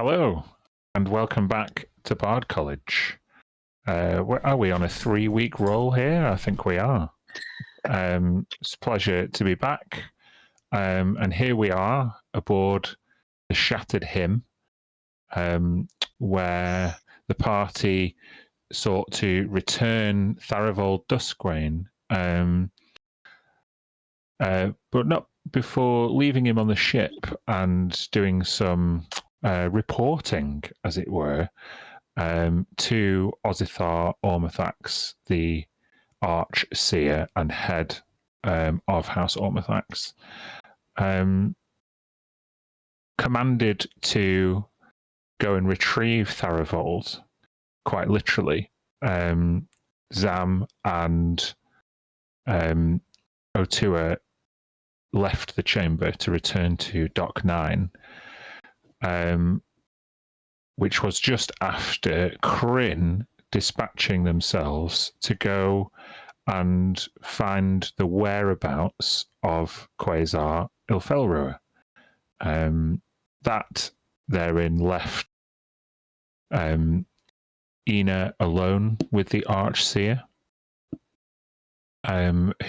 Hello, and welcome back to Bard College. Are we on a 3-week roll here? I think we are. It's a pleasure to be back. And here we are aboard the Shattered Hymn, where the party sought to return Tharivold Duskgrain, but not before leaving him on the ship and doing some reporting, as it were, to Ozithar Ormathax, the Archseer and head of House Ormathax, commanded to go and retrieve Tharivold, quite literally. Zam and Otua left the chamber to return to Dock 9, which was just after Kryn dispatching themselves to go and find the whereabouts of Quasar Ilfelrua. That therein left Ina alone with the Archseer,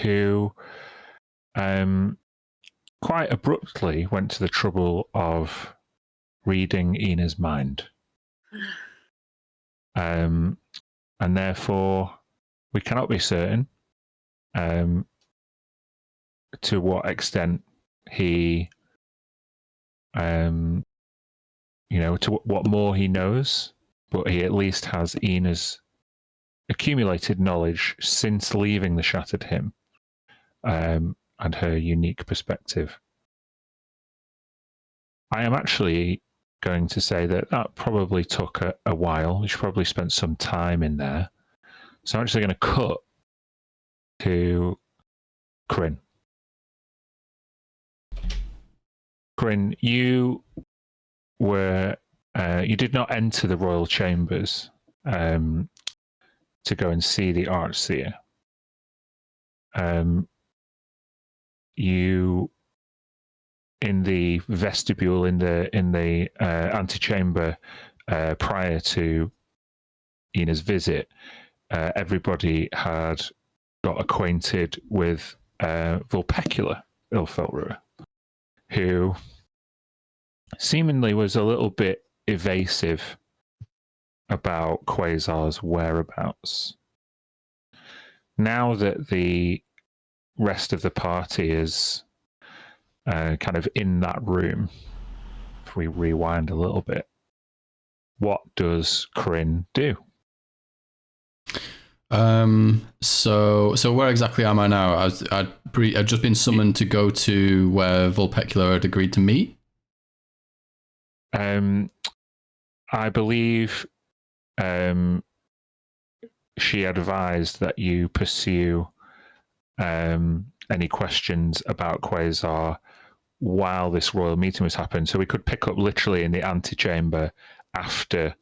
who quite abruptly went to the trouble of reading Ina's mind. And therefore, we cannot be certain to what extent he, to what more he knows, but he at least has Ina's accumulated knowledge since leaving the Shattered Hymn, and her unique perspective. I am actually going to say that probably took a while. She probably spent some time in there. So I'm actually going to cut to Kryn. Kryn, you did not enter the royal chambers to go and see the Archseer. You, in the vestibule, in the antechamber prior to Ina's visit, everybody had got acquainted with Vulpecula Ilfelrua, who seemingly was a little bit evasive about Quasar's whereabouts. Now that the rest of the party is kind of in that room, if we rewind a little bit, what does Kryn do? So where exactly am I now? I'd just been summoned to go to where Vulpecula had agreed to meet. I believe she advised that you pursue any questions about Quasar while this royal meeting was happening. So we could pick up literally in the antechamber after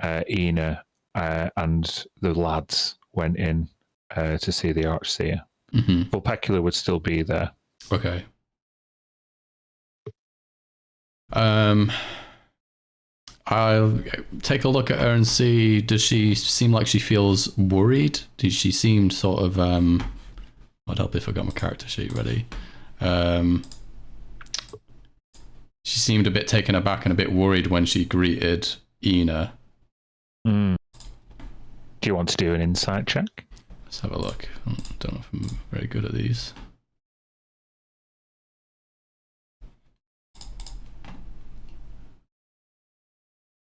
Ina and the lads went in to see the Archseer. Mm-hmm. Vulpecula would still be there. Okay. I'll take a look at her and see, does she seem like she feels worried? Did she seem sort of, I'd help if I got my character sheet ready. She seemed a bit taken aback and a bit worried when she greeted Ina. Do you want to do an insight check? Let's have a look. I don't know if I'm very good at these.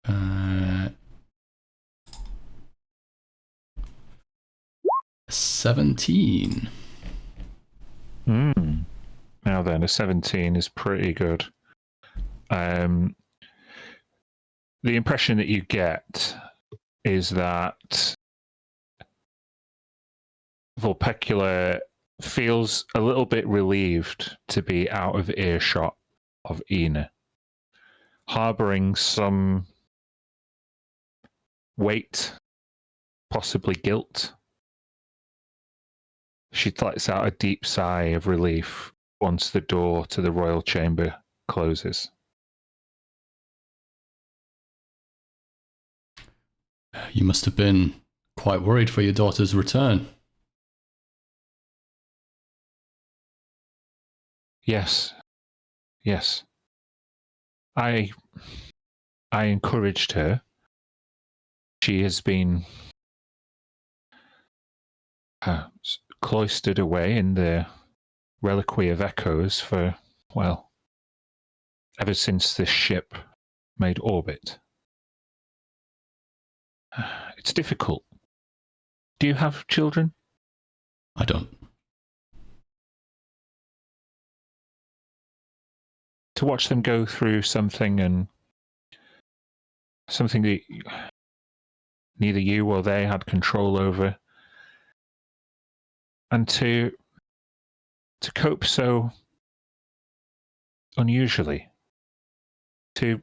Uh, 17. Now then, a 17 is pretty good. The impression that you get is that Vulpecula feels a little bit relieved to be out of earshot of Ina, harboring some weight, possibly guilt. She lets out a deep sigh of relief once the door to the royal chamber closes. You must have been quite worried for your daughter's return. Yes. Yes. I encouraged her. She has been cloistered away in the reliquary of echoes for, well, ever since this ship made orbit. It's difficult. Do you have children? I don't. To watch them go through something that neither you or they had control over, and to cope so unusually. She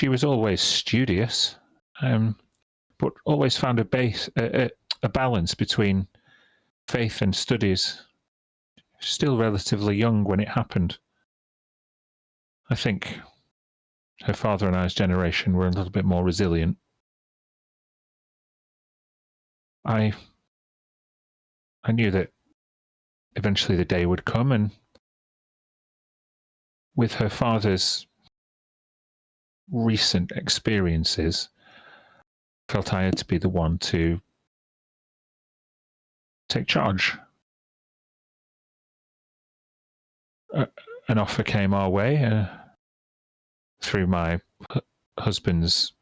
was always studious, but always found a balance between faith and studies. Still relatively young when it happened. I think her father and I's generation were a little bit more resilient. I knew that eventually the day would come, and with her father's recent experiences, felt I had to be the one to take charge. An offer came our way through my husband's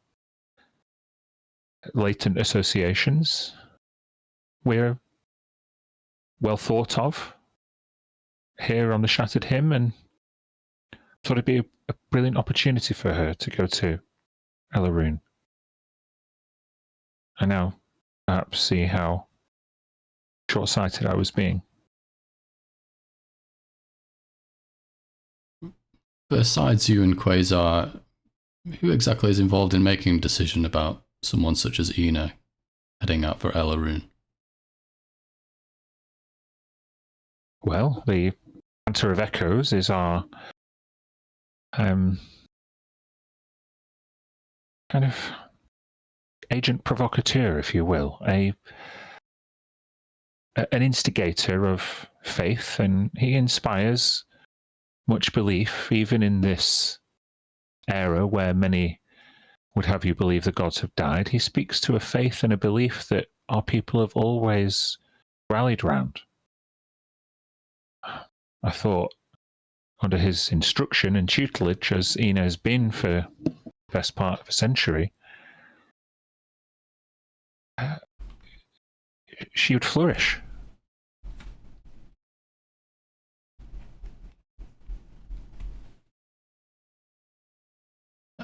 latent associations. We're well thought of here on the Shattered Hymn, and thought it'd be a brilliant opportunity for her to go to Elleroon. I now perhaps see how short-sighted I was being. Besides you and Quasar, who exactly is involved in making a decision about someone such as Ina heading out for Elleroon? Well, the Hunter of Echoes is our kind of agent provocateur, if you will, an instigator of faith, and he inspires much belief, even in this era where many would have you believe the gods have died. He speaks to a faith and a belief that our people have always rallied round. I thought, under his instruction and tutelage, as Ina has been for the best part of a century, she would flourish.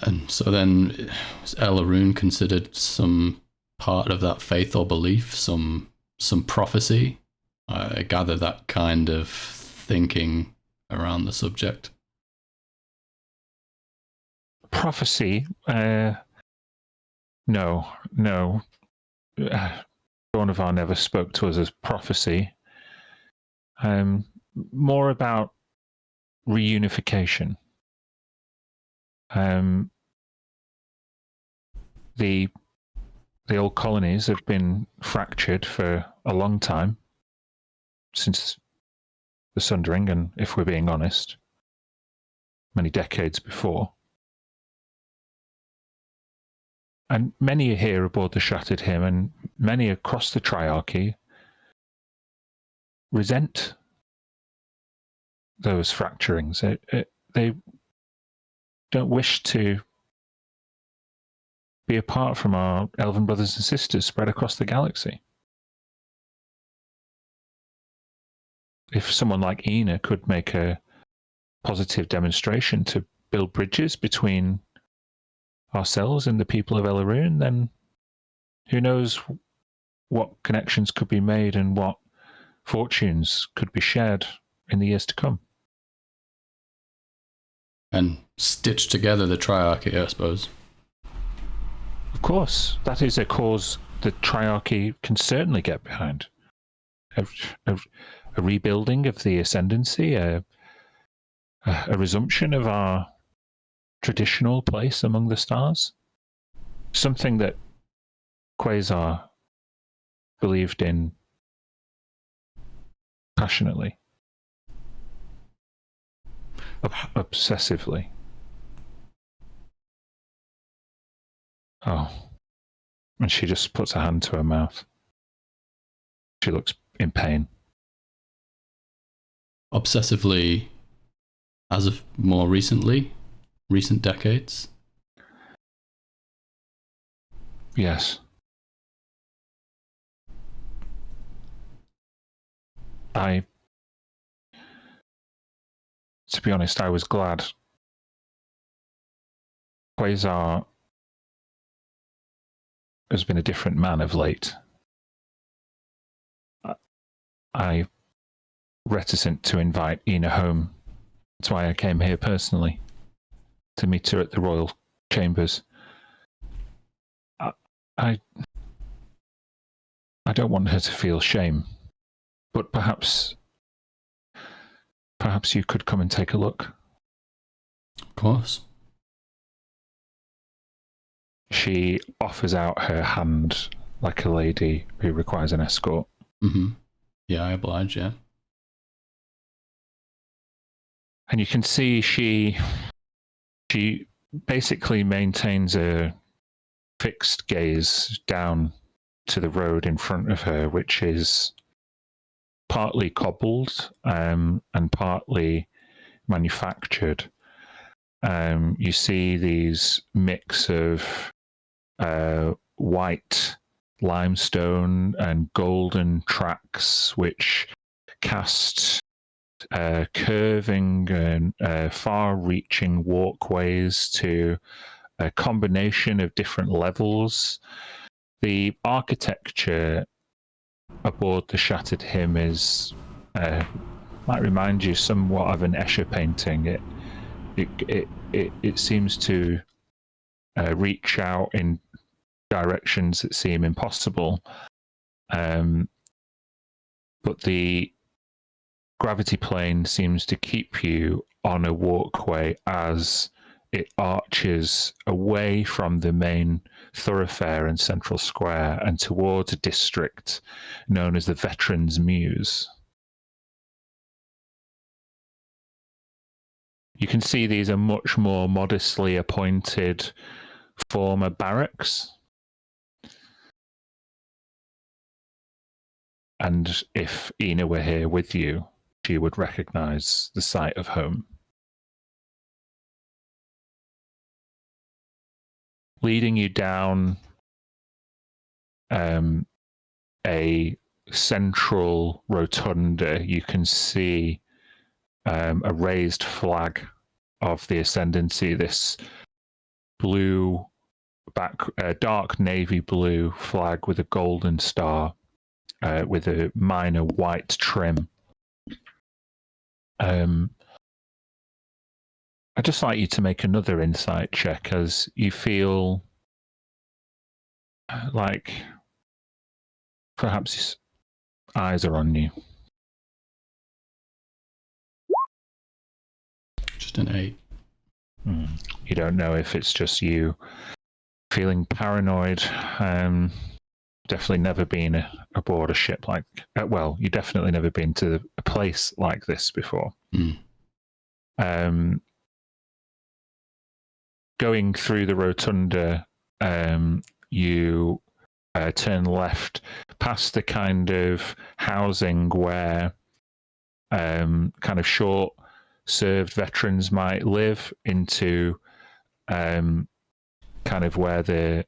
And so then, was Elleroon considered some part of that faith or belief, some prophecy? I gather that kind of thinking around the subject. Prophecy? No. Dornavar never spoke to us as prophecy. More about reunification. The old colonies have been fractured for a long time, since the Sundering, and if we're being honest, many decades before. And many are here aboard the Shattered Hymn, and many across the Triarchy resent those fracturings. They don't wish to be apart from our elven brothers and sisters spread across the galaxy. If someone like Ina could make a positive demonstration to build bridges between ourselves and the people of Elleroon, then who knows what connections could be made and what fortunes could be shared in the years to come. And stitch together the Triarchy, I suppose. Of course, that is a cause the Triarchy can certainly get behind. A rebuilding of the Ascendancy, a resumption of our traditional place among the stars. something that Quasar believed in passionately, obsessively. Oh. And she just puts her hand to her mouth. She looks in pain. Obsessively, as of more recent decades? Yes. To be honest, I was glad. Quasar has been a different man of late. I'm reticent to invite Ina home. That's why I came here personally, to meet her at the royal chambers. I don't want her to feel shame, but perhaps you could come and take a look. Of course. She offers out her hand like a lady who requires an escort. Mm-hmm. Yeah, I oblige, yeah. And you can see she basically maintains a fixed gaze down to the road in front of her, which is partly cobbled and partly manufactured. You see these mix of white limestone and golden tracks, which cast curving and far-reaching walkways to a combination of different levels. The architecture aboard the Shattered Hymn is might remind you somewhat of an Escher painting. It seems to reach out in directions that seem impossible, but the gravity plane seems to keep you on a walkway as it arches away from the main thoroughfare and central square and towards a district known as the Veterans Mews. You can see these are much more modestly appointed former barracks. And if Ina were here with you, she would recognize the sight of home. Leading you down a central rotunda, you can see a raised flag of the Ascendancy, this blue, dark navy blue flag with a golden star with a minor white trim. I'd just like you to make another insight check as you feel like perhaps his eyes are on you. Just an 8. You don't know if it's just you feeling paranoid. Definitely never been aboard a ship like... well, you've definitely never been to a place like this before. Going through the rotunda, you turn left past the kind of housing where kind of short-served veterans might live into kind of where the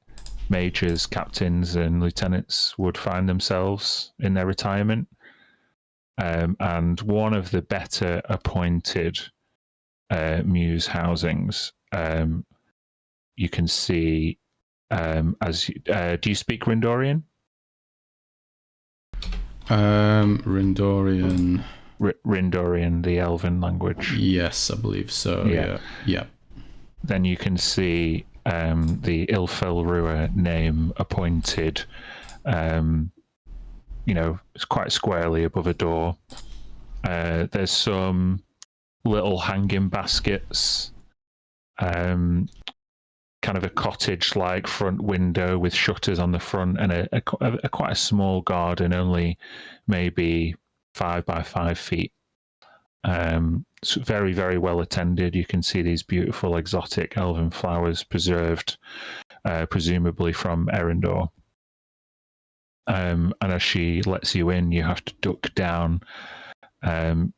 majors, captains, and lieutenants would find themselves in their retirement. And one of the better appointed Mews housings, you can see as do you speak Rindorian? Rindorian. Rindorian, the elven language. Yes, I believe so. Yeah. Then you can see the Ilfelrua name appointed. It's quite squarely above a door. There's some little hanging baskets kind of a cottage-like front window with shutters on the front, and a quite a small garden, only maybe 5 by 5 feet. It's very, very well attended. You can see these beautiful exotic elven flowers preserved, presumably from Erindor. And as she lets you in, you have to duck down.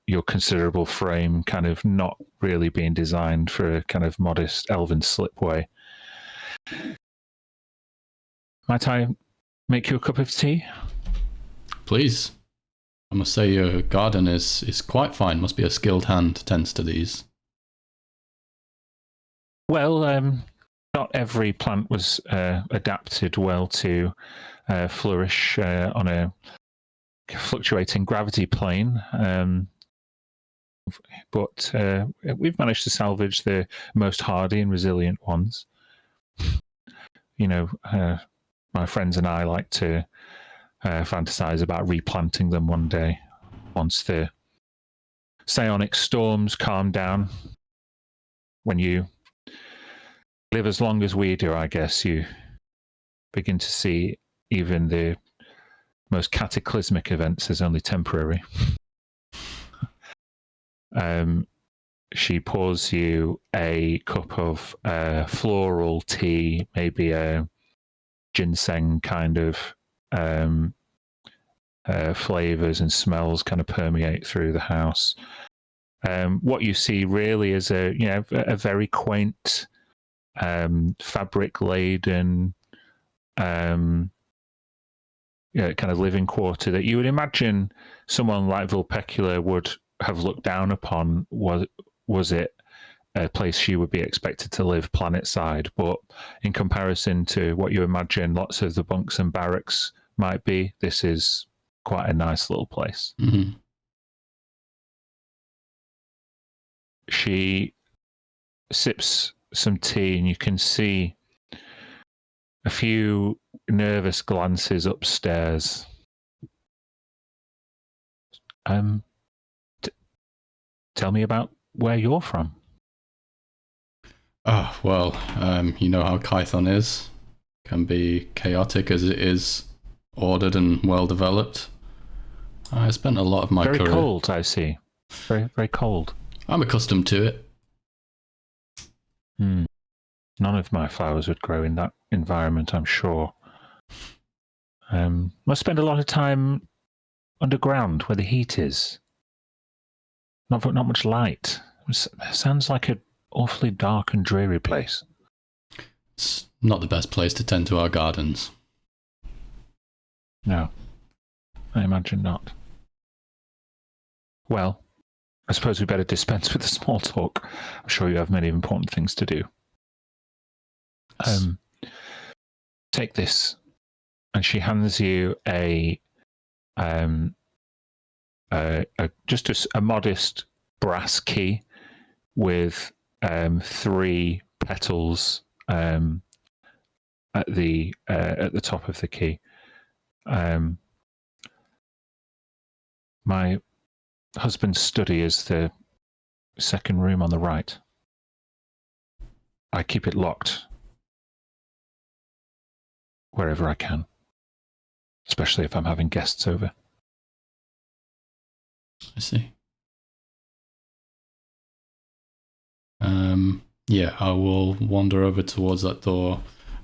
Your considerable frame kind of not really being designed for a kind of modest elven slipway. Might I make you a cup of tea? Please. I must say your garden is quite fine. Must be a skilled hand tends to these. Well, not every plant was adapted well to flourish on a fluctuating gravity plane. But we've managed to salvage the most hardy and resilient ones. You know, my friends and I like to fantasize about replanting them one day once the psionic storms calm down. When you live as long as we do, I guess, you begin to see even the most cataclysmic events as only temporary. She pours you a cup of floral tea, maybe a ginseng kind of flavors and smells kind of permeate through the house. What you see really is a very quaint, fabric-laden, kind of living quarter that you would imagine someone like Vulpecula would have looked down upon. Was it a place she would be expected to live planet-side? But in comparison to what you imagine lots of the bunks and barracks might be, this is quite a nice little place. Mm-hmm. She sips some tea, and you can see a few nervous glances upstairs. Tell me about where you're from. Oh, well, you know how Kython is. Can be chaotic as it is ordered and well developed. I spent a lot of my career... Very cold, I see. Very, very cold. I'm accustomed to it. None of my flowers would grow in that environment, I'm sure. Must spend a lot of time underground where the heat is. Not much light. It sounds like an awfully dark and dreary place. It's not the best place to tend to our gardens. No, I imagine not. Well, I suppose we better dispense with the small talk. I'm sure you have many important things to do. Take this. And she hands you just a modest brass key with 3 petals at the top of the key. My husband's study is the second room on the right. I keep it locked wherever I can, especially if I'm having guests over. I see. Yeah, I will wander over towards that door.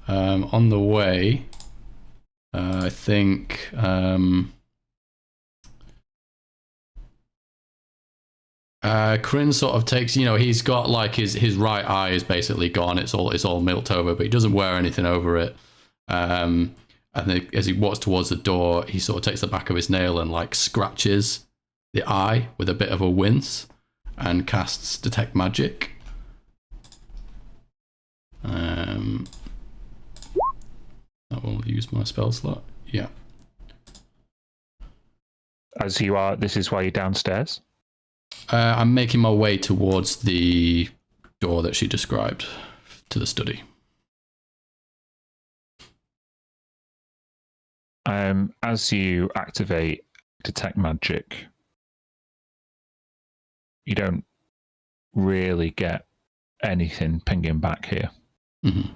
On the way, I think Kryn sort of takes, he's got like his right eye is basically gone. It's all milked over, but he doesn't wear anything over it. And then as he walks towards the door, he sort of takes the back of his nail and like scratches the eye with a bit of a wince and casts Detect Magic. That will use my spell slot. Yeah. As you are, this is why you're downstairs? I'm making my way towards the door that she described to the study. As you activate Detect Magic, you don't really get anything pinging back here. Mm-hmm.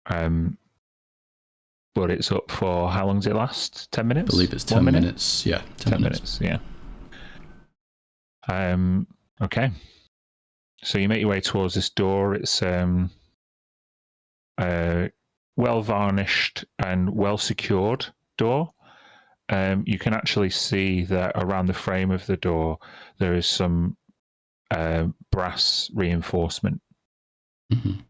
But it's up for, how long does it last? 10 minutes? I believe it's 10 minutes. Yeah, 10 minutes. Yeah. Okay. So you make your way towards this door. It's well varnished and well secured door. You can actually see that around the frame of the door there is some brass reinforcement. Mm-hmm.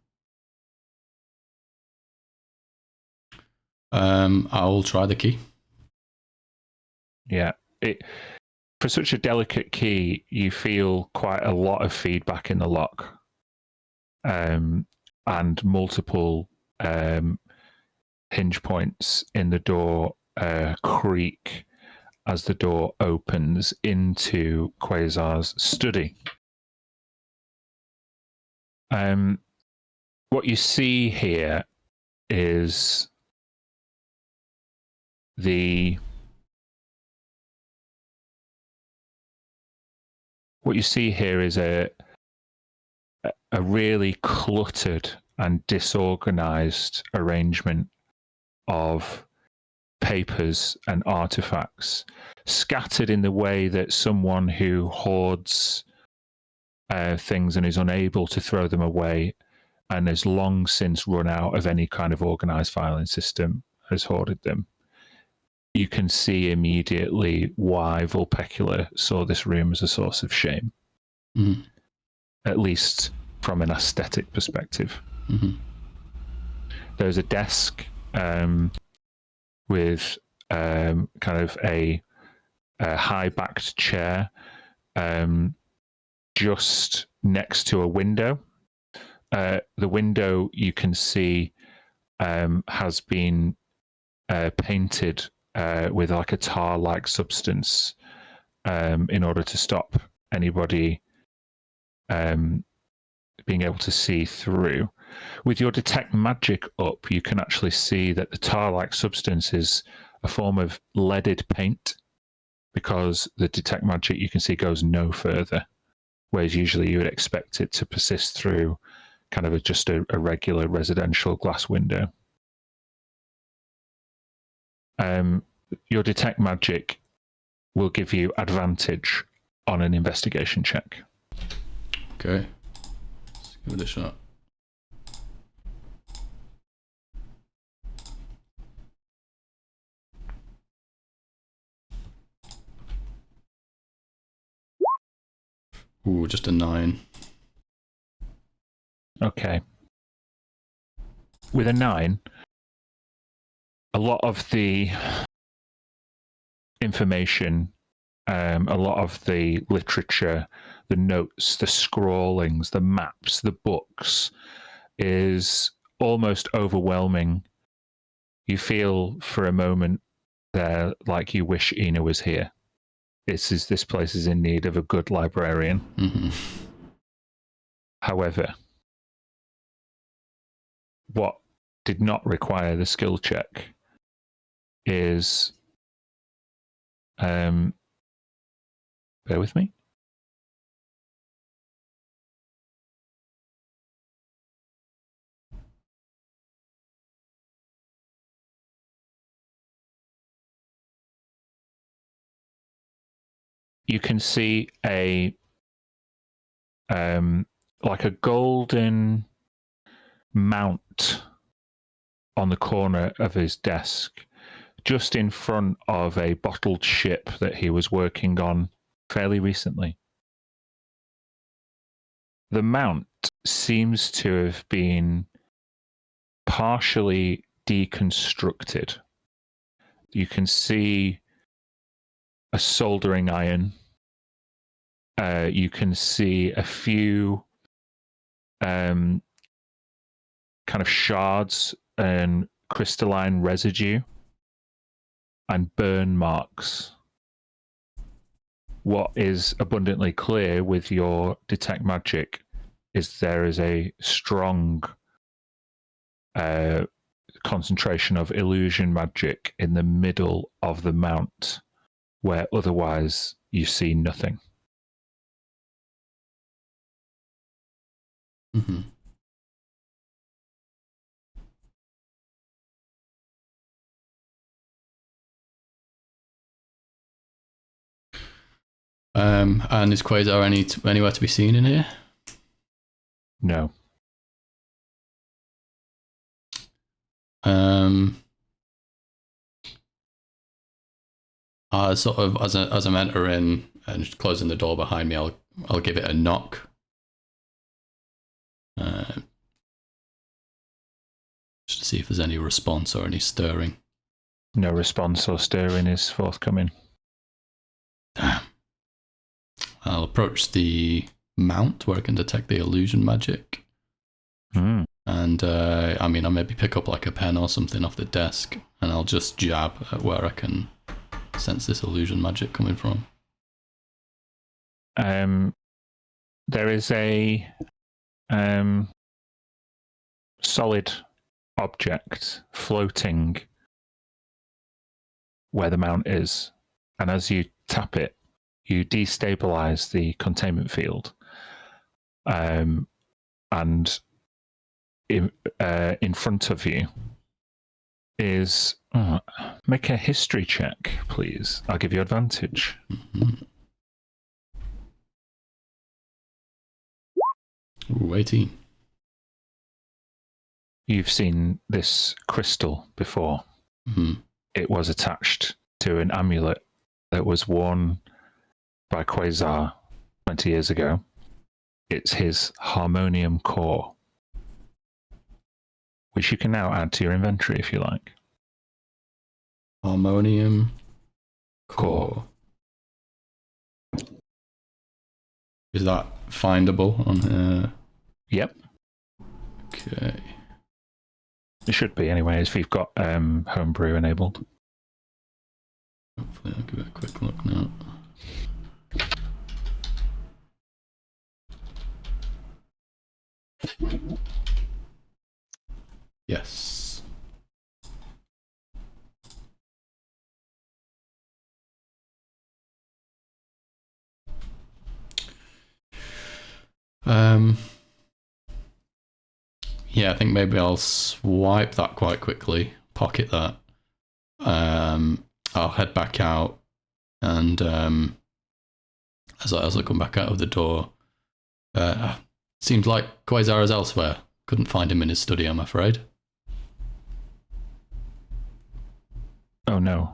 I'll try the key. Yeah. For such a delicate key, you feel quite a lot of feedback in the lock, and multiple hinge points in the door creak as the door opens into Quasar's study. What you see here is a really cluttered and disorganized arrangement of papers and artifacts scattered in the way that someone who hoards things and is unable to throw them away and has long since run out of any kind of organized filing system has hoarded them. You can see immediately why Vulpecula saw this room as a source of shame. Mm-hmm. At least from an aesthetic perspective. Mm-hmm. There's a desk with kind of a high-backed chair just next to a window. The window you can see has been painted with like a tar-like substance in order to stop anybody being able to see through. With your detect magic up, you can actually see that the tar-like substance is a form of leaded paint, because the detect magic you can see goes no further, whereas usually you would expect it to persist through kind of just a regular residential glass window. Your detect magic will give you advantage on an investigation check. Okay, let's give it a shot. Ooh, just a 9. Okay. With a 9, a lot of the information, a lot of the literature, the notes, the scrawlings, the maps, the books is almost overwhelming. You feel for a moment there like you wish Ina was here. This place is in need of a good librarian. Mm-hmm. However, what did not require the skill check is bear with me. You can see a like a golden mount on the corner of his desk, just in front of a bottled ship that he was working on fairly recently. The mount seems to have been partially deconstructed. You can see a soldering iron. You can see a few kind of shards and crystalline residue and burn marks. What is abundantly clear with your detect magic is there is a strong concentration of illusion magic in the middle of the mount, where otherwise you see nothing. Mm-hmm. And is Quasar anywhere to be seen in here? No. Sort of as I'm entering and closing the door behind me, I'll give it a knock. Just to see if there's any response or any stirring. No response or stirring is forthcoming. Damn. I'll approach the mount where I can detect the illusion magic. Mm. And I mean, I'll maybe pick up like a pen or something off the desk, and I'll just jab at where I can sense this illusion magic coming from. There is a solid object floating where the mount is, and as you tap it, you destabilize the containment field. And in front of you is make a history check, please. I'll give you advantage. Mm-hmm. Ooh, 18. You've seen this crystal before. Mm-hmm. It was attached to an amulet that was worn by Quasar 20 years ago. It's his harmonium core, which you can now add to your inventory if you like. Harmonium core. Is that findable on here? Yep. Okay. It should be anyway, if you've got homebrew enabled. Hopefully I'll give it a quick look now. Yes. Yeah, I think maybe I'll swipe that quite quickly, pocket that. I'll head back out, and as I come back out of the door, seems like Quasar is elsewhere. Couldn't find him in his study, I'm afraid. Oh no.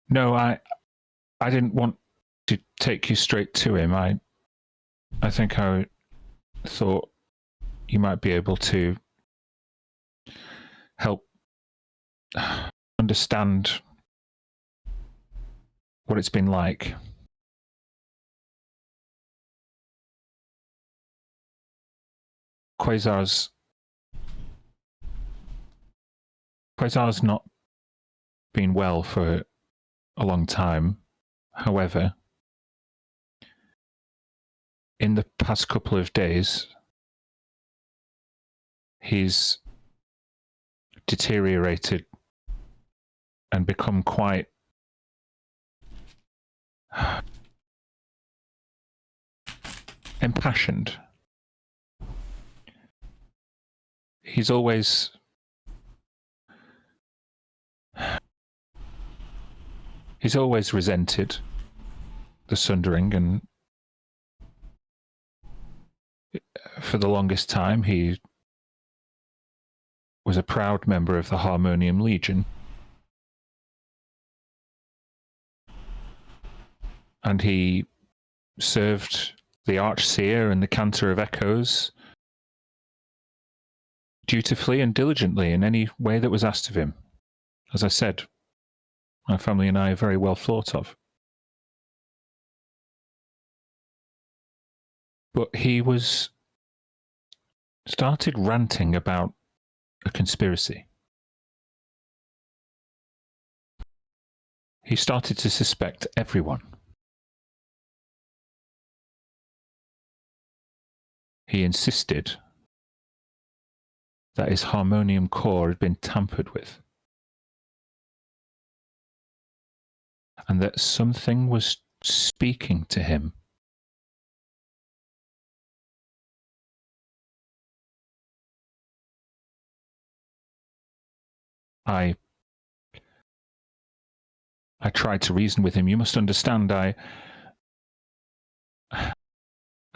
No, I didn't want to take you straight to him. I think I thought you might be able to help understand what it's been like. Quasar's not been well for a long time. However, in the past couple of days, he's deteriorated and become quite impassioned. He's always resented the Sundering, and for the longest time he was a proud member of the Harmonium Legion. And he served the Archseer and the Cantor of Echoes dutifully and diligently in any way that was asked of him. As I said, my family and I are very well thought of. But he started ranting about a conspiracy. He started to suspect everyone. He insisted that his harmonium core had been tampered with, and that something was speaking to him. I I tried to reason with him. You must understand, I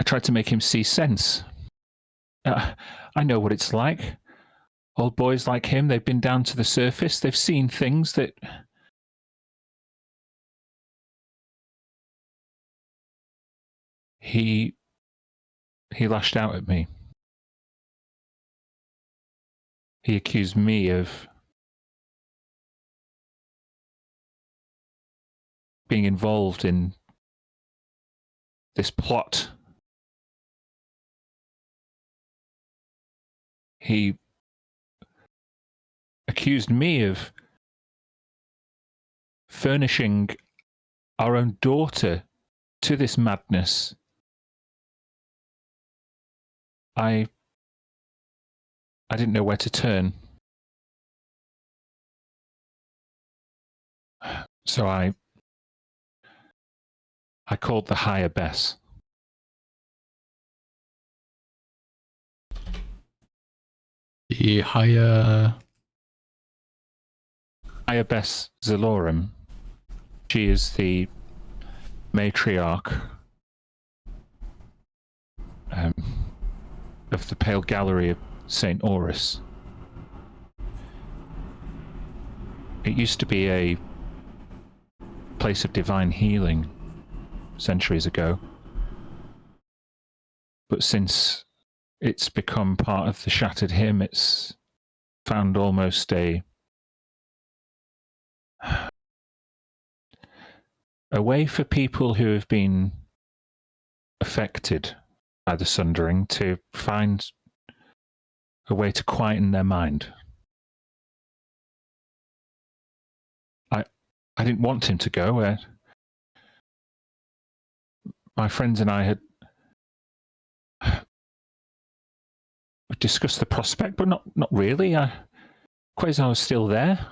tried to make him see sense. I know what it's like. Old boys like him, they've been down to the surface. They've seen things that... He lashed out at me. He accused me of being involved in this plot. He accused me of furnishing our own daughter to this madness. I didn't know where to turn. So I called the higher Bess. The higher Bess Zalorum. She is the matriarch of the Pale Gallery of St. Orus. It used to be a place of divine healing centuries ago, but since it's become part of the Shattered Hymn, it's found almost a way for people who have been affected by the Sundering to find a way to quieten their mind. I didn't want him to go. My friends and I had discussed the prospect, but not really. Quasar was still there.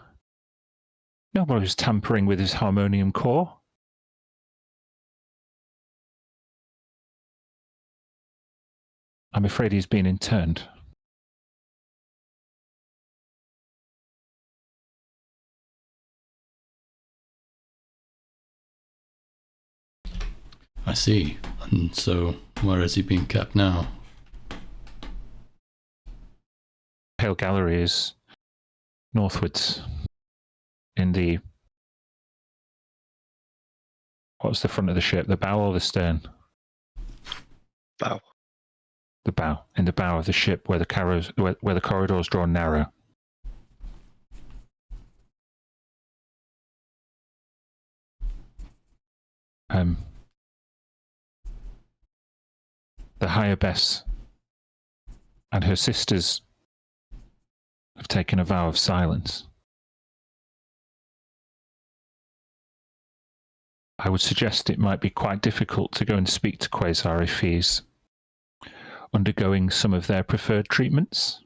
Nobody was tampering with his harmonium core. I'm afraid he's been interned. I see. And so, where is he being kept now? Pale Gallery is northwards in the... What's the front of the ship? The bow or the stern? Bow. The bow. In the bow of the ship where the corridors draw narrow. The higher Bess and her sisters have taken a vow of silence. I would suggest it might be quite difficult to go and speak to Quasar if he's undergoing some of their preferred treatments.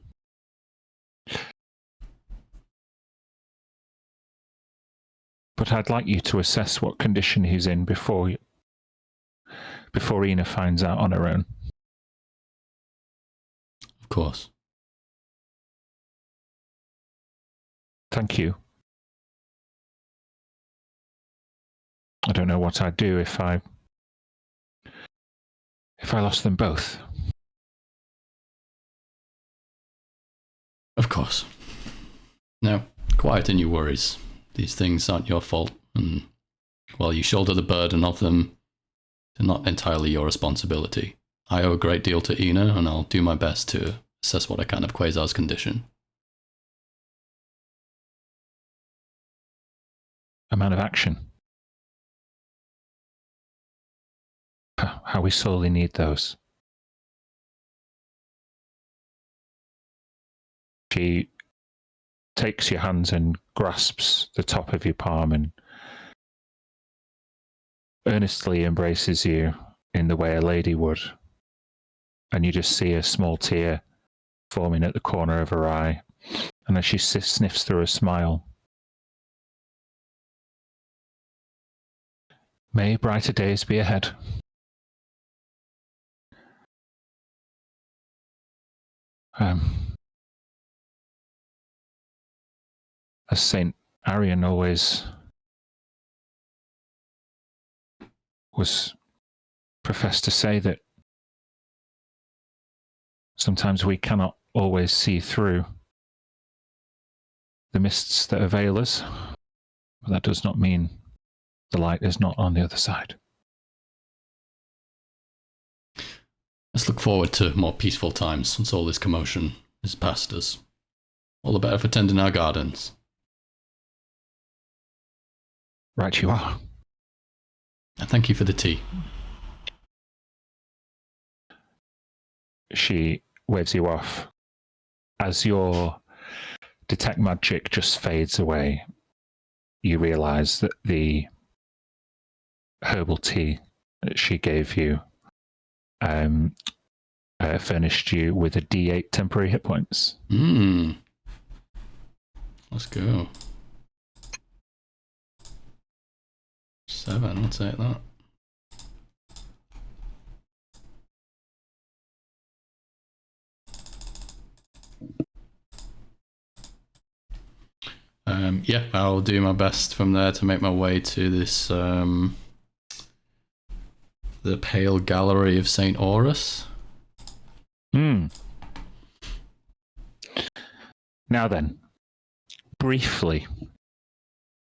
But I'd like you to assess what condition he's in before Ina finds out on her own. Of course. Thank you. I don't know what I'd do if I lost them both. Of course. Now, quieten your worries. These things aren't your fault, and while you shoulder the burden of them, they're not entirely your responsibility. I owe a great deal to Ina, and I'll do my best to assess what I can of Quasar's condition. A man of action. How we sorely need those. She takes your hands and grasps the top of your palm and earnestly embraces you in the way a lady would. And you just see a small tear forming at the corner of her eye. And as she sniffs through a smile, may brighter days be ahead. As Saint Arian always was professed to say that sometimes we cannot always see through the mists that veil us, but that does not mean the light is not on the other side. Let's look forward to more peaceful times once all this commotion is past us. All the better for tending our gardens. Right you are. And thank you for the tea. She waves you off. As your detect magic just fades away, you realise that the herbal tea that she gave you furnished you with a D8 temporary hit points. Let's go. 7, I'll take that. Yeah, I'll do my best from there to make my way to this, the Pale Gallery of St. Aurus. Now then, briefly,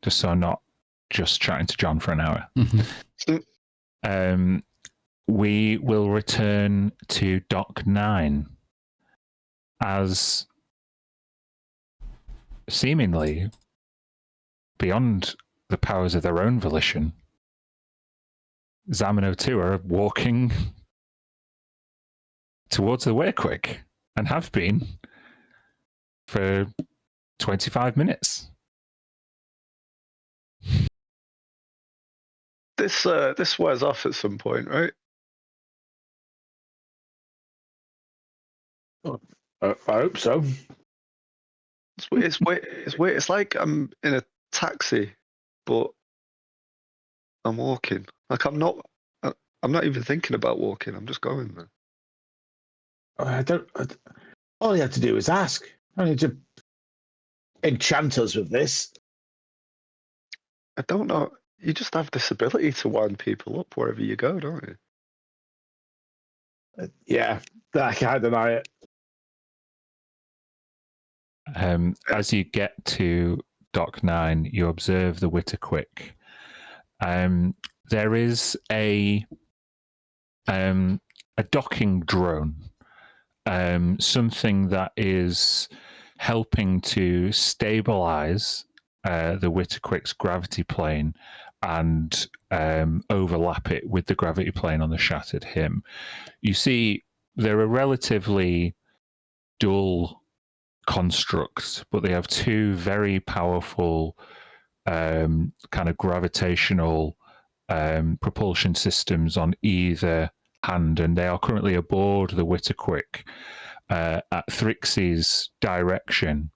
just so I'm not just chatting to John for an hour, we will return to Dock 9 as seemingly beyond the powers of their own volition, Zam and O2 are walking towards the Weirquick and have been for 25 minutes. This wears off at some point, right? I hope so. It's weird. It's like I'm in a taxi, but I'm walking. Like I'm not even thinking about walking. I'm just going there. All you have to do is ask. I need to enchant us with this. I don't know. You just have this ability to wind people up wherever you go, don't you? Yeah, I can't deny it. As you get to Dock 9, you observe the Witterquick. There is a docking drone, something that is helping to stabilize the Witterquick's gravity plane and overlap it with the gravity plane on the Shattered Him. You see, they're a relatively dull constructs, but they have two very powerful kind of gravitational propulsion systems on either hand, and they are currently aboard the Witterquick at Thrixie's direction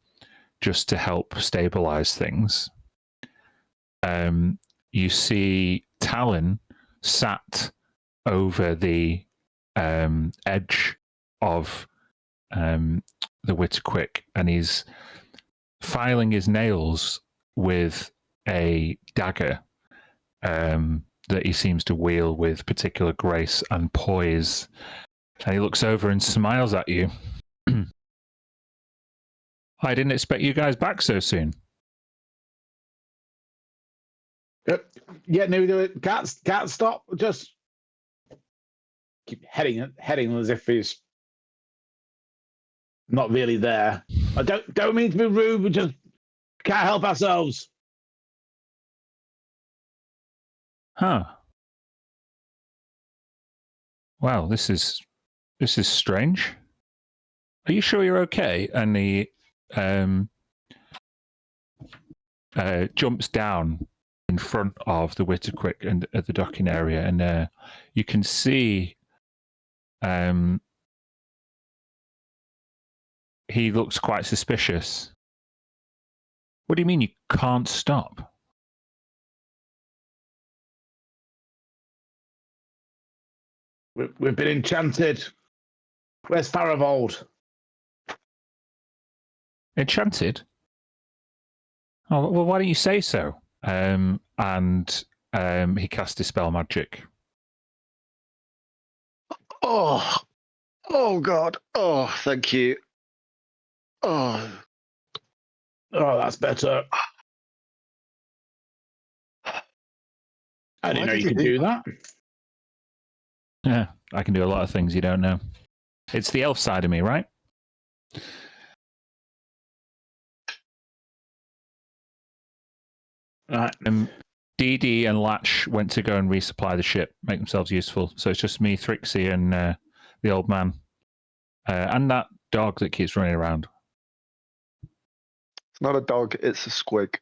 just to help stabilize things. You see Talon sat over the edge of the Witterquick, and he's filing his nails with a dagger that he seems to wield with particular grace and poise. And he looks over and smiles at you. I didn't expect you guys back so soon. Yeah, no, can't stop. Just keep heading as if he's not really there. I don't mean to be rude, but just can't help ourselves. Huh. Well, this is strange. Are you sure you're okay? And he jumps down in front of the Witterquick and at the docking area, and you can see he looks quite suspicious. What do you mean you can't stop? We've been enchanted. Where's Faravold? Enchanted? Oh, well, why don't you say so? And he cast Dispel Magic Oh God. Oh, thank you. Oh, that's better. I didn't Why know did you you could do do that. Yeah, I can do a lot of things you don't know. It's the elf side of me, right? Right. Dee and Latch went to go and resupply the ship, make themselves useful. So it's just me, Thrixie, and the old man, and that dog that keeps running around. It's not a dog, it's a squig.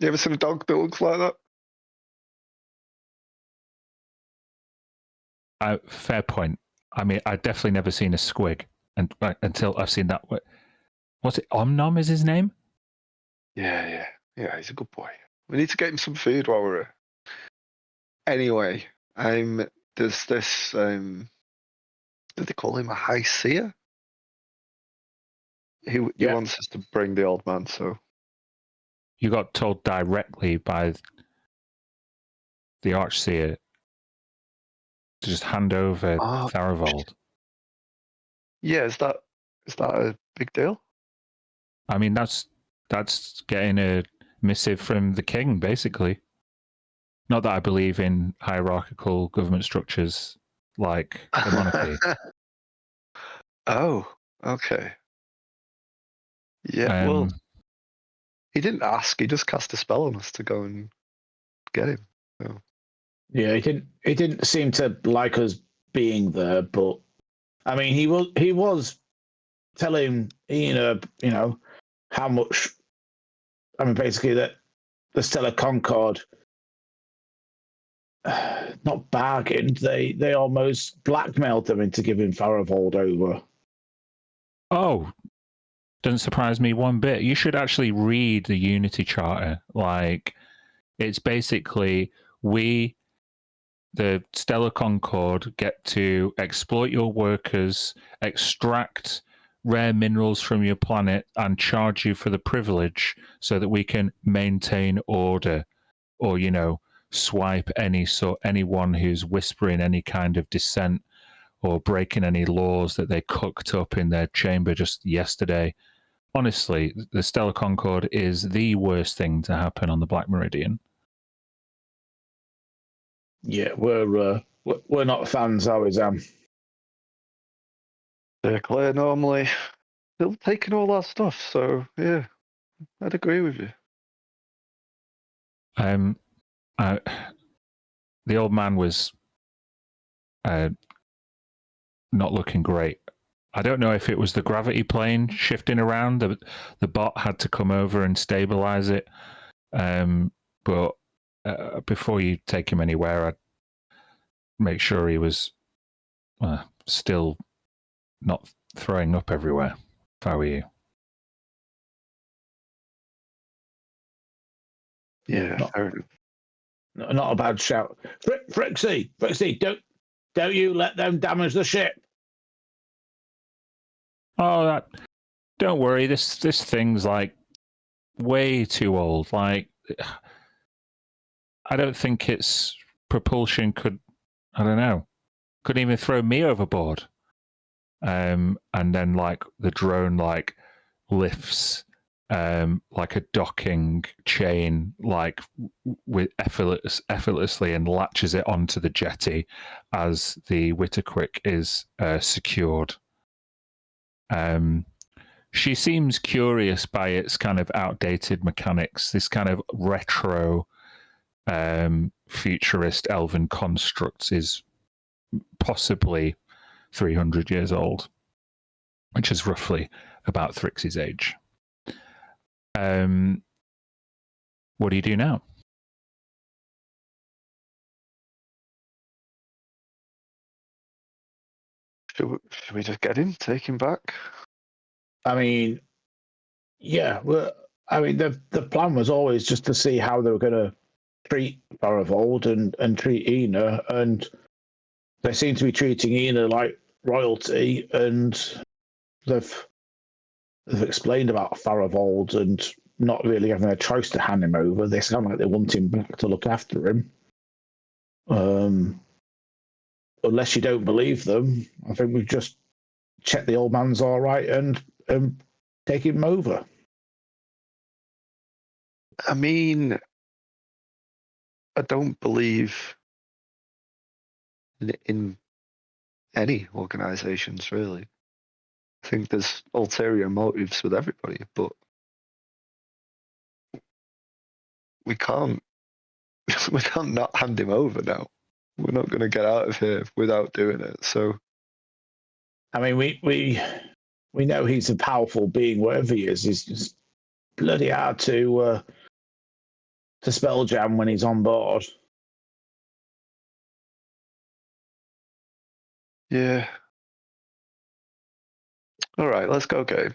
You ever seen a dog that looks like that? Fair point. I mean, I've definitely never seen a squig until I've seen that. What's it? Omnom is his name? Yeah, he's a good boy. We need to get him some food while we're here. Anyway, there's this did they call him a high seer? He wants us to bring the old man, so You got told directly by the Archseer to just hand over Tharivold. Yeah, is that a big deal? I mean, that's getting a missive from the king, basically. Not that I believe in hierarchical government structures like the monarchy. Oh, okay. Yeah, well, he didn't ask. He just cast a spell on us to go and get him. So. Yeah, he didn't seem to like us being there, but I mean, he was telling Ina, how much. I mean, basically that the Stellar Concord not bargained. They almost blackmailed them into giving Tharivold over. Oh, doesn't surprise me one bit. You should actually read the Unity Charter. Like, it's basically we, the Stellar Concord, get to exploit your workers, extract rare minerals from your planet, and charge you for the privilege so that we can maintain order, or swipe anyone who's whispering any kind of dissent or breaking any laws that they cooked up in their chamber just yesterday. Honestly, the Stellar Concord is the worst thing to happen on the Black Meridian. Yeah, we're not fans, are we, Sam? They're clear normally. Still taking all our stuff, so yeah, I'd agree with you. The old man was not looking great. I don't know if it was the gravity plane shifting around. The bot had to come over and stabilize it. But before you take him anywhere, I'd make sure he was still not throwing up everywhere, if I were you. Yeah, not a bad shout. Frixie, don't you let them damage the ship. Oh, don't worry. This thing's like way too old. Like, I don't think its propulsion couldn't even throw me overboard. And then like the drone like lifts like a docking chain like with effortlessly and latches it onto the jetty as the Whittaquick is secured. She seems curious by its kind of outdated mechanics, this kind of retro futurist elven construct is possibly 300 years old, which is roughly about Thrixie's age. What do you do now? Should we just get him, take him back? I mean, yeah. The plan was always just to see how they were going to treat Tharivold and treat Ina, and they seem to be treating Ina like royalty, and they've explained about Tharivold and not really having a choice to hand him over. They sound like they want him back to look after him. unless you don't believe them, I think we've just checked the old man's all right and take him over. I mean, I don't believe in any organisations, really. I think there's ulterior motives with everybody, but we can't not hand him over now. We're not going to get out of here without doing it. So, I mean, we know he's a powerful being, whatever he is. He's just bloody hard to spell jam when he's on board. yeah. All right, let's go, Gabe.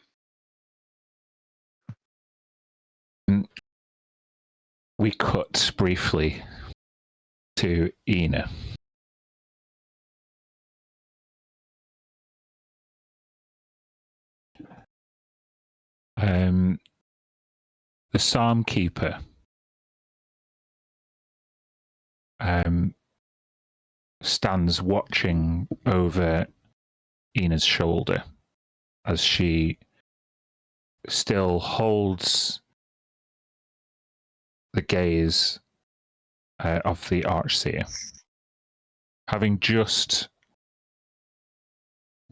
We cut briefly to Ina. The Psalm Keeper stands watching over Ina's shoulder as she still holds the gaze of the Archseer. Having just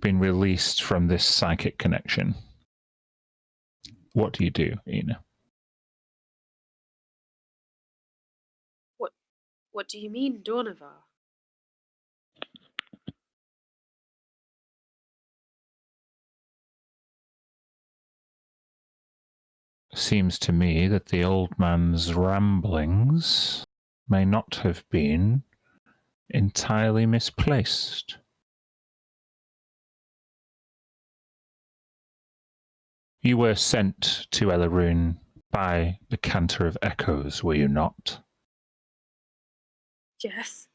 been released from this psychic connection, what do you do, Ina? What do you mean, Dornavar? Seems to me that the old man's ramblings may not have been entirely misplaced. You were sent to Ellerune by the Cantor of Echoes, were you not? Yes.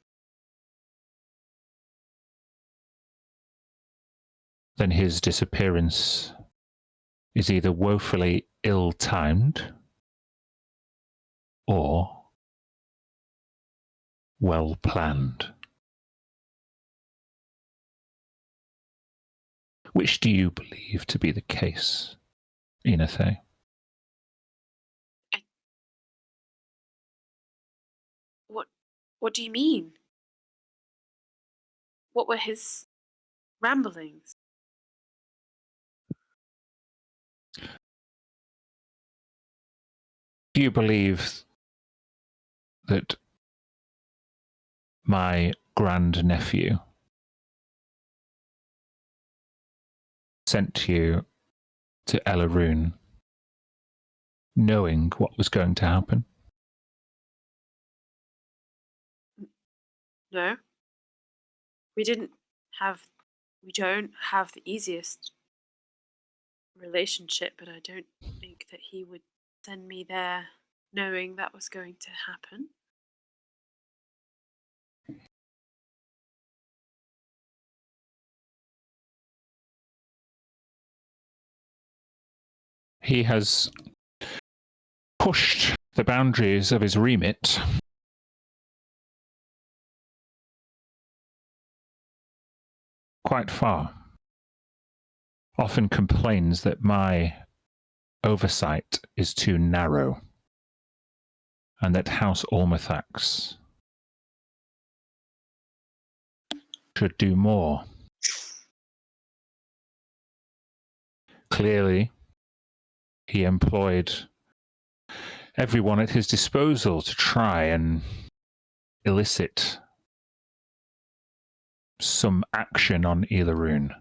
Then his disappearance is either woefully ill-timed or well-planned. Which do you believe to be the case, Inathe? What do you mean? What were his ramblings? Do you believe that my grandnephew sent you to Ellerune knowing what was going to happen? No. We don't have the easiest relationship, but I don't think that he would send me there knowing that was going to happen. He has pushed the boundaries of his remit quite far. Often complains that my oversight is too narrow and that House Ormathax should do more. Clearly, he employed everyone at his disposal to try and elicit some action on Ellerune.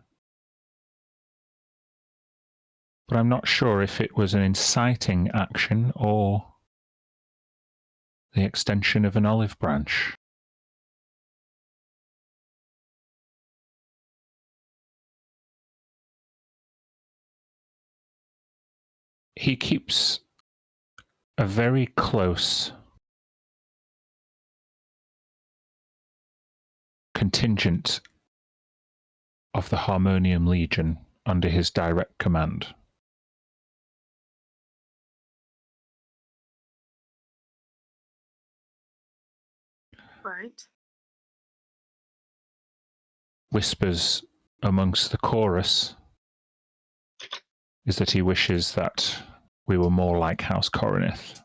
But I'm not sure if it was an inciting action or the extension of an olive branch. He keeps a very close contingent of the Harmonium Legion under his direct command. Right. whispers amongst the chorus is that he wishes that we were more like House Coroneth.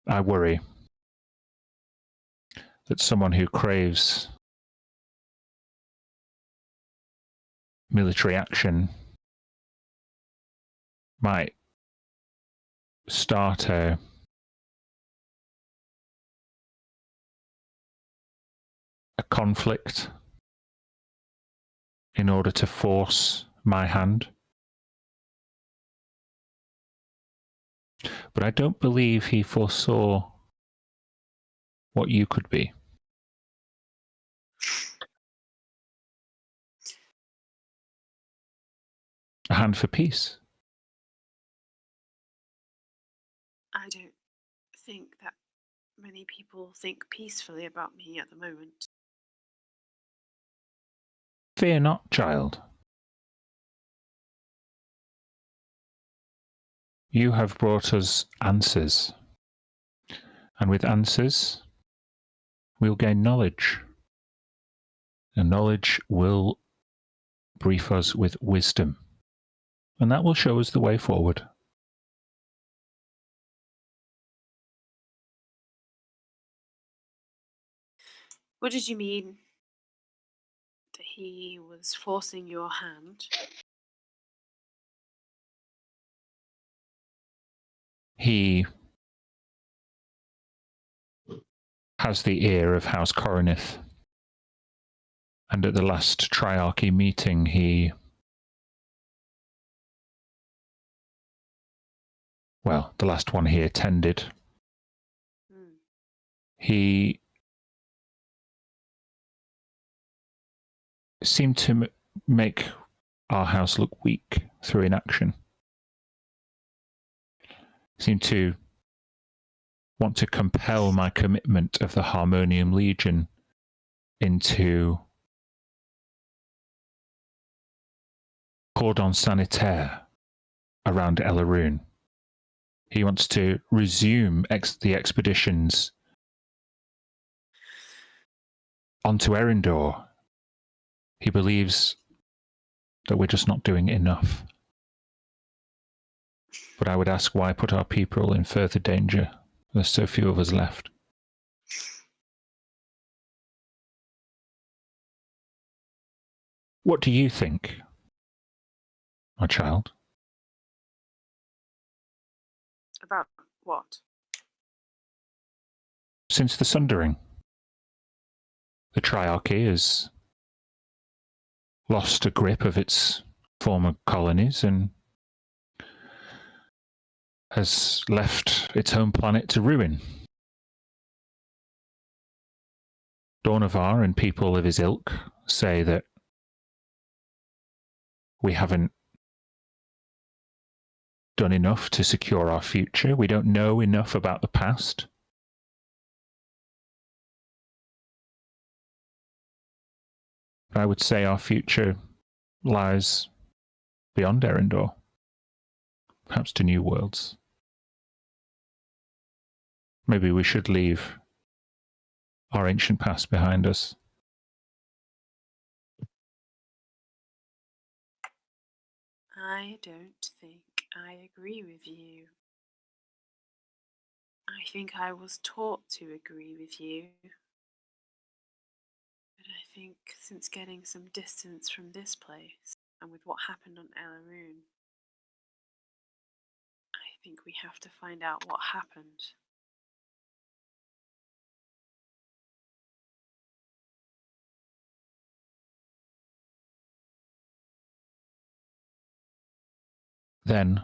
I worry that someone who craves military action might start a conflict in order to force my hand. But I don't believe he foresaw what you could be. A hand for peace. I don't think that many people think peacefully about me at the moment. Fear not, child. You have brought us answers. And with answers, we'll gain knowledge. And knowledge will brief us with wisdom. And that will show us the way forward. What did you mean? That he was forcing your hand? He has the ear of House Coroneth. And at the last Triarchy meeting, the last one he attended, he seemed to make our house look weak through inaction. Seemed to want to compel my commitment of the Harmonium Legion into cordon sanitaire around Elaroon. He wants to resume the expeditions onto Erindor. He believes that we're just not doing enough. But I would ask, why put our people in further danger? There's so few of us left. What do you think, my child? About what? Since the Sundering, the Triarchy has lost a grip of its former colonies and has left its home planet to ruin. Dornavar and people of his ilk say that we haven't done enough to secure our future. We don't know enough about the past. But I would say our future lies beyond Erindor, perhaps to new worlds. Maybe we should leave our ancient past behind us. I don't think I agree with you. I think I was taught to agree with you. But I think since getting some distance from this place, and with what happened on Elaroon, I think we have to find out what happened. Then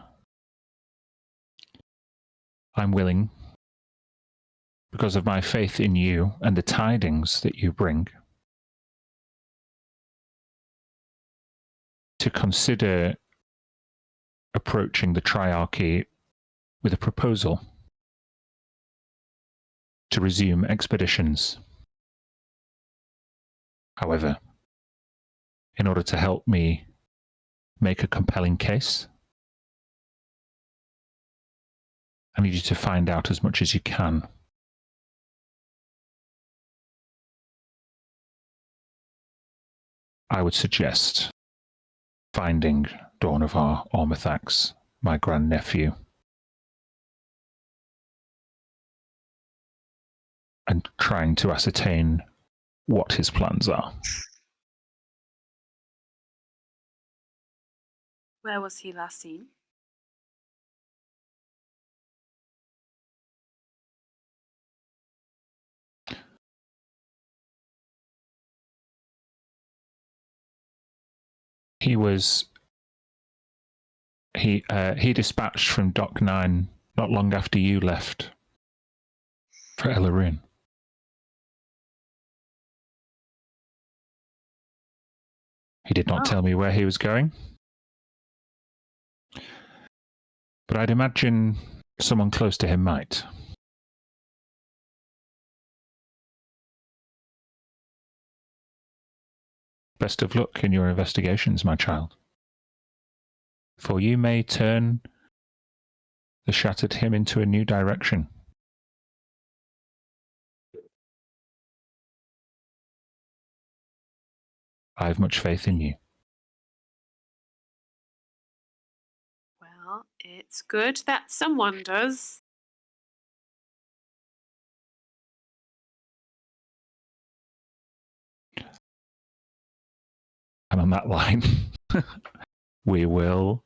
I'm willing, because of my faith in you and the tidings that you bring, to consider approaching the Triarchy with a proposal to resume expeditions. However, in order to help me make a compelling case. I need you to find out as much as you can. I would suggest finding Dornavar Ormathax, my grandnephew, and trying to ascertain what his plans are. Where was he last seen? He dispatched from Dock 9 not long after you left for Ellarun. He did not tell me where he was going, but I'd imagine someone close to him might. Best of luck in your investigations, my child. For you may turn the shattered him into a new direction. I have much faith in you. Well, it's good that someone does. And on that line, we will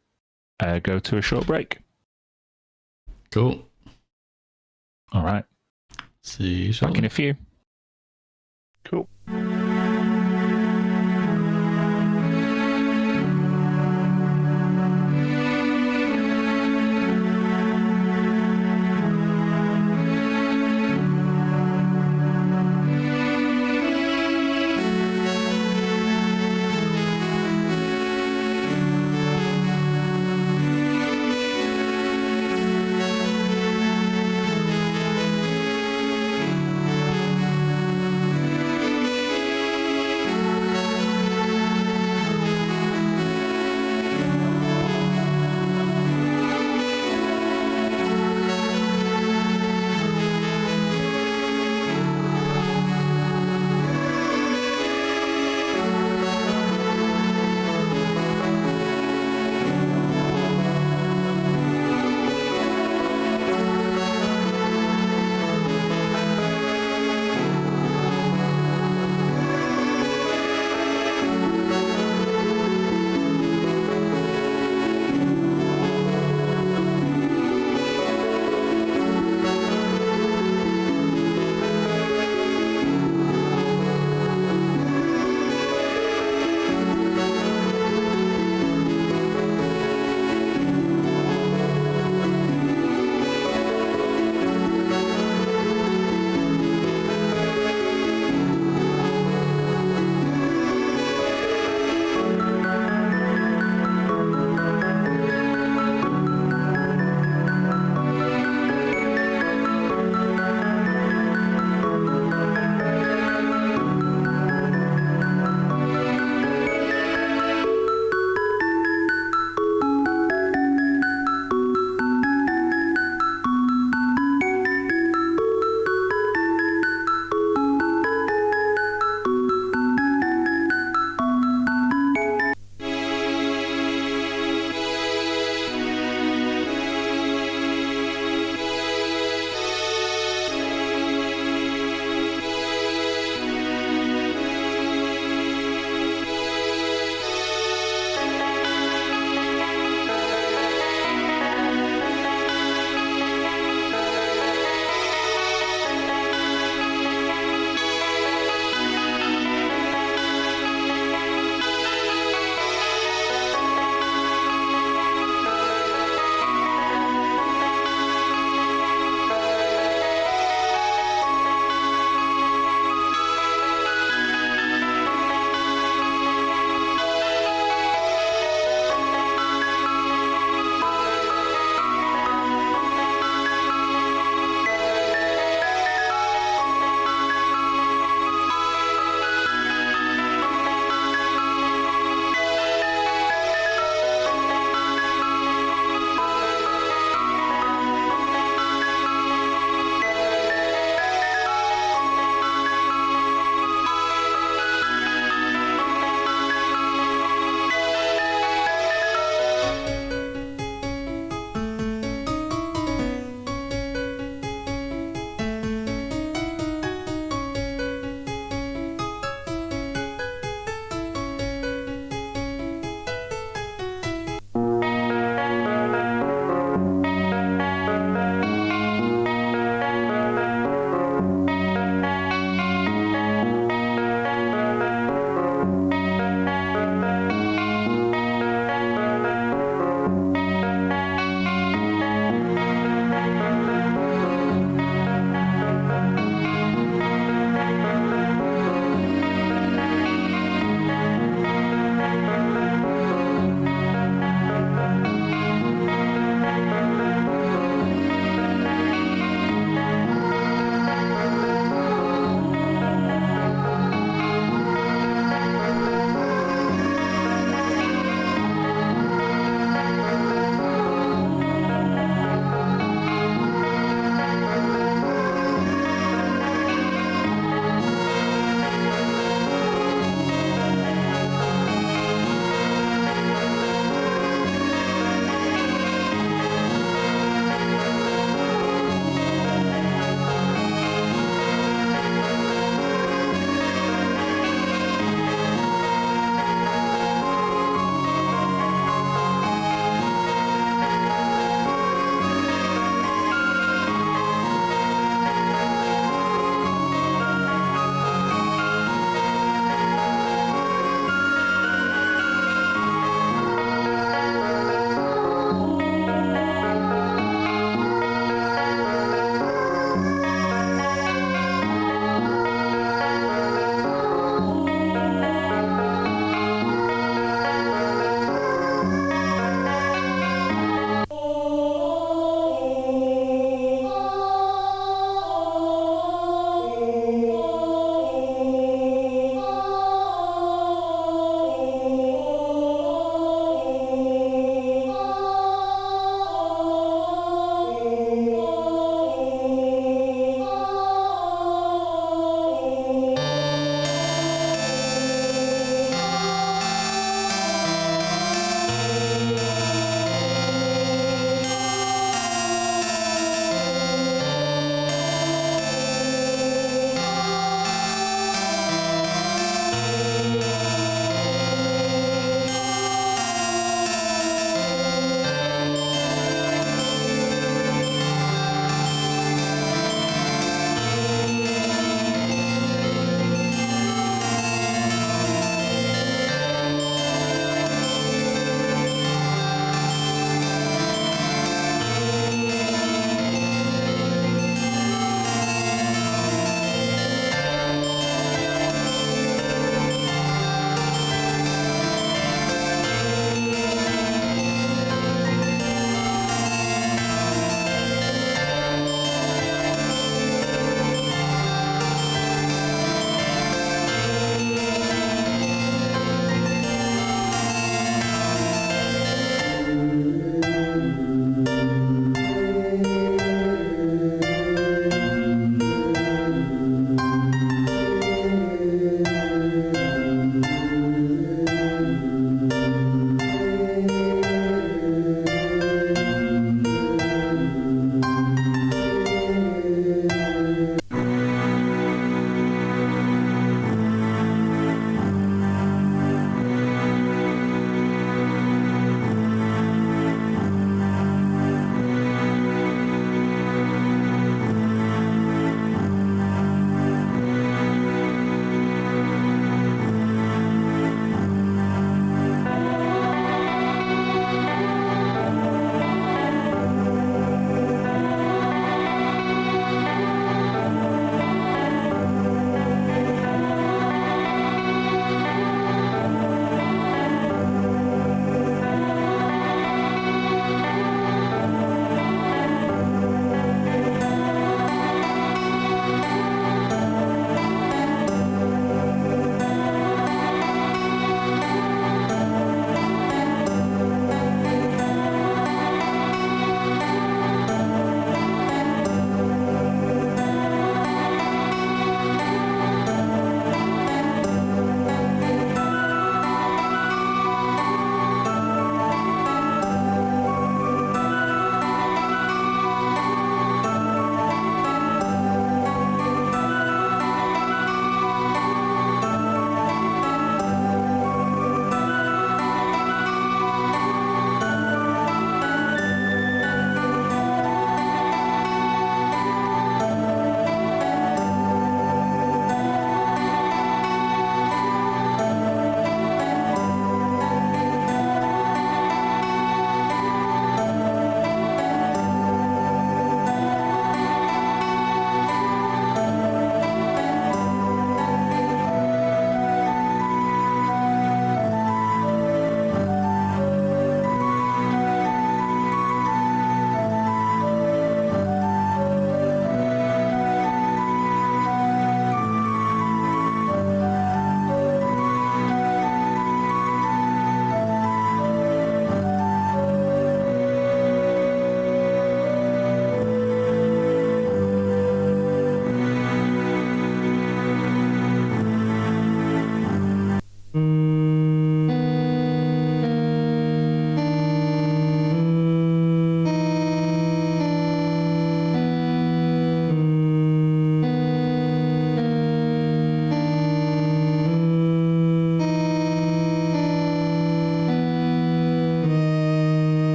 go to a short break. Cool. All right. See you Back shortly. in a few. Cool.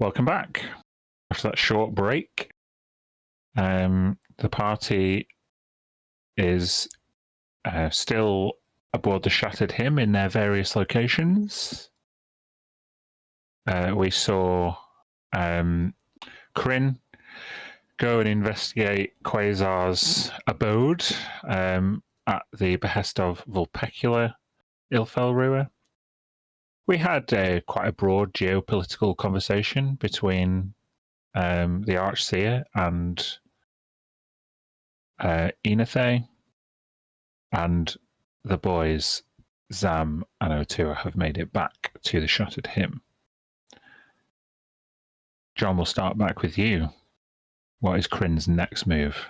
Welcome back. After that short break, the party is still aboard the Shattered Hymn in their various locations. We saw Kryn go and investigate Quasar's abode at the behest of Vulpecula Ilfelrua. We had quite a broad geopolitical conversation between the Archseer and Enethe, and the boys, Zam and Otua, have made it back to the Shattered Hymn. John, we'll start back with you. What is Kryn's next move?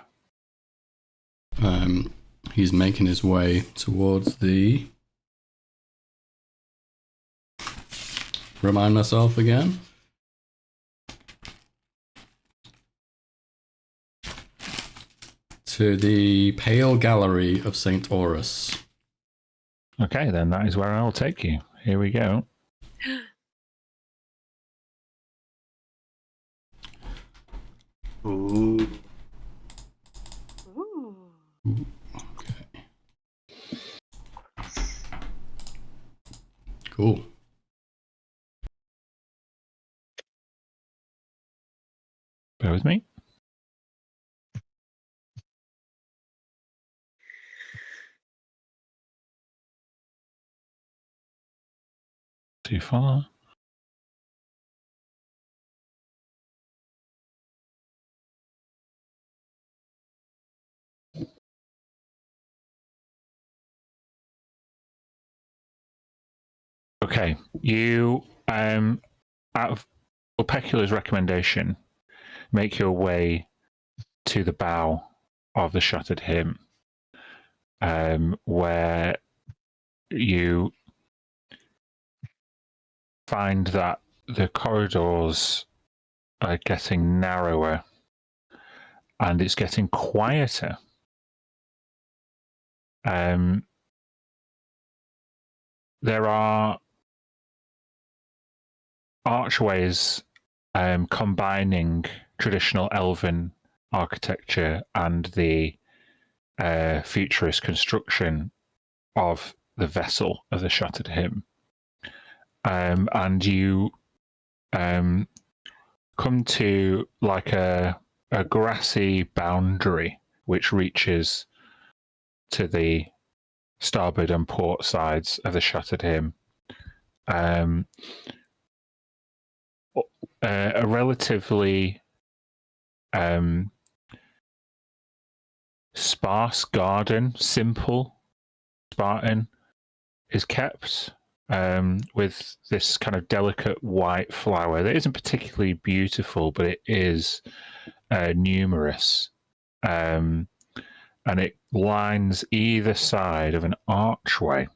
He's making his way towards the... Remind myself again. To the Pale Gallery of St. Orus. Okay, then that is where I'll take you. Here we go. Ooh. Ooh. Okay. Cool. Bear with me. Too far. Okay, you, out of Vulpecula's recommendation, make your way to the bow of the Shattered Hymn, where you find that the corridors are getting narrower and it's getting quieter. There are archways combining traditional elven architecture and the futurist construction of the vessel of the Shattered Hymn. And you come to like a grassy boundary which reaches to the starboard and port sides of the Shattered Hymn. A relatively sparse garden, simple, Spartan, is kept with this kind of delicate white flower that isn't particularly beautiful, but it is numerous. And it lines either side of an archway.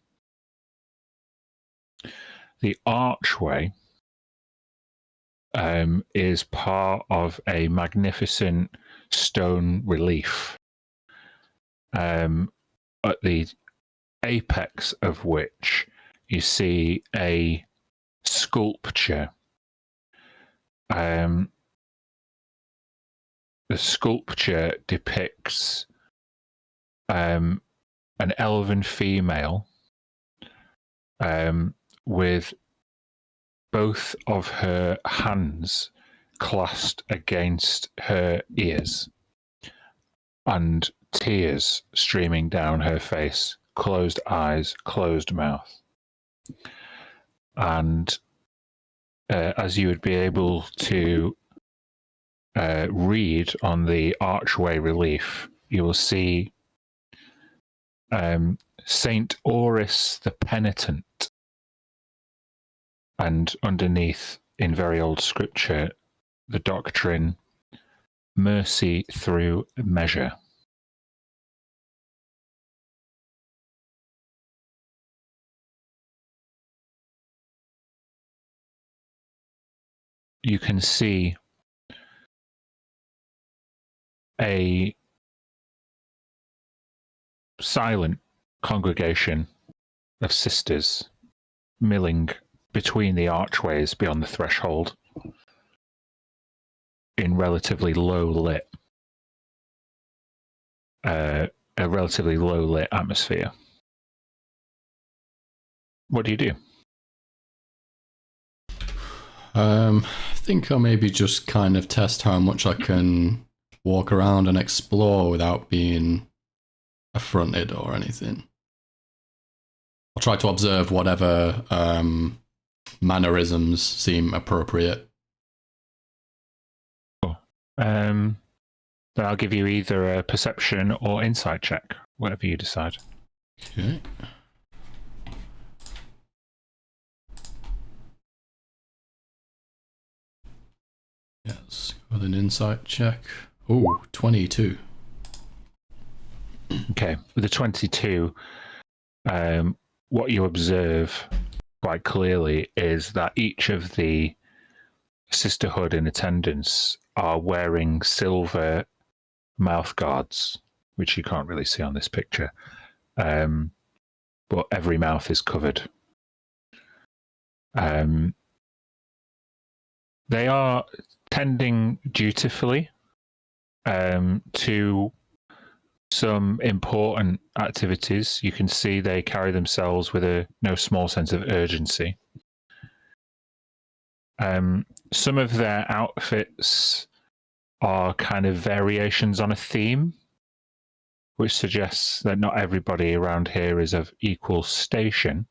The archway is part of a magnificent stone relief, at the apex of which you see a sculpture. The sculpture depicts an elven female with both of her hands clasped against her ears and tears streaming down her face, closed eyes, closed mouth. And as you would be able to read on the archway relief, you will see Saint Orus the Penitent, and underneath, in very old scripture, the doctrine, mercy through measure. You can see a silent congregation of sisters milling between the archways beyond the threshold. in relatively low lit, a relatively low lit atmosphere. What do you do? I think I'll maybe just kind of test how much I can walk around and explore without being affronted or anything. I'll try to observe whatever mannerisms seem appropriate. Cool. Then I'll give you either a perception or insight check, whatever you decide. Okay. Yes, with an insight check. Oh, 22. Okay, with the 22, what you observe quite clearly is that each of the sisterhood in attendance are wearing silver mouth guards, which you can't really see on this picture, but every mouth is covered. They are tending dutifully to some important activities. You can see they carry themselves with no small sense of urgency. Some of their outfits are kind of variations on a theme, which suggests that not everybody around here is of equal station.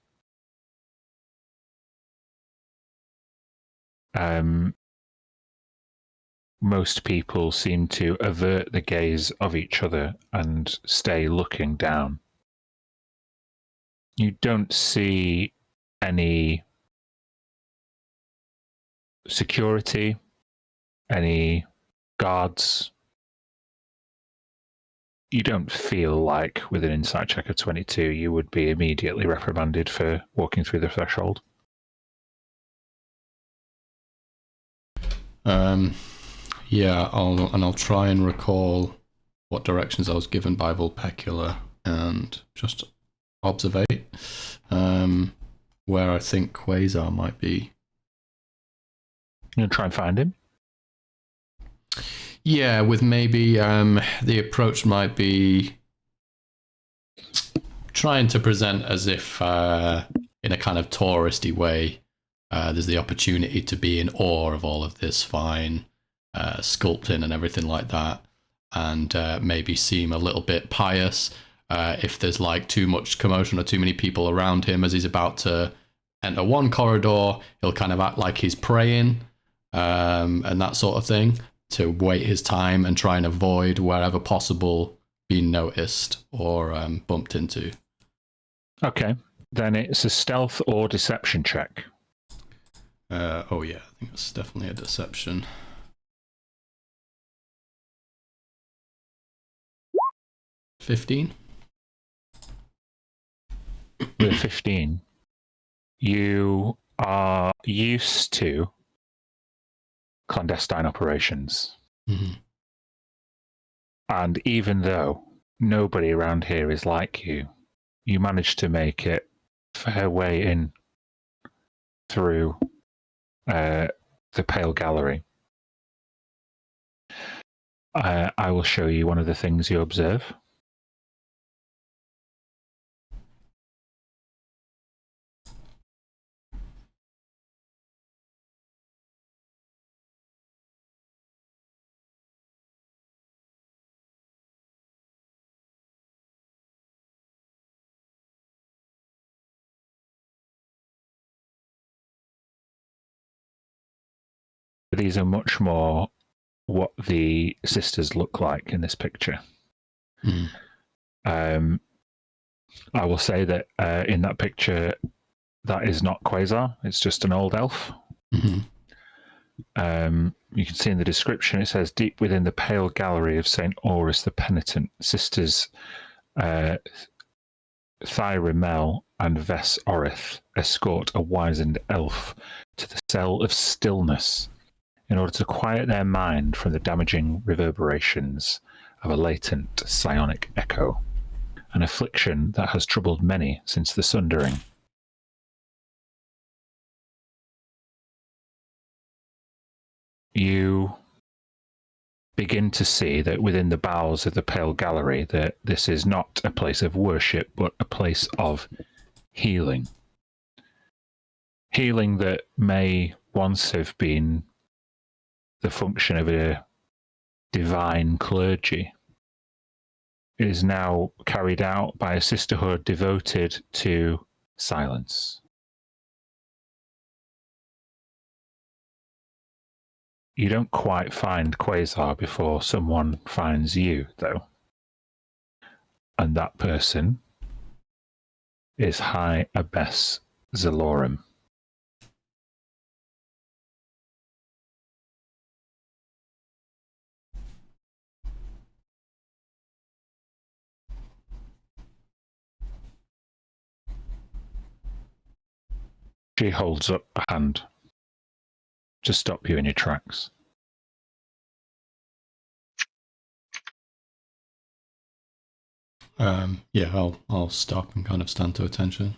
Most people seem to avert the gaze of each other and stay looking down. You don't see any security, any guards. You don't feel like, with an insight check of 22, you would be immediately reprimanded for walking through the threshold. Yeah, I'll try and recall what directions I was given by Vulpecula and just observate where I think Quasar might be. You try and find him? Yeah, with maybe the approach might be trying to present as if in a kind of touristy way there's the opportunity to be in awe of all of this fine sculpting and everything like that, and maybe seem a little bit pious if there's like too much commotion or too many people around him as he's about to enter one corridor. He'll kind of act like he's praying and that sort of thing to wait his time and try and avoid wherever possible being noticed or bumped into. Okay, then it's a stealth or deception check. Oh yeah, I think it's definitely a deception. 15. With 15, you are used to clandestine operations. Mm-hmm. And even though nobody around here is like you, you managed to make it a fair way in through the Pale Gallery. I will show you one of the things you observe. These are much more what the sisters look like in this picture. Mm. I will say that in that picture, that is not Quasar. It's just an old elf. Mm-hmm. You can see in the description, it says, deep within the pale gallery of St. Aurus the Penitent, sisters Thyrimel and Ves Orith escort a wizened elf to the cell of stillness in order to quiet their mind from the damaging reverberations of a latent psionic echo, an affliction that has troubled many since the Sundering. You begin to see that within the bowels of the Pale Gallery that this is not a place of worship, but a place of healing. Healing that may once have been the function of a divine clergy is now carried out by a sisterhood devoted to silence. You don't quite find Quasar before someone finds you, though. And that person is High Abbess Zalorum. She holds up a hand to stop you in your tracks. Yeah, I'll stop and kind of stand to attention.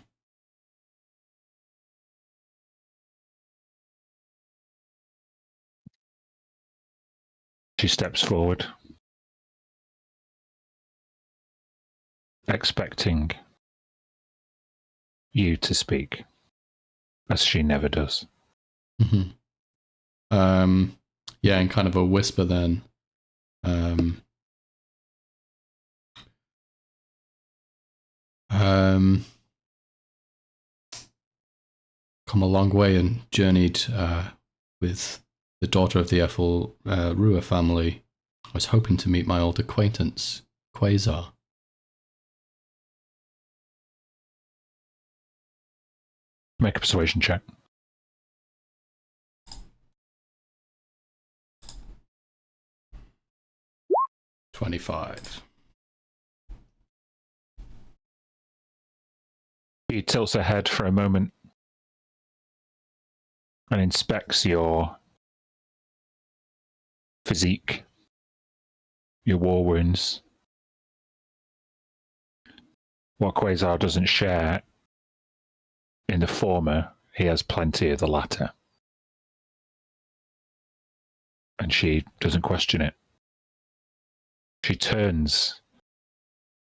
She steps forward, expecting you to speak, as she never does. Mm-hmm. Yeah, in kind of a whisper then. Come a long way and journeyed with the daughter of the Ethel Rua family. I was hoping to meet my old acquaintance, Quasar. Make a persuasion check. $25. He tilts her head for a moment and inspects your physique, your war wounds. What Quasar doesn't share in the former, he has plenty of the latter. And she doesn't question it. She turns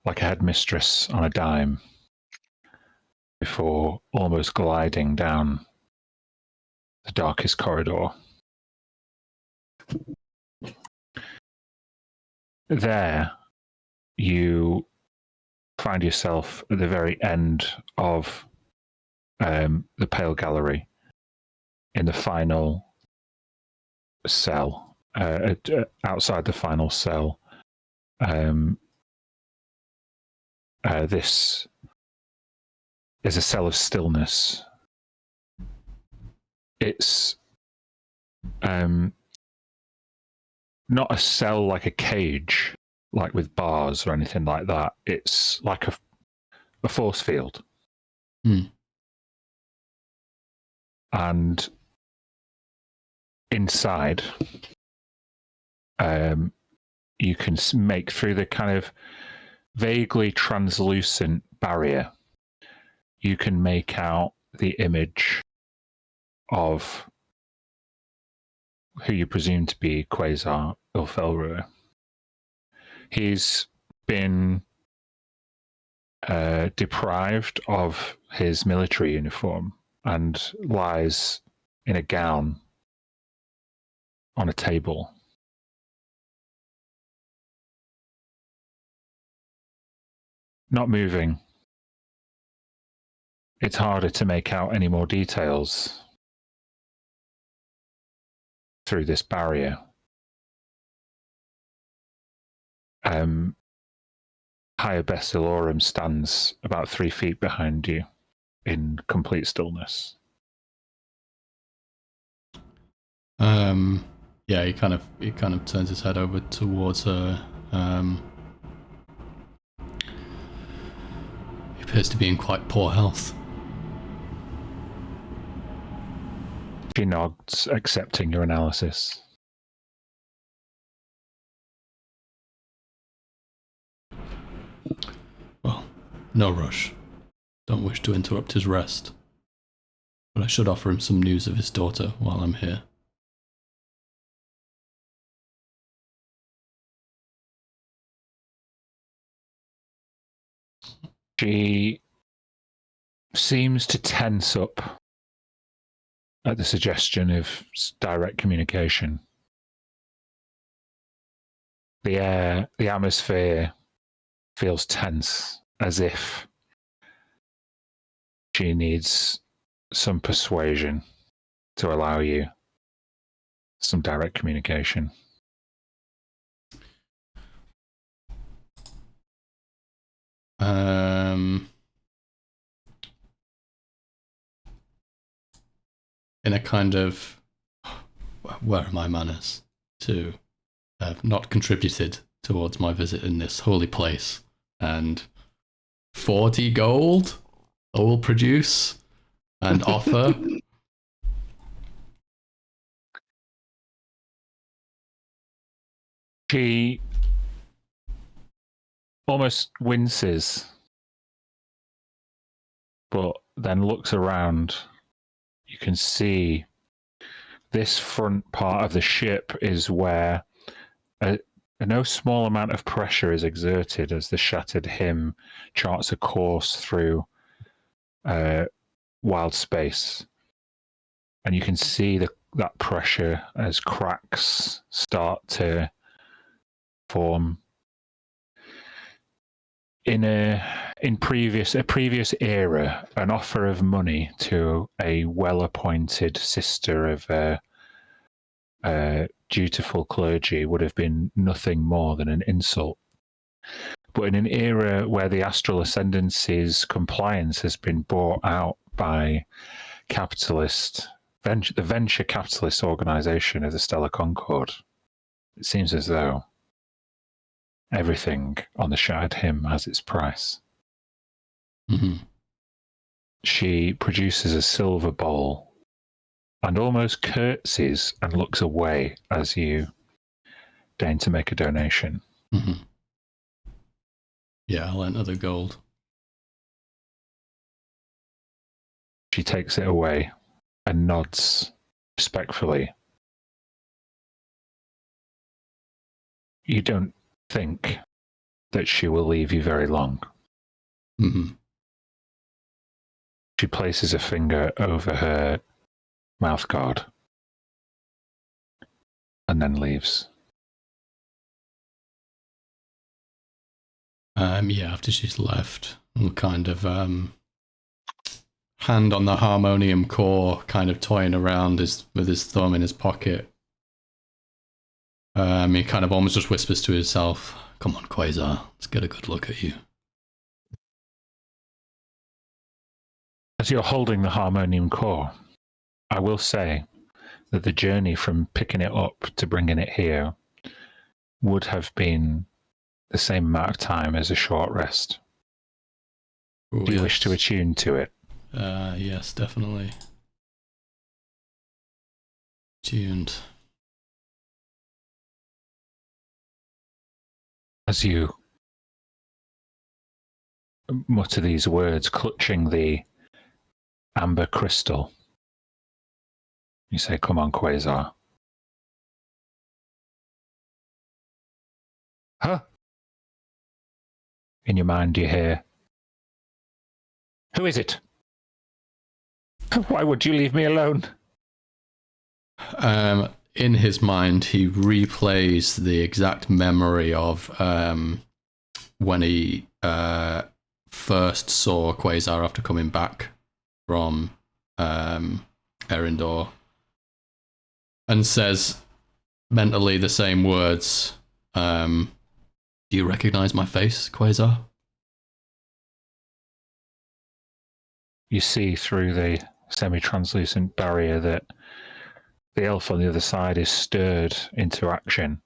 like a headmistress on a dime before almost gliding down the darkest corridor. There, you find yourself at the very end of the Pale Gallery, in the final cell, outside the final cell. This is a cell of stillness. It's not a cell like a cage, like with bars or anything like that. It's like a force field. And inside, you can make through the kind of vaguely translucent barrier, you can make out the image of who you presume to be Quasar Ulfelrua. He's been deprived of his military uniform and lies in a gown on a table. Not moving. It's harder to make out any more details through this barrier. Higher Bestilorum stands about 3 feet behind you in complete stillness. Yeah, he kind of turns his head over towards her. He appears to be in quite poor health. She nods, accepting your analysis. Well, no rush. Don't wish to interrupt his rest. But I should offer him some news of his daughter while I'm here. She seems to tense up at the suggestion of direct communication. The air, the atmosphere feels tense, as if she needs some persuasion to allow you some direct communication. In a kind of, where are my manners to have not contributed towards my visit in this holy place, and 40 gold I will produce and offer. She almost winces, but then looks around. You can see this front part of the ship is where a no small amount of pressure is exerted as the shattered hymn charts a course through wild space. And you can see that pressure as cracks start to form. In a previous era, an offer of money to a well-appointed sister of dutiful clergy would have been nothing more than an insult. But in an era where the astral ascendancy's compliance has been brought out by the venture capitalist organization of the Stellar Concord, it seems as though everything on the shattered hymn has its price. Mm-hmm. She produces a silver bowl and almost curtsies and looks away as you deign to make a donation. Mm-hmm. Yeah, I'll enter the gold. She takes it away and nods respectfully. You don't think that she will leave you very long. Mm-hmm. She places a finger over her mouthguard and then leaves. Yeah, after she's left, we'll kind of hand on the harmonium core, kind of toying around with his thumb in his pocket. He kind of almost just whispers to himself, "Come on, Quasar, let's get a good look at you." As you're holding the harmonium core, I will say that the journey from picking it up to bringing it here would have been the same amount of time as a short rest. Ooh, Do you yes. wish to attune to it? Yes, definitely. Tuned. As you mutter these words, clutching the amber crystal, you say, "Come on, Quasar." Huh? In your mind, you hear, "Who is it? Why would you leave me alone?" In his mind, he replays the exact memory of when he first saw Quasar after coming back from Erindor, and says mentally the same words. Do you recognize my face, Quasar? You see through the semi-translucent barrier that the elf on the other side is stirred into action.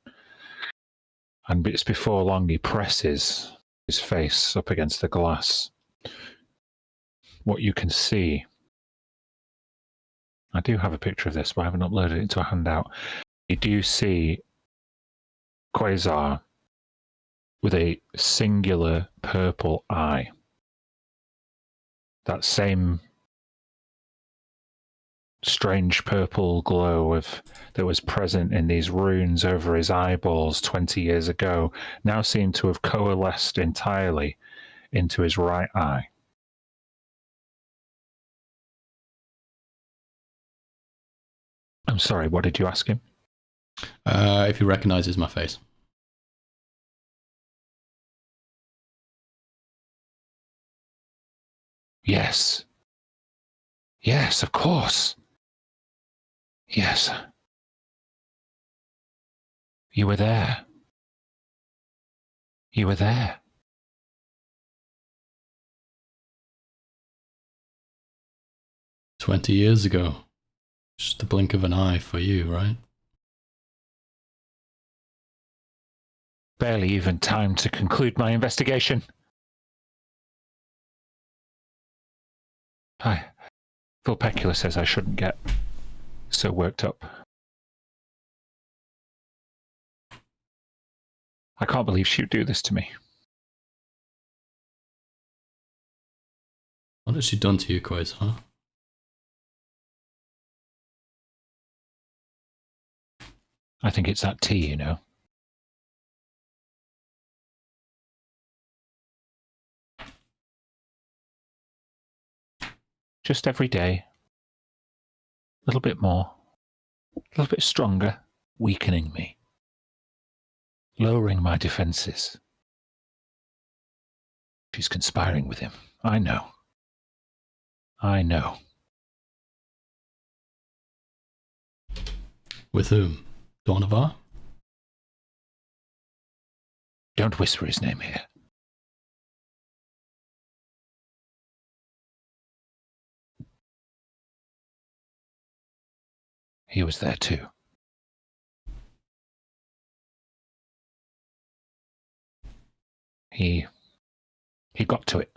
And it's before long he presses his face up against the glass. What you can see, I do have a picture of this, but I haven't uploaded it into a handout. You do see Quasar with a singular purple eye. That same strange purple glow that was present in these runes over his eyeballs 20 years ago now seemed to have coalesced entirely into his right eye. I'm sorry, what did you ask him? If he recognizes my face. Yes. Yes, of course. Yes. You were there. You were there. "20 years ago. Just the blink of an eye for you, right?" Barely even time to conclude my investigation. Phil Pecula says I shouldn't get so worked up. I can't believe she'd do this to me. What has she done to you, Quasar? I think it's that tea, you know. Just every day. A little bit more. A little bit stronger. Weakening me. Lowering my defenses. She's conspiring with him. I know. I know. With whom? Dornavar? Don't whisper his name here. He was there too. He got to it.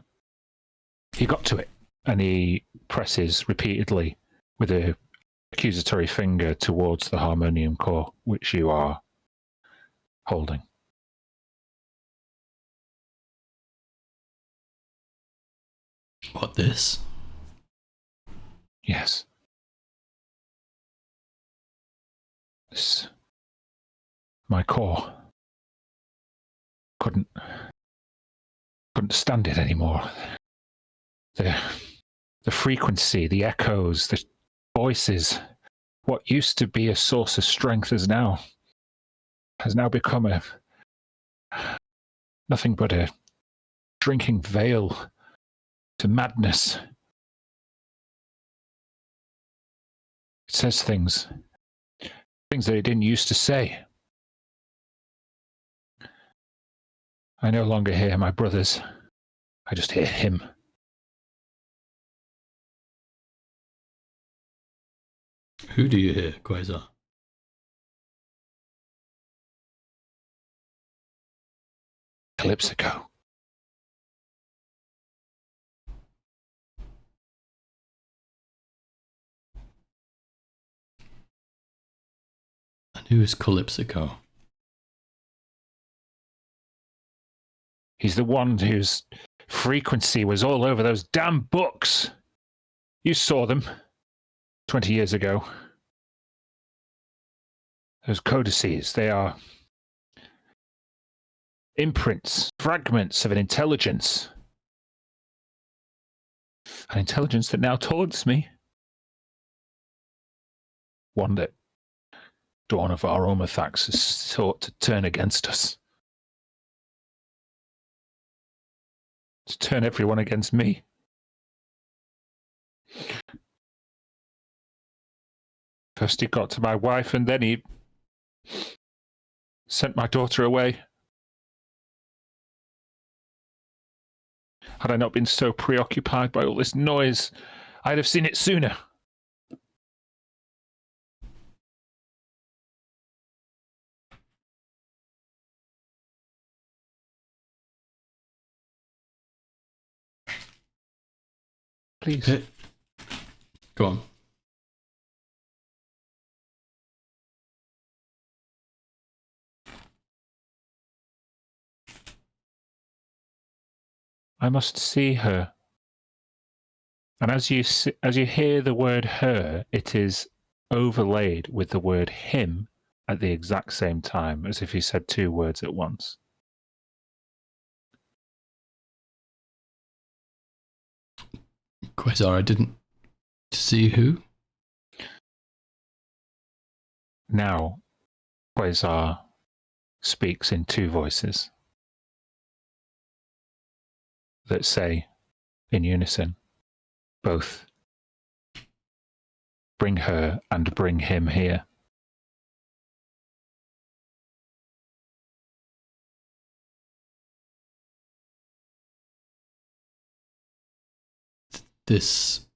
He got to it. And he presses repeatedly with a accusatory finger towards the harmonium core, which you are holding. What, this? Yes. This. My core couldn't stand it anymore. The frequency, the echoes, the voices, what used to be a source of strength has now become nothing but a drinking veil to madness. It says things that it didn't used to say. I no longer hear my brothers. I just hear him. Who do you hear, Quasar? Calypsico. And who is Calypsico? He's the one whose frequency was all over those damn books. You saw them 20 years ago. Those codices, they are imprints, fragments of an intelligence. An intelligence that now taunts me. One that Dawn of our Ormathax has sought to turn against us. To turn everyone against me. First he got to my wife, and then he sent my daughter away. Had I not been so preoccupied by all this noise, I'd have seen it sooner. Please. Go on. I must see her. And as you hear the word her, it is overlaid with the word him at the exact same time, as if he said two words at once. Quasar, I didn't see who? Now, Quasar speaks in two voices that say, in unison, both, bring her and bring him here. This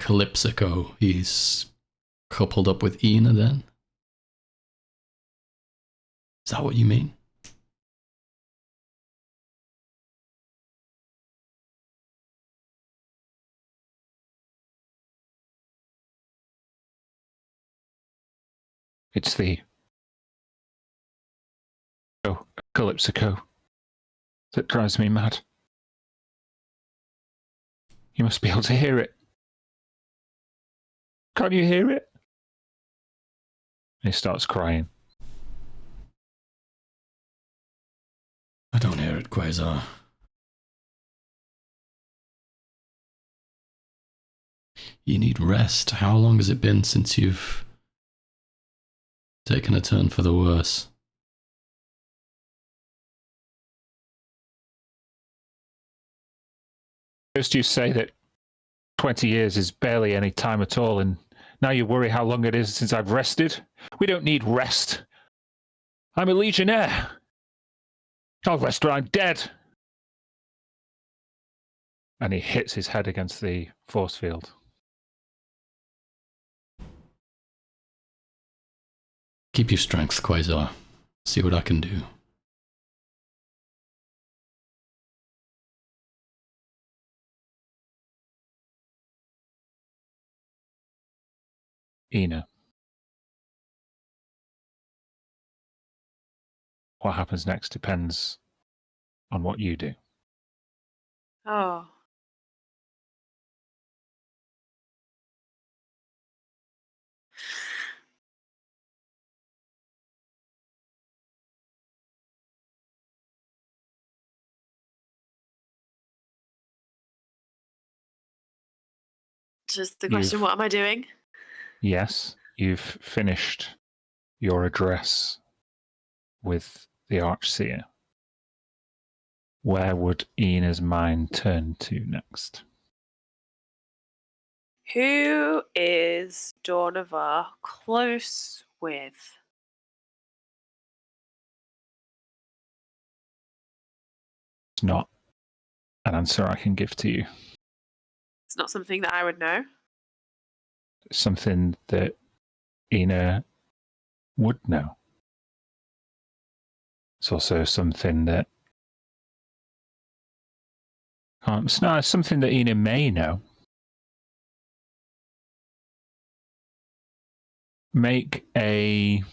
Calypsico, he's coupled up with Ina then? Is that what you mean? It's the Calypsico that drives me mad. You must be able to hear it. Can't you hear it? And he starts crying. I don't hear it, Quasar. You need rest. How long has it been since you've taken a turn for the worse? First you say that 20 years is barely any time at all, and now you worry how long it is since I've rested. We don't need rest. I'm a legionnaire. I'll rest when I'm dead. And he hits his head against the force field. Keep your strength, Quasar. See what I can do. Ina. What happens next depends on what you do. Oh. Just the question, what am I doing? Yes, you've finished your address with the Archseer. Where would Ina's mind turn to next? Who is Dornavar close with? It's not an answer I can give to you. It's not something that I would know. It's something that Ina would know. It's also something that it's something that Ina may know. Make a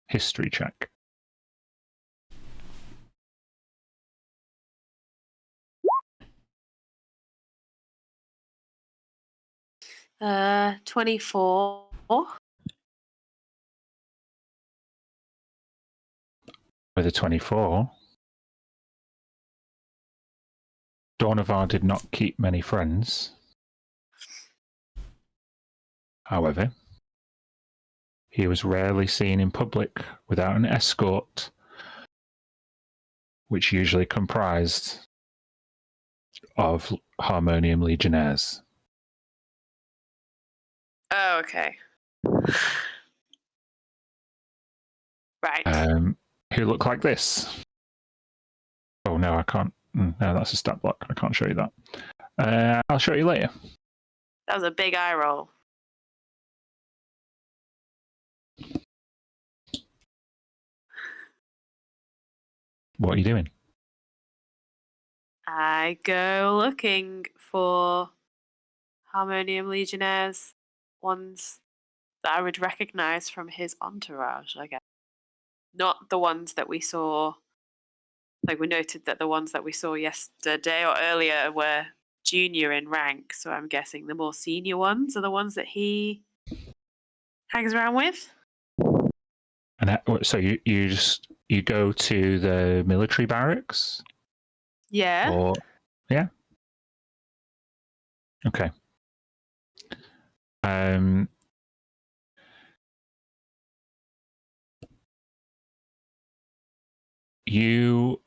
history check. Uh, 24. With a 24, Dornavar did not keep many friends. However, he was rarely seen in public without an escort, which usually comprised of Harmonium Legionnaires. Oh, okay. Right. Who look like this. Oh, no, I can't. No, that's a stat block. I can't show you that. I'll show you later. That was a big eye roll. What are you doing? I go looking for Harmonium Legionnaires, ones that I would recognize from his entourage, I guess. Not the ones that we saw, like we noted that the ones that we saw yesterday or earlier were junior in rank, so I'm guessing the more senior ones are the ones that he hangs around with. And so you go to the military barracks? Yeah. Or yeah, Okay. You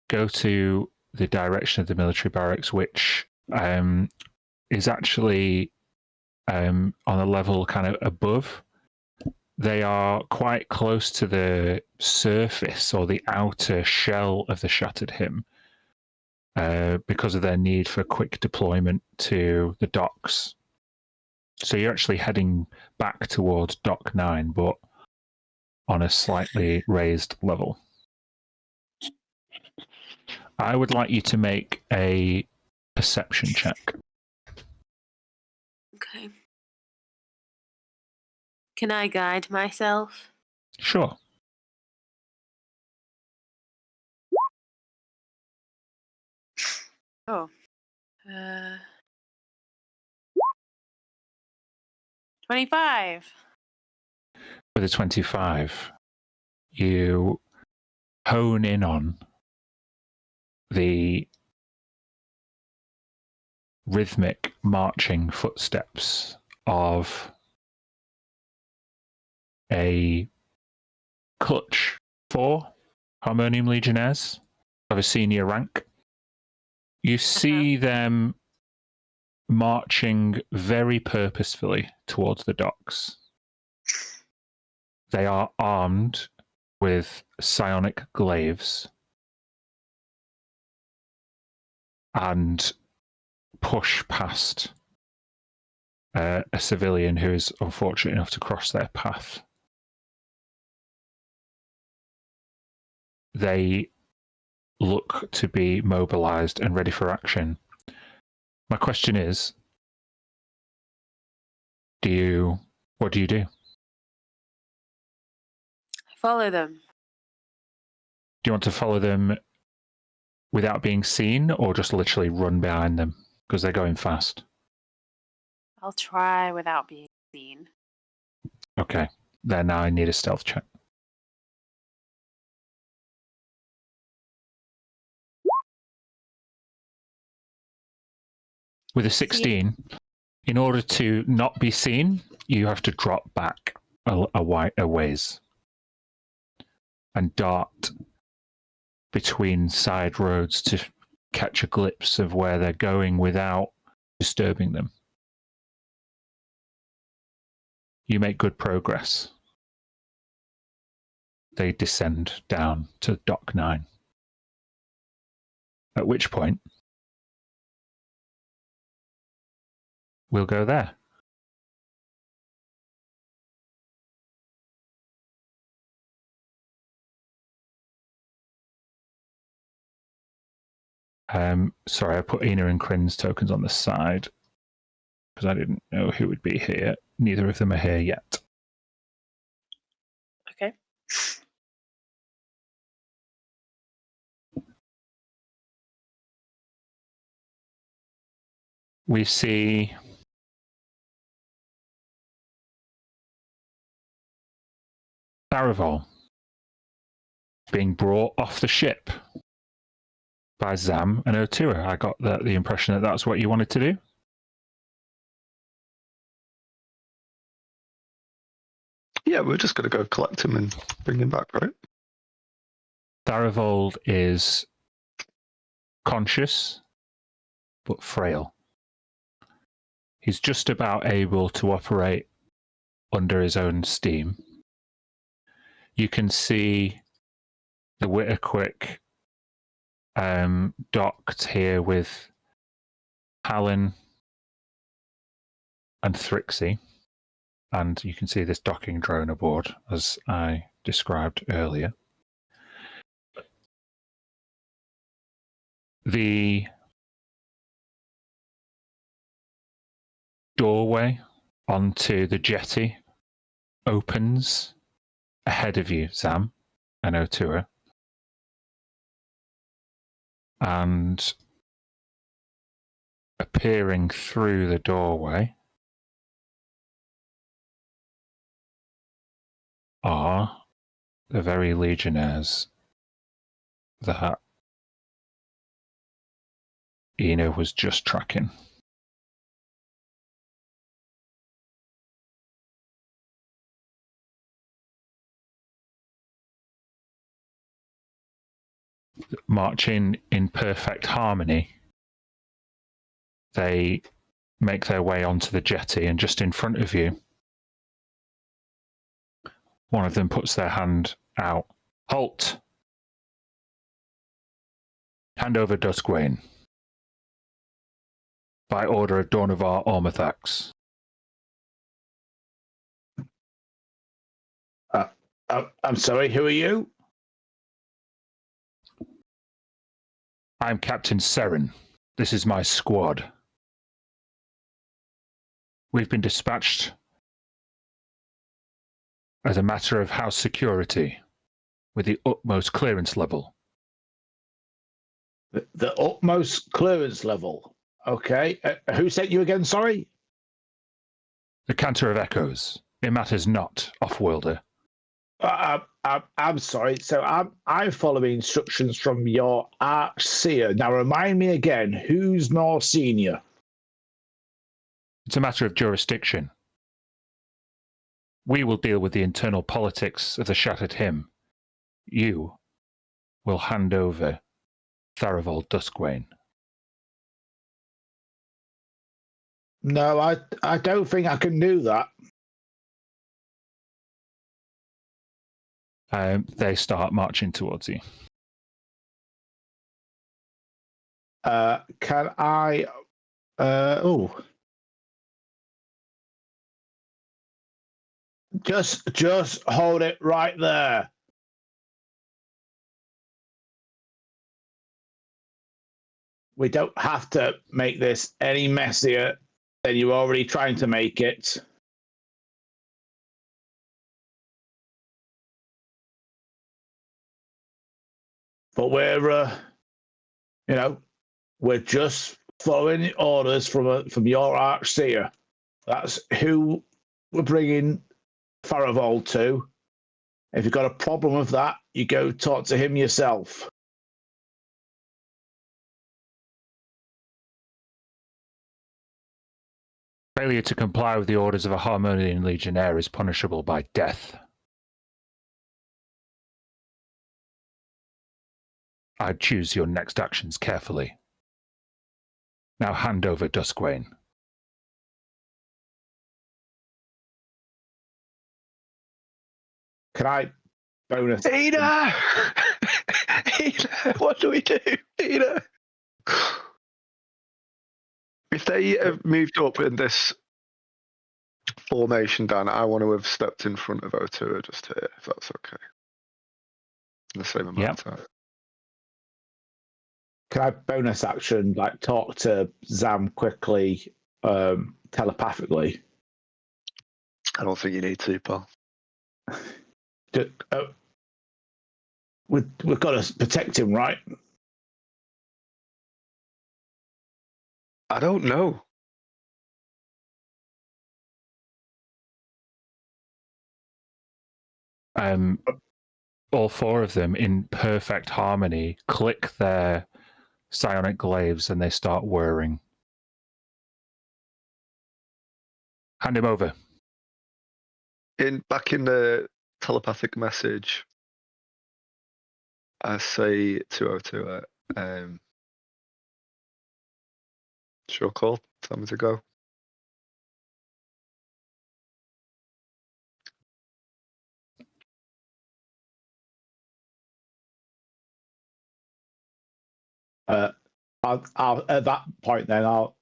go to the direction of the military barracks, which is actually on a level kind of above. They are quite close to the surface or the outer shell of the Shattered Hymn because of their need for quick deployment to the docks. So you're actually heading back towards Dock 9, but on a slightly raised level. I would like you to make a perception check. Okay. Can I guide myself? Sure. Oh. 25. With a 25, you hone in on the rhythmic marching footsteps of a clutch 4 Harmonium Legionnaires of a senior rank. You see them marching very purposefully towards the docks. They are armed with psionic glaives and push past a civilian who is unfortunate enough to cross their path. They look to be mobilized and ready for action. My question is, what do you do? Follow them. Do you want to follow them without being seen or just literally run behind them because they're going fast? I'll try without being seen. Okay, then now I need a stealth check. With a 16, in order to not be seen, you have to drop back a ways and dart between side roads to catch a glimpse of where they're going without disturbing them. You make good progress. They descend down to Dock 9. At which point, we'll go there. Sorry, I put Ina and Crin's tokens on the side because I didn't know who would be here. Neither of them are here yet. Okay. We see Saravol being brought off the ship by Zam and Otua. I got the impression that that's what you wanted to do. Yeah, we're just going to go collect him and bring him back, right? Saravold is conscious, but frail. He's just about able to operate under his own steam. You can see the Witterquick docked here with Hallen and Thrixie. And you can see this docking drone aboard, as I described earlier. The doorway onto the jetty opens ahead of you, Zam and Otua. And appearing through the doorway are the very legionnaires that Ina was just tracking. Marching in perfect harmony, they make their way onto the jetty, and just in front of you, one of them puts their hand out. Halt! Hand over Duskwane. By order of Dornavar Ormathax. I'm sorry, who are you? I'm Captain Seren. This is my squad. We've been dispatched as a matter of house security with the utmost clearance level. The utmost clearance level. Okay. Who sent you again, sorry? The Cantor of Echoes. It matters not, off-worlder. I'm sorry. So I'm following instructions from your Archseer. Now remind me again, who's more senior? It's a matter of jurisdiction. We will deal with the internal politics of the Shattered Hymn. You will hand over Tharivold Duskwane. No, I don't think I can do that. They start marching towards you. Can I? Just hold it right there. We don't have to make this any messier than you're already trying to make it. But we're just following orders from your Archseer. That's who we're bringing Tharivold to. If you've got a problem with that, you go talk to him yourself. Failure to comply with the orders of a Harmonian Legionnaire is punishable by death. I'd choose your next actions carefully. Now hand over Duskwane. Can I bonus? Ina! Ina, what do we do? Ina! If they have moved up in this formation, Dan, I want to have stepped in front of O2 just here, if that's okay. In the same amount of time. Can I bonus action, like talk to Zam quickly, telepathically? I don't think you need to, pal. We've got to protect him, right? I don't know. All four of them, in perfect harmony, click their psionic glaives and they start whirring. Hand him over. Back in the telepathic message, I say to O2, sure call, tell me to go. I'll at that point then I'll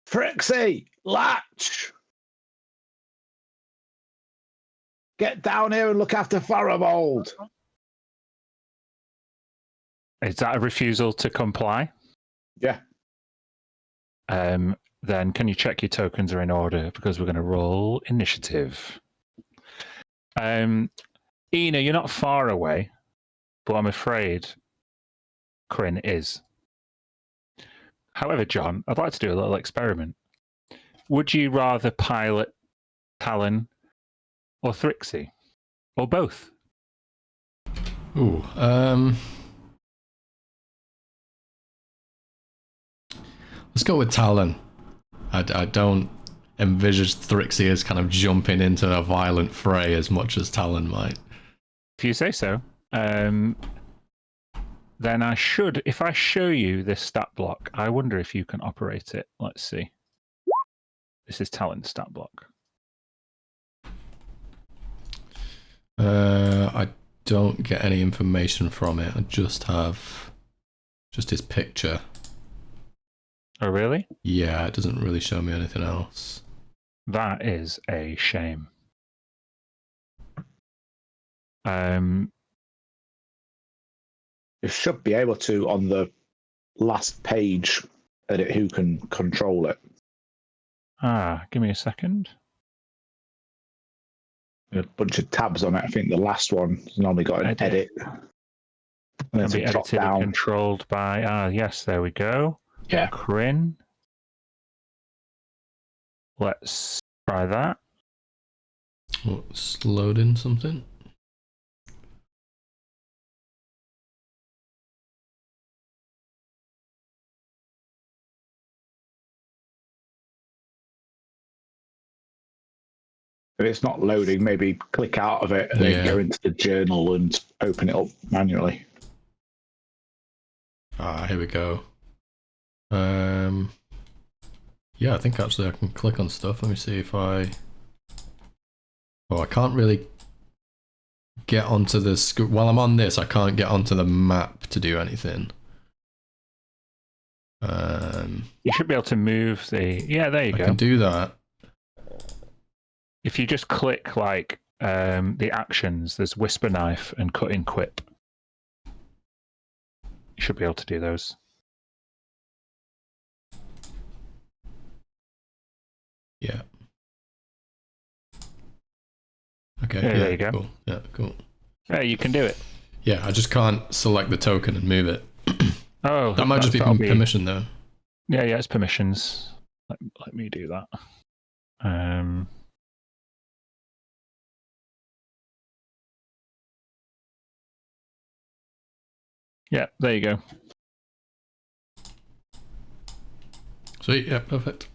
Frixie, Latch, get down here and look after Tharivold. Is that a refusal to comply? Yeah. Then can you check your tokens are in order, because we're going to roll initiative. Ina, you're not far away, but I'm afraid Kryn is. However, John, I'd like to do a little experiment. Would you rather pilot Talon or Thrixie? Or both? Ooh, Let's go with Talon. I don't envisage Thrixie as kind of jumping into a violent fray as much as Talon might. If you say so. Then I should, if I show you this stat block, I wonder if you can operate it. Let's see. This is Talon's stat block. I don't get any information from it. I just have his picture. Oh, really? Yeah, it doesn't really show me anything else. That is a shame. Um, You should be able to, on the last page, edit who can control it. give me a second. A bunch of tabs on it. I think the last one has normally got an edit. And Can then be to drop edited and down. controlled by, yes, there we go. Yeah. Kryn. Let's try that. Oh, it's loading something. If it's not loading, maybe click out of it and then go into the journal and open it up manually. Here we go. Yeah, I think actually I can click on stuff. Let me see if I... Oh, I can't really get onto the screen. While I'm on this, I can't get onto the map to do anything. You should be able to move the... Yeah, there you go. I can do that. If you just click like the actions, there's Whisper Knife and Cutting Quip. You should be able to do those. Yeah. Okay. Yeah, Yeah, there you go. Cool. Yeah, cool. Yeah, you can do it. Yeah, I just can't select the token and move it. Oh, that might just be permission though. Yeah, it's permissions. Let me do that. Yeah, there you go. Sweet, yeah, perfect.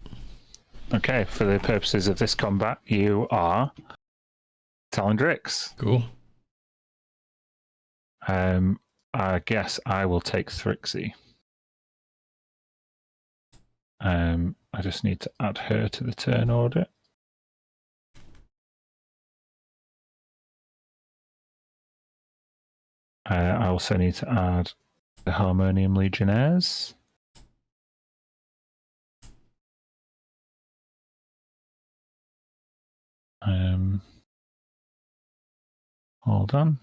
Okay, for the purposes of this combat, you are Talendrix. Cool. I guess I will take Thrixie. I just need to add her to the turn order. I also need to add the Harmonium Legionnaires. Hold on.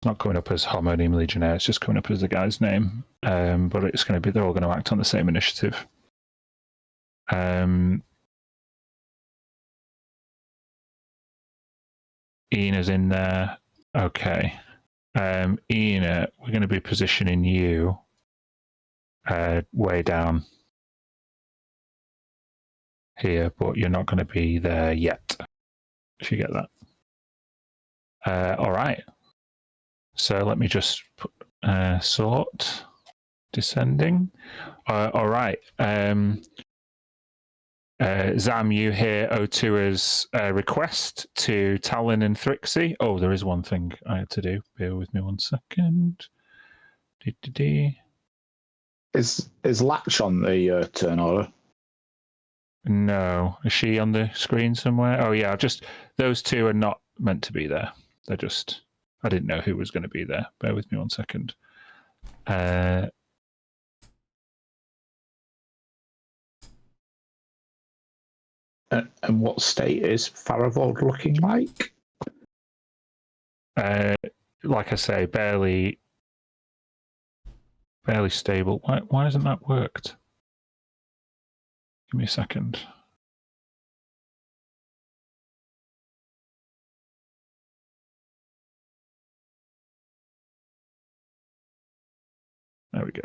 It's not coming up as Harmonium Legionnaire, it's just coming up as the guy's name. But it's going to be, they're all going to act on the same initiative. Ina's in there. Okay. Ina, we're going to be positioning you way down here, but you're not going to be there yet, if you get that. All right. So let me just put, sort descending. All right. Zam, you hear O2's request to Talon and Thrixie. Oh, there is one thing I had to do. Bear with me 1 second. Is Latch on the turn order? No. Is she on the screen somewhere? Oh, yeah. Those two are not meant to be there. They're just... I didn't know who was going to be there. Bear with me 1 second. And what state is Faravold looking like? Like I say, barely stable. Why hasn't that worked? Give me a second. There we go.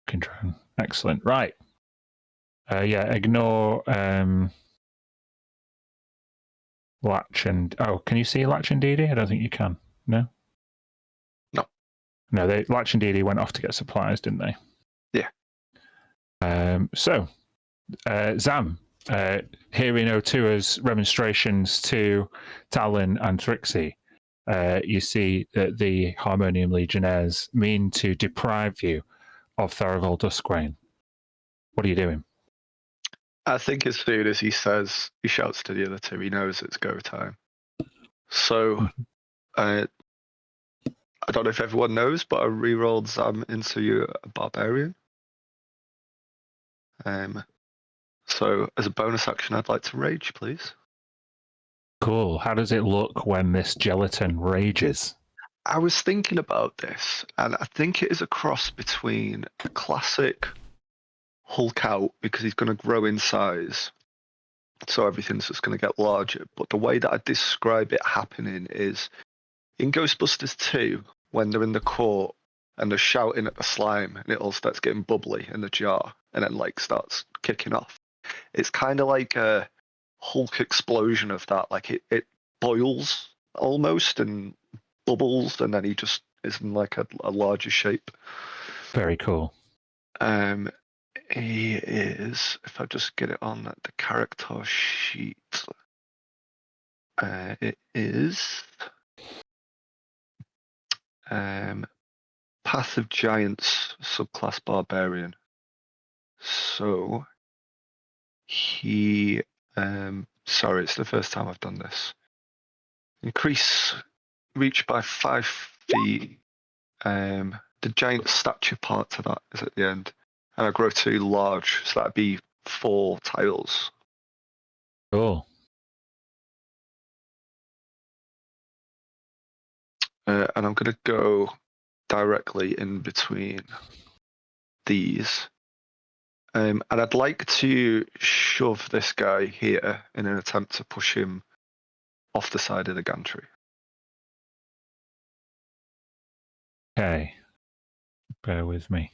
Drone. Excellent. Right. Ignore Latch and... Oh, can you see Latch and Dee? I don't think you can. No? No. No, Latch and Dee went off to get supplies, didn't they? Yeah. Zam, hearing Otua's remonstrations to Talon and Trixie, you see that the Harmonium Legionnaires mean to deprive you of Tharavel Duskrain. What are you doing? I think as soon as he shouts to the other two, he knows it's go time. So, I don't know if everyone knows, but I rerolled Zam into a barbarian. So as a bonus action, I'd like to rage, please. Cool. How does it look when this gelatin rages? I was thinking about this, and I think it is a cross between a classic Hulk out, because he's going to grow in size, so everything's just going to get larger. But the way that I describe it happening is in Ghostbusters 2, when they're in the court and they're shouting at the slime, and it all starts getting bubbly in the jar, and then like starts kicking off. It's kind of like a Hulk explosion of that. Like it boils almost and bubbles, and then he just is in like a larger shape. Very cool. He is, if I just get it on the character sheet, it is Passive Giants subclass Barbarian. So he, sorry, it's the first time I've done this. Increase reach by 5 feet. The giant stature part to that is at the end. And I grow too large, so that'd be 4 tiles. Cool. And I'm going to go directly in between these. And I'd like to shove this guy here in an attempt to push him off the side of the gantry. Okay. Bear with me.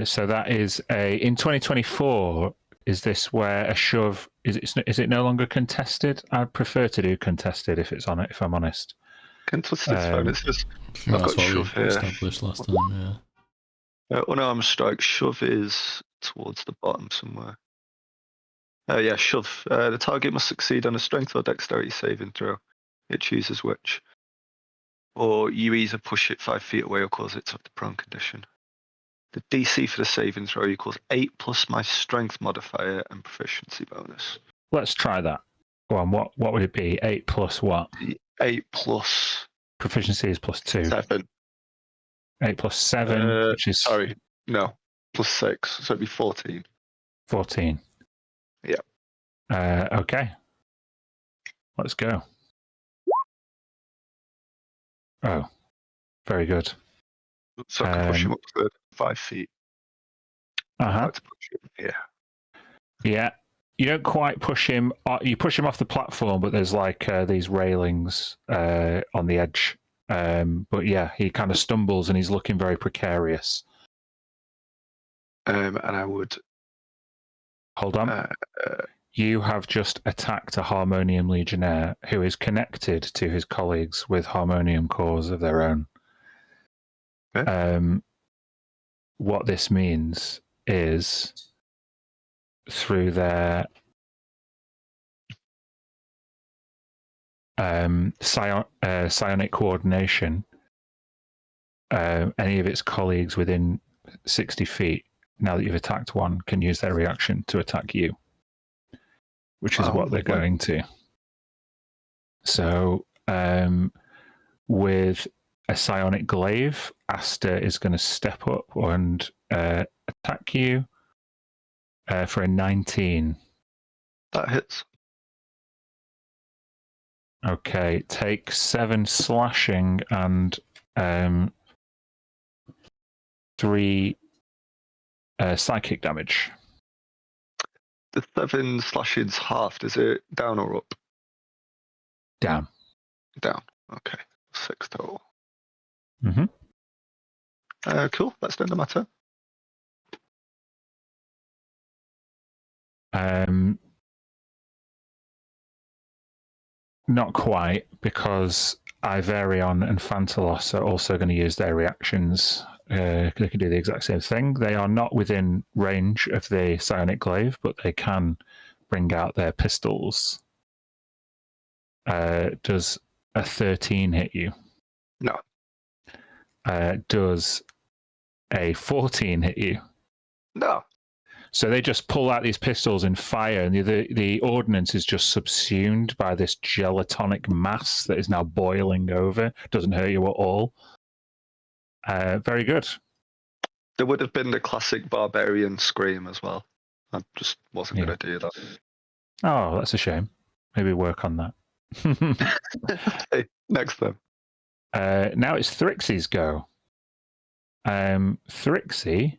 So that is in 2024. Is this where a shove is it no longer contested? I'd prefer to do contested if it's on it. If I'm honest, Contested's fine. It's just I think I've that's got what shove we here. established last time, yeah. Unarmed strike. Shove is towards the bottom somewhere. Yeah, shove. The target must succeed on a strength or dexterity saving throw. It chooses which. Or you either push it 5 feet away or cause it to have the prone condition. The DC for the saving throw equals 8 plus my strength modifier and proficiency bonus. let's try that. Go on. What would it be? 8 plus what? 8 plus Proficiency is plus 2. 7. 8 plus 7, which is Sorry, no, plus 6, so it'd be 14. 14. Yeah. Okay. Let's go. Oh, very good. So I can push him up to 5 feet. I'd Uh-huh. like to push him here. Yeah. You don't quite push him. You push him off the platform, but there's like these railings on the edge. But yeah, he kind of stumbles and he's looking very precarious. And I would... Hold on. You have just attacked a Harmonium Legionnaire who is connected to his colleagues with Harmonium cores of their own. Okay. What this means is through their psionic coordination, any of its colleagues within 60 feet, now that you've attacked one, can use their reaction to attack you, which is what they're going to. So with a psionic glaive, Asta is going to step up and attack you for a 19. That hits. Okay, take 7 slashing and 3 psychic damage. The 7 slashing's halved. Is it down or up? Down. Down. Okay, 6 total. Mm-hmm. Cool. That's the end of my turn. Not quite, because Iverion and Phantalos are also going to use their reactions. They can do the exact same thing. They are not within range of the psionic glaive, but they can bring out their pistols. Does a 13 hit you? No. Does a 14 hit you? No. So they just pull out these pistols and fire, and the ordnance is just subsumed by this gelatonic mass that is now boiling over. Doesn't hurt you at all. Very good. There would have been the classic barbarian scream as well. I just wasn't going to do that. Oh, that's a shame. Maybe work on that. Okay, next then. Now it's Thrixie's go. Thrixie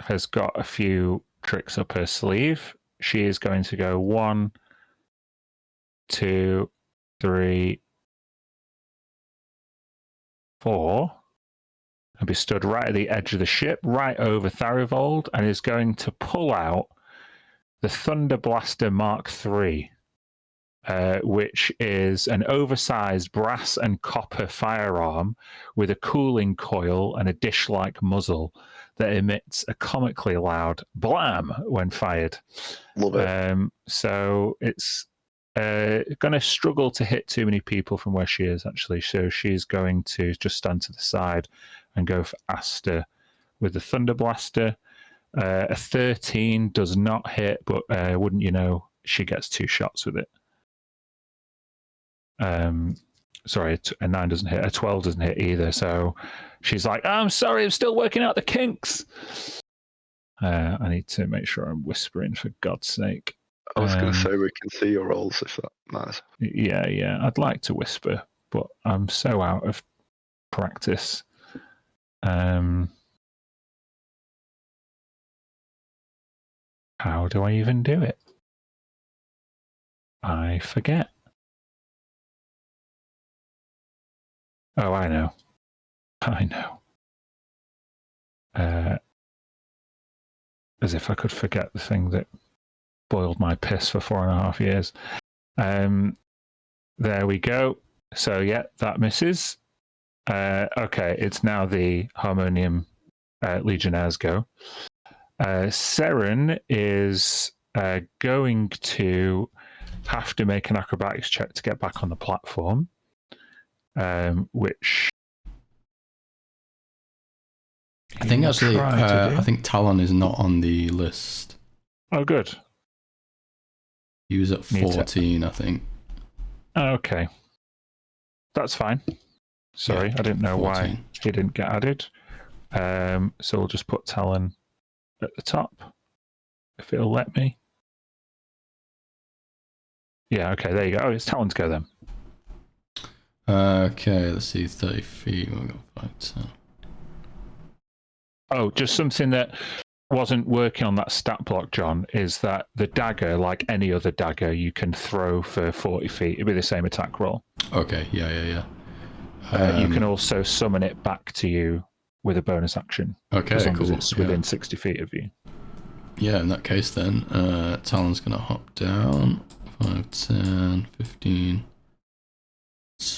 has got a few tricks up her sleeve. She is going to go 1, 2, 3, 4, and be stood right at the edge of the ship, right over Tharivold, and is going to pull out the Thunder Blaster Mark III, which is an oversized brass and copper firearm with a cooling coil and a dish-like muzzle that emits a comically loud blam when fired. Love it. So it's going to struggle to hit too many people from where she is, actually. So she's going to just stand to the side and go for Asta with the Thunder Blaster. A 13 does not hit, but wouldn't you know, she gets 2 shots with it. Sorry, a 9 doesn't hit, a 12 doesn't hit either. So she's like, I'm sorry, I'm still working out the kinks. I need to make sure I'm whispering, for God's sake. I was going to say we can see your rolls if that matters. Yeah. I'd like to whisper, but I'm so out of practice. How do I even do it? I forget. Oh, I know. As if I could forget the thing that boiled my piss for 4.5 years. There we go. So, yeah, that misses. Okay, it's now the Harmonium Legionnaires go. Seren is going to have to make an acrobatics check to get back on the platform, which I think actually, I think Talon is not on the list. Oh, good. He was at 14, I think. Okay, that's fine. Sorry, I didn't know 14. why he didn't get added. So we'll just put Talon at the top, if it'll let me. Yeah, okay, there you go. Oh, it's Talon's go then. Okay, let's see, 30 feet. We'll go 5, 10. Oh, just something that wasn't working on that stat block, John, is that the dagger, like any other dagger, you can throw for 40 feet. It'd be the same attack roll. Okay, yeah. You can also summon it back to you with a bonus action. Okay, as long cool. as it's within 60 feet of you. Yeah, in that case then, Talon's going to hop down. 5, 10, 15,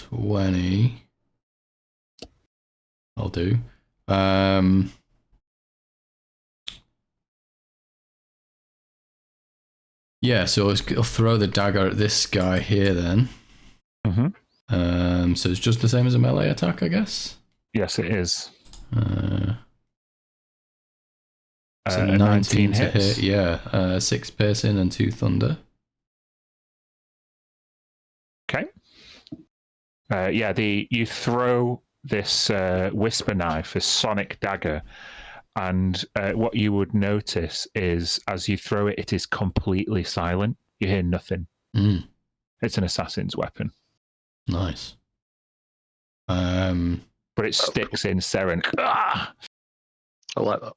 20. I'll do. Yeah, so I'll throw the dagger at this guy here then. Mm-hmm. So it's just the same as a melee attack, I guess? Yes, it is. So 19 to hits. hit, yeah. 6 piercing and 2 thunder. Okay. You throw this whisper knife, this sonic dagger, and what you would notice is as you throw it, it is completely silent. You hear nothing. It's an assassin's weapon. Nice. But it sticks in Seren. Ah! I like that.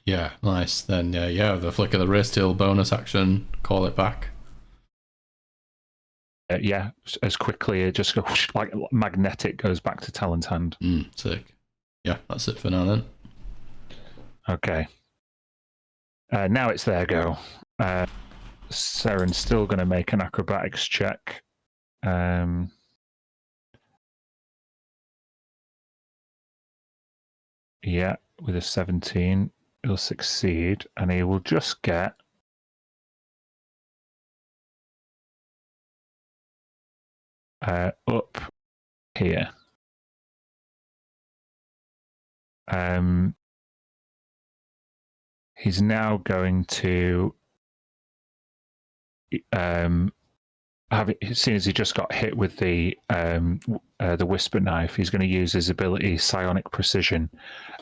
Yeah, nice. Then, the flick of the wrist, he'll bonus action, call it back. yeah, as quickly it just goes like magnetic, goes back to Talon's hand. Sick. Yeah, that's it for now then. Okay. Now it's their go. Seren's still going to make an acrobatics check. Yeah, with a 17, he'll succeed, and he will just get up here. He's now going to seeing as he just got hit with the whisper knife, he's going to use his ability psionic precision,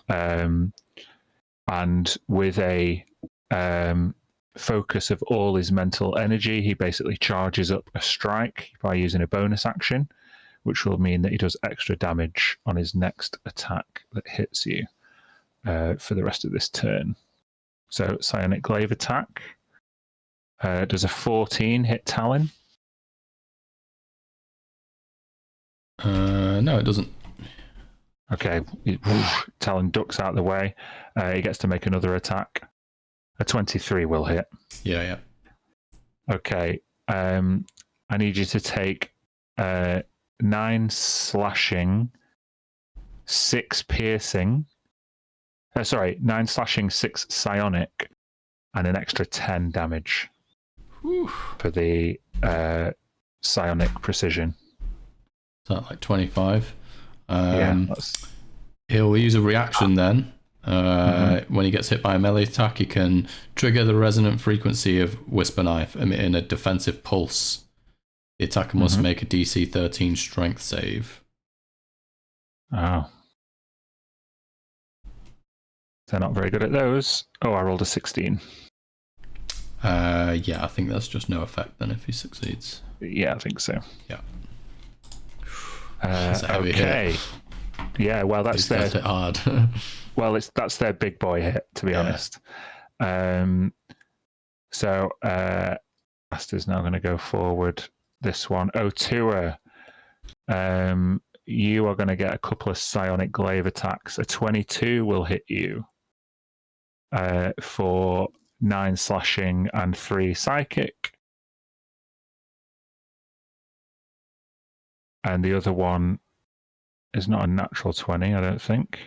and with a focus of all his mental energy, he basically charges up a strike by using a bonus action, which will mean that he does extra damage on his next attack that hits you for the rest of this turn. So psionic glaive attack. Does a 14 hit Talon? No, it doesn't. Okay, Talon ducks out the way. He gets to make another attack. A 23 will hit. Yeah. Okay, I need you to take 9 slashing, 6 piercing. 9 slashing, 6 psionic, and an extra 10 damage. Whew. For the psionic precision. Is that like 25? Yeah. He'll use a reaction then. When he gets hit by a melee attack, he can trigger the resonant frequency of Whisper Knife, emitting a defensive pulse. The attacker must make a DC 13 strength save. Oh. They're not very good at those. Oh, I rolled a 16. Yeah, I think that's just no effect then if he succeeds. Yeah, I think so. Yeah. Okay. Yeah, well, that's These guys hit hard. Well, that's their big boy hit, to be honest. So Aster's now going to go forward. This one, Otua, you are going to get a couple of psionic glaive attacks. A 22 will hit you for 9 slashing and 3 psychic. And the other one is not a natural 20, I don't think.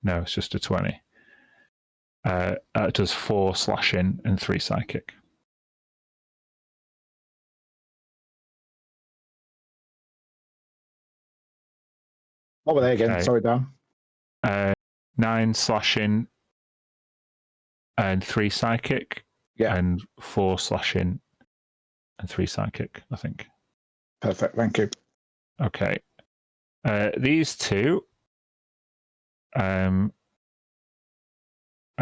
No, it's just a 20. It does 4 slashing and 3 psychic. What were they again? Okay. Sorry, Dan. 9 slashing and 3 psychic. Yeah. And 4 slashing and 3 psychic, I think. Perfect. Thank you. Okay. These two are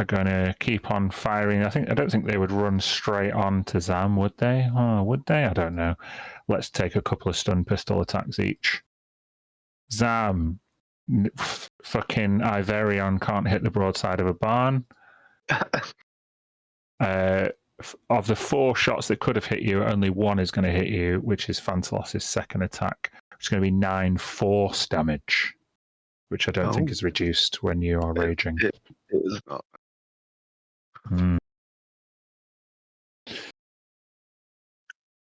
going to keep on firing. I don't think they would run straight on to Zam, would they? Oh, would they? I don't know. Let's take a couple of stun pistol attacks each. Zam, fucking Iverion can't hit the broadside of a barn. Of the 4 shots that could have hit you, only one is going to hit you, which is Phantalos' second attack. It's going to be 9 force damage, which I don't think is reduced when you are raging. It is not.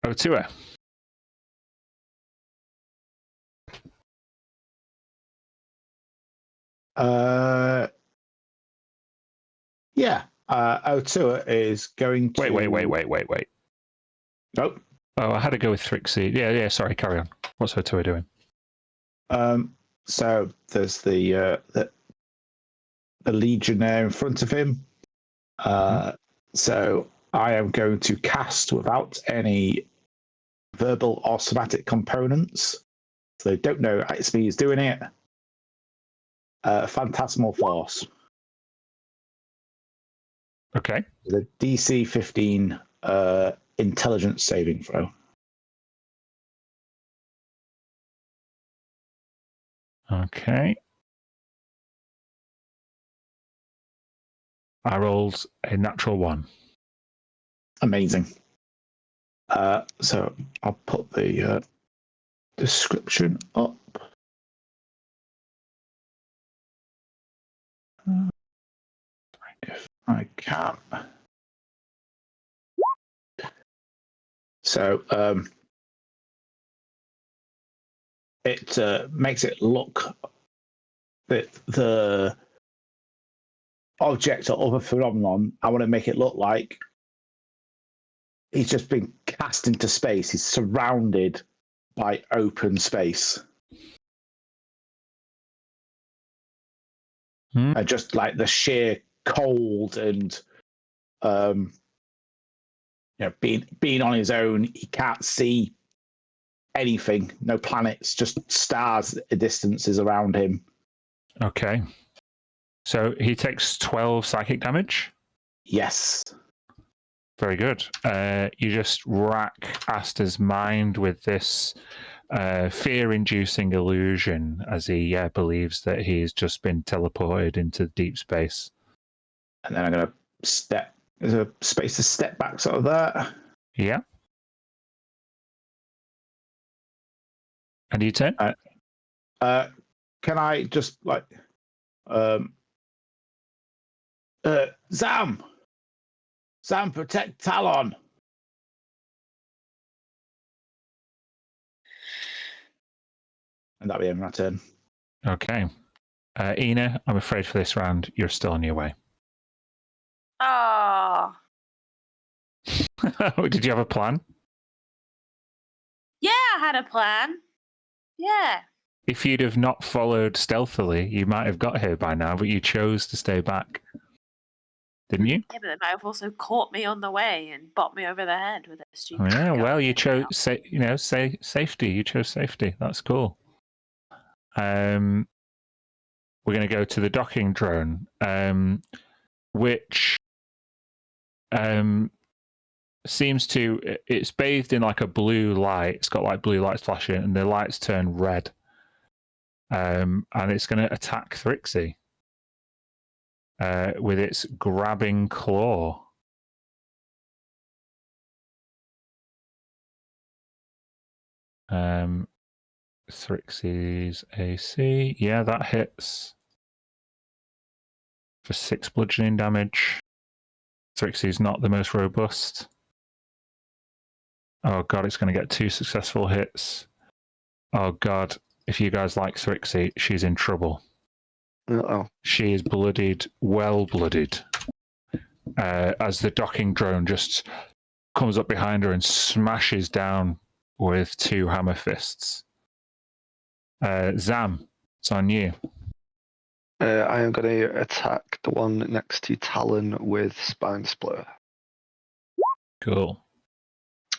Otua. Yeah. Otua is going to... Wait. Oh. Oh, I had to go with Thrixie. Yeah, sorry, carry on. What's Otua doing? So there's the Legionnaire in front of him. So I am going to cast without any verbal or somatic components. So they don't know XP is doing it. Phantasmal Force. Okay. The DC 15 intelligence saving throw. Okay. I rolled a natural 1. Amazing. So I'll put the description up. If I can. So it makes it look that the object or other phenomenon, I want to make it look like he's just been cast into space. He's surrounded by open space. Just like the sheer cold and being on his own, he can't see anything, no planets, just stars at distances around him. Okay. So he takes 12 psychic damage? Yes. Very good. You just rack Asta's mind with this fear-inducing illusion as he believes that he's just been teleported into deep space. And then I'm going to step. There's a space to step back sort of there. Yeah. And you turn? Can I just like... Zam, protect Talon. And that'll be my turn. Okay. Ina, I'm afraid for this round, you're still on your way. Oh. Did you have a plan? Yeah, I had a plan. Yeah. If you'd have not followed stealthily, you might have got here by now, but you chose to stay back. Didn't you? Yeah, but they might have also caught me on the way and bopped me over the head with a stupid. Oh, yeah, gun. well, you chose safety. You chose safety. That's cool. We're going to go to the docking drone, which seems to, it's bathed in like a blue light. It's got like blue lights flashing, and the lights turn red. And it's going to attack Thrixie with its grabbing claw. Thrixie's AC. Yeah, that hits for 6 bludgeoning damage. Thrixie's not the most robust. Oh god, it's going to get 2 successful hits. Oh god, if you guys like Thrixie, she's in trouble. Uh-oh. She is bloodied, well bloodied, as the docking drone just comes up behind her and smashes down with 2 hammer fists. Zam, it's on you. I am going to attack the one next to Talon with Spine Splitter. Cool.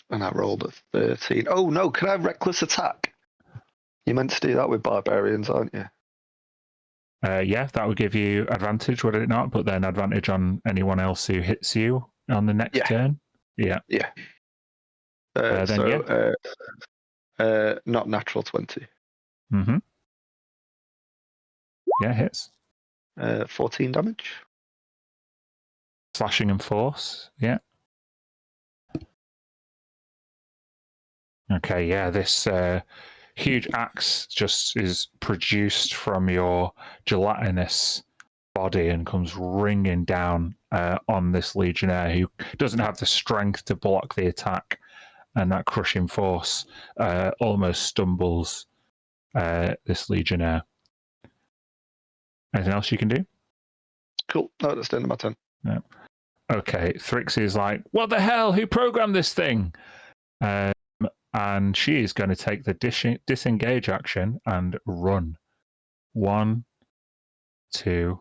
And I rolled a 13. Oh no, can I have Reckless Attack? You meant to do that with Barbarians, aren't you? Yeah, that would give you advantage, would it not? But then advantage on anyone else who hits you on the next turn? Yeah. Yeah. Not natural 20. Mm-hmm. Yeah, hits. 14 damage. Slashing and force, yeah. Okay, yeah, this huge axe just is produced from your gelatinous body and comes ringing down on this legionnaire who doesn't have the strength to block the attack, and that crushing force almost stumbles this legionnaire. Anything else you can do? Cool. No, that's the end of my turn. No. Okay, Thrixie is like, what the hell? Who programmed this thing? And she is going to take the disengage action and run. 1, 2,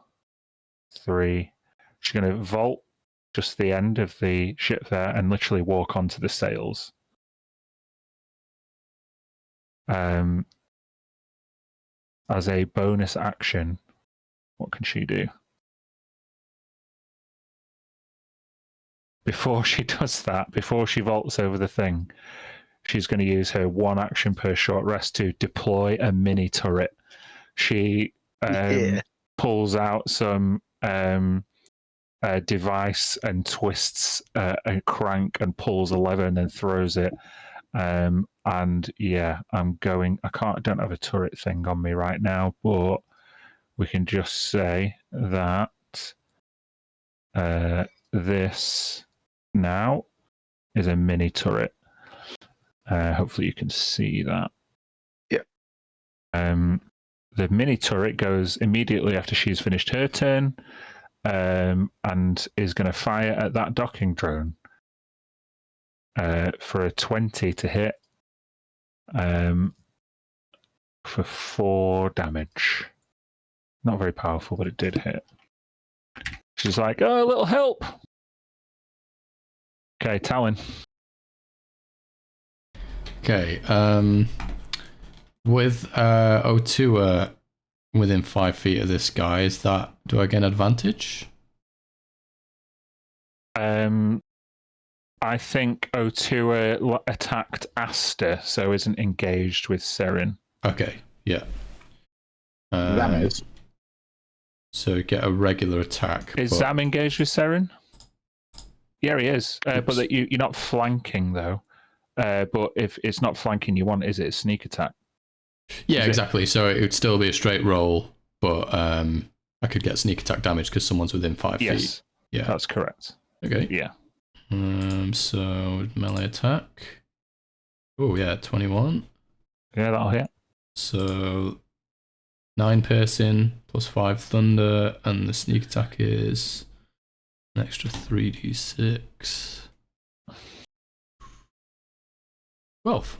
3. She's going to vault just the end of the ship there and literally walk onto the sails. As a bonus action, what can she do? Before she does that, before she vaults over the thing, she's going to use her 1 action per short rest to deploy a mini turret. She pulls out some device and twists a crank and pulls a lever and then throws it. And yeah, I don't have a turret thing on me right now, but we can just say that this now is a mini turret. Hopefully you can see that. Yeah. The mini turret goes immediately after she's finished her turn, and is going to fire at that docking drone for a 20 to hit, for 4 damage. Not very powerful, but it did hit. She's like, oh, a little help. Okay, Talon. Okay, with O2 within 5 feet of this guy, do I get an advantage? I think O2 attacked Asta, so isn't engaged with Seren. Okay, yeah. That is. So get a regular attack. Is Zam engaged with Seren? Yeah, he is. But you're not flanking, though. But if it's not flanking you want, is it a sneak attack? Yeah, exactly. So it would still be a straight roll, but I could get sneak attack damage because someone's within 5 feet. Yeah, that's correct. Okay. Yeah. So melee attack. Oh yeah, 21. Yeah, that'll hit. So 9 piercing plus 5 thunder, and the sneak attack is an extra 3d6. 12.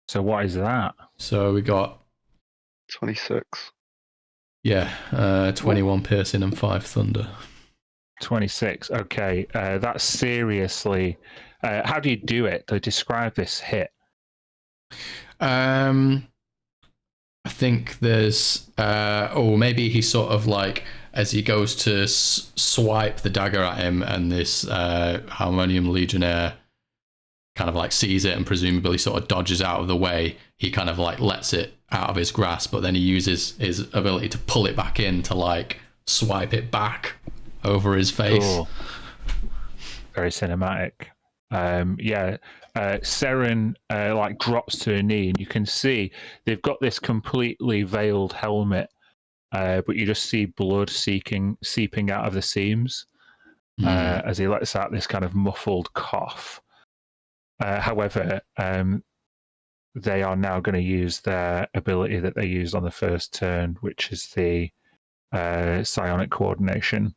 So what is that? So we got 26. 21 piercing and 5 thunder. 26. Okay, that's seriously. How do you do it? To describe this hit. I think there's maybe he sort of like, as he goes to swipe the dagger at him, and this Harmonium Legionnaire kind of like sees it and presumably sort of dodges out of the way. He kind of like lets it out of his grasp, but then he uses his ability to pull it back in to like swipe it back over his face. Cool. Very cinematic. Seren like drops to her knee, and you can see they've got this completely veiled helmet, but you just see blood seeping out of the seams as he lets out this kind of muffled cough. However, they are now going to use their ability that they used on the first turn, which is the psionic coordination.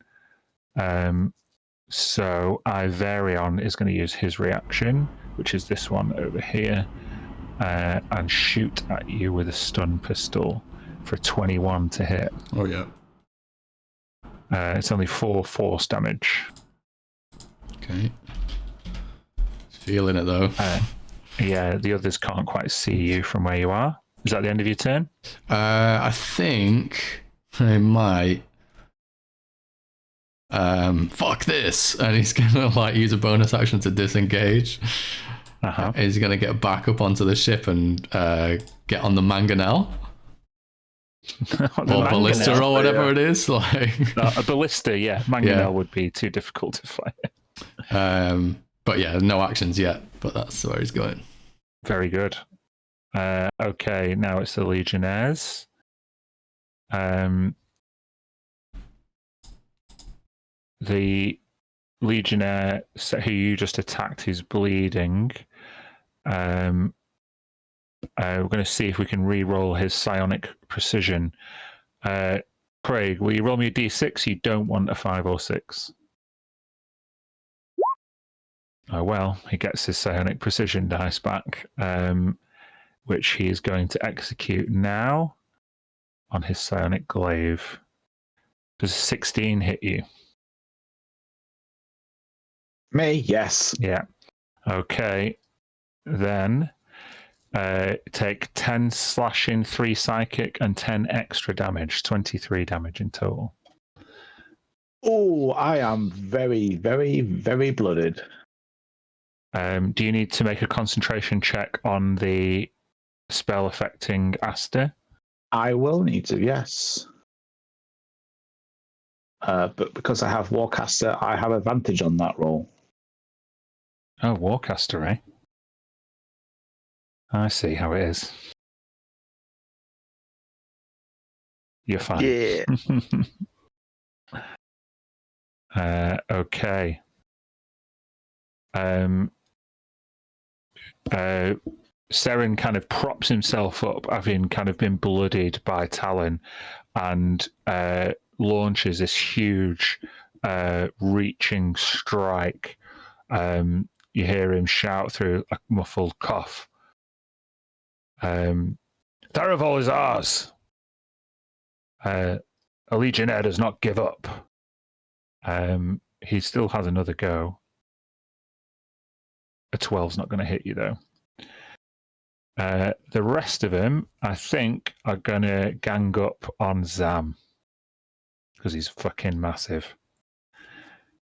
So Iverion is going to use his reaction, which is this one over here, and shoot at you with a stun pistol for 21 to hit. Oh, yeah. It's only 4 force damage. Okay. Feeling it, though. Yeah, the others can't quite see you from where you are. Is that the end of your turn? I think I might. Fuck this, and he's gonna like use a bonus action to disengage. He's gonna get back up onto the ship and get on the mangonel. Or ballista or whatever it is. Like a ballista, yeah. Mangonel would be too difficult to fly. But yeah, no actions yet, but that's where he's going. Very good. Okay, now it's the Legionnaires. The Legionnaire who you just attacked is bleeding. We're going to see if we can re-roll his psionic precision. Craig, will you roll me a d6? You don't want a 5 or 6. Oh well, he gets his psionic precision dice back, which he is going to execute now on his psionic glaive. Does 16 hit you? Me, yes. Yeah. Okay. Then take 10 slashing, 3 psychic, and 10 extra damage. 23 damage in total. Oh, I am very, very, very blooded. Do you need to make a concentration check on the spell affecting Asta? I will need to, yes. but because I have Warcaster, I have advantage on that roll. Oh, Warcaster, eh? I see how it is. You're fine. Yeah. Okay. Seren kind of props himself up, having kind of been bloodied by Talon, and launches this huge, reaching strike. You hear him shout through a muffled cough. Tharivol is ours. A Legionnaire does not give up. He still has another go. A 12's not going to hit you, though. The rest of them, I think, are going to gang up on Zam. Because he's fucking massive.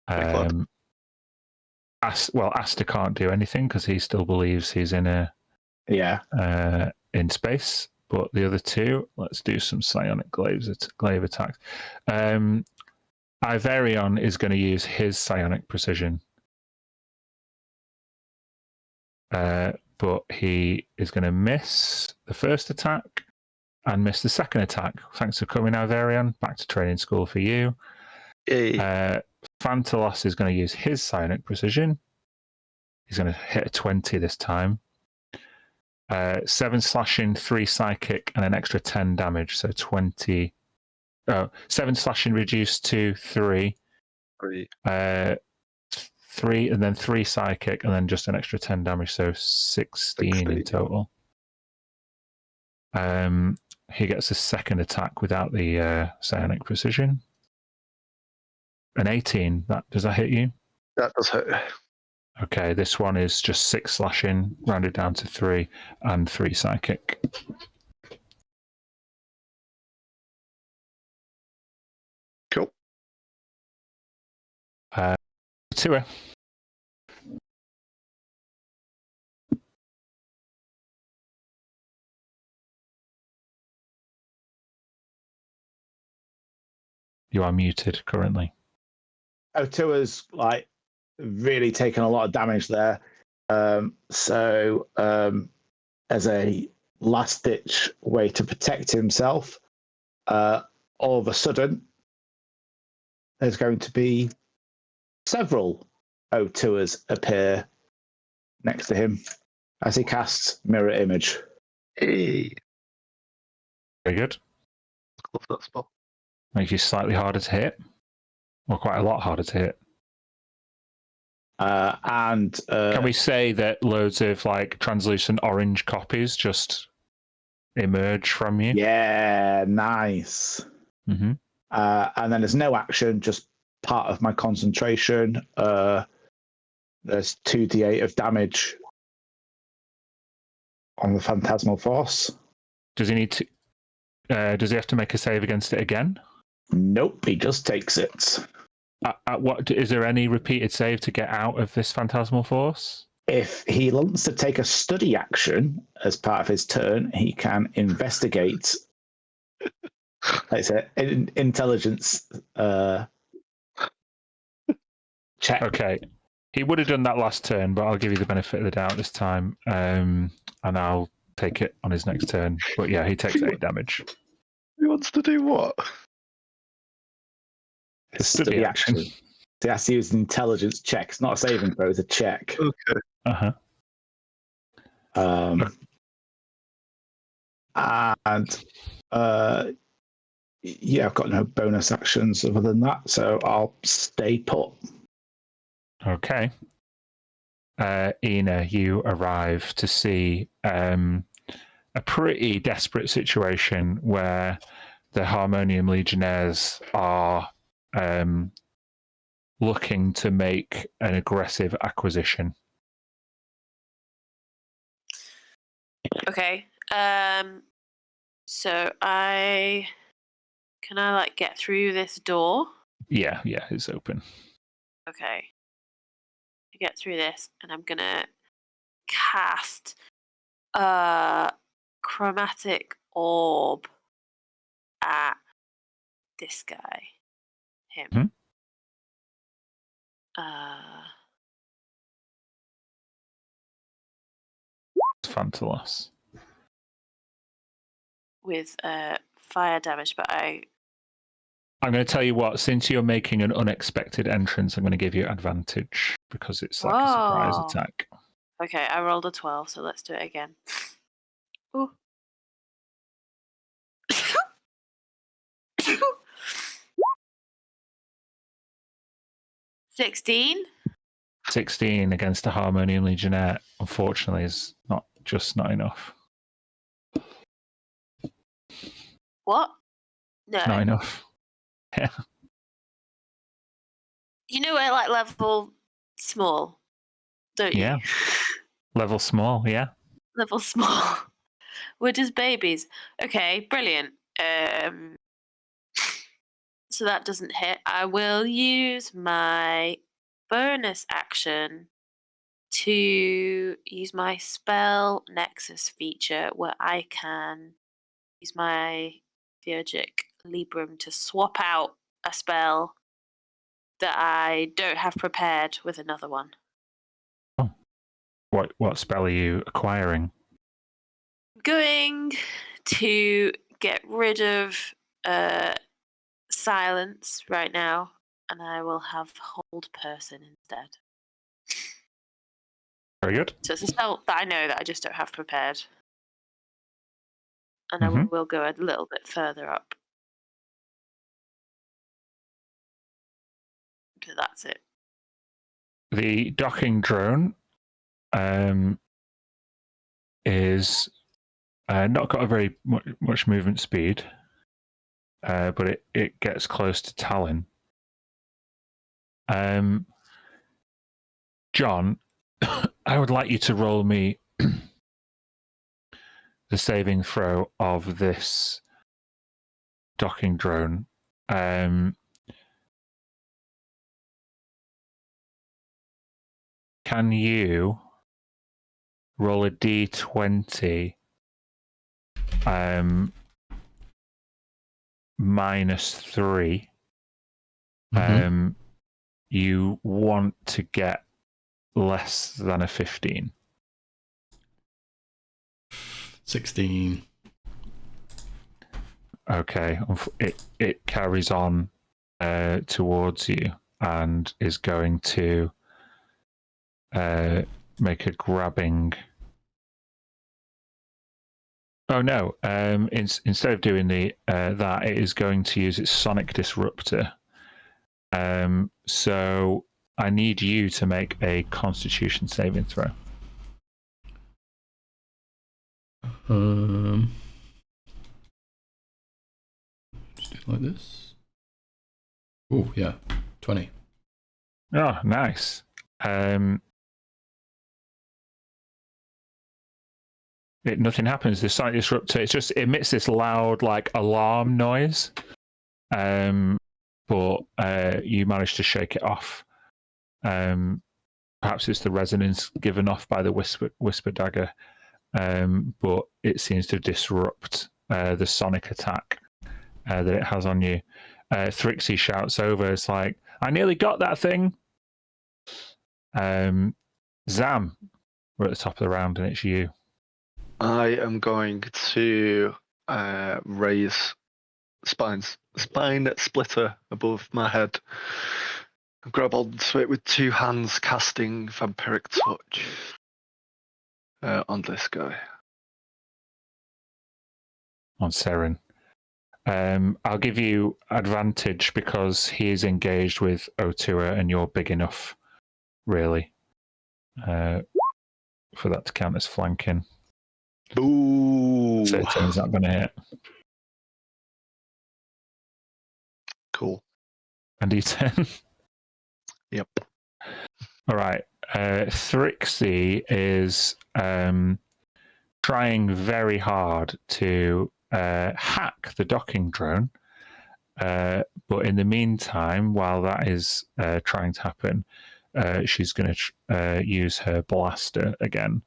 Asta can't do anything because he still believes he's in in space. But the other two, let's do some psionic glaive attacks. Iverion is going to use his psionic precision. But he is going to miss the first attack and miss the second attack. Thanks for coming, Iverion. Back to training school for you. Hey. Phantalos is going to use his psionic precision. He's going to hit a 20 this time. 7 slashing, 3 psychic, and an extra 10 damage. So 20. 7 slashing reduced to 3. 3, and then 3 psychic, and then just an extra 10 damage. So 16 in total. He gets a second attack without the psionic precision. An 18. Does that hit you? That does hit. Okay, this one is just 6 slashing, rounded down to 3, and 3 psychic. Cool. Tua. You are muted currently. Tua's like really taken a lot of damage there. So as a last ditch way to protect himself, all of a sudden there's going to be several Tuas appear next to him as he casts Mirror Image. Hey. Very good. Love that spot. Makes you slightly harder to hit, or quite a lot harder to hit. Can we say that loads of like translucent orange copies just emerge from you? Yeah, nice. Mm-hmm. And then there's no action, just part of my concentration. There's 2d8 of damage on the Phantasmal Force. Does he need to? Does he have to make a save against it again? Nope, he just takes it. What is there any repeated save to get out of this Phantasmal Force? If he wants to take a study action as part of his turn, he can investigate. It's an intelligence check. Okay. He would have done that last turn, but I'll give you the benefit of the doubt this time, and I'll take it on his next turn. But yeah, he takes 8 damage. He wants to do what? The study action. He has to use an intelligence check. It's not a saving throw, it's a check. Okay. Uh-huh. Yeah, I've got no bonus actions other than that, so I'll stay put. Okay. Ina, you arrive to see a pretty desperate situation where the Harmonium Legionnaires are looking to make an aggressive acquisition. Okay. So can I like get through this door? Yeah, it's open. Okay. I get through this and I'm gonna cast a chromatic orb at this guy. him. Hmm? Fantalos. With fire damage, but I'm going to tell you what, since you're making an unexpected entrance, I'm going to give you advantage because it's like a surprise Whoa. attack. Okay, I rolled a 12, so let's do it again. Ooh. 16? 16 against a Harmonium Legionnaire, unfortunately, is not enough. What? No. Not enough. Yeah. You know we're like level small, don't you? Yeah. Level small, yeah. Level small. We're just babies. Okay, brilliant. So that doesn't hit. I will use my bonus action to use my spell nexus feature where I can use my Theurgic Librum to swap out a spell that I don't have prepared with another one. Oh. What spell are you acquiring? I'm going to get rid of silence right now, and I will have hold person instead. Very good. So it's a spell that I know that I just don't have prepared. And I Mhm. will go a little bit further up. So that's it. The docking drone is not got a very much movement speed, but it gets close to Talon. John, I would like you to roll me the saving throw of this docking drone. Can you roll a d20 -3? Mhm. You want to get less than a 15. 16. Okay, it carries on towards you and is going to make a grabbing. Oh no! Instead of doing that, it is going to use its sonic disruptor. So I need you to make a Constitution saving throw. Just do it like this. Oh yeah, 20. Oh, nice. Nothing happens. The sonic disruptor, it just emits this loud, like, alarm noise. But you manage to shake it off. Perhaps it's the resonance given off by the whisper dagger, but it seems to disrupt the sonic attack that it has on you. Thrixie shouts over, it's like, I nearly got that thing. Zam, we're at the top of the round and it's you. I am going to raise spine splitter above my head. Grab onto it with two hands, casting vampiric touch on this guy. On Seren. I'll give you advantage because he is engaged with Otua and you're big enough, really, for that to count as flanking. Ooh. 13 is not going to hit. Cool. And D10. Yep. All right. Thrixie is trying very hard to hack the docking drone. But in the meantime, while that is trying to happen, she's going to use her blaster again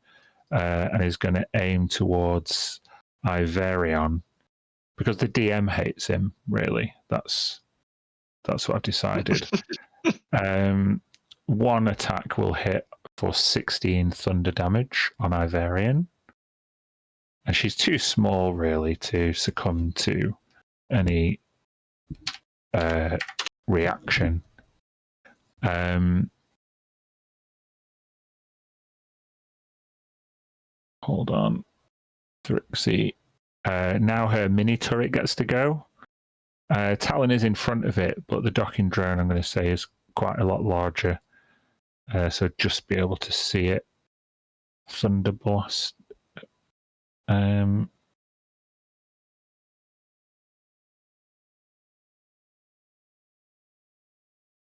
and is going to aim towards Iverion because the DM hates him, really. That's That's what I've decided. One attack will hit for 16 thunder damage on Ivarian. And she's too small, really, to succumb to any reaction. Hold on. Thrixie. Now her mini turret gets to go. Talon is in front of it, but the docking drone, I'm going to say, is quite a lot larger. So just be able to see it. Thunderblast.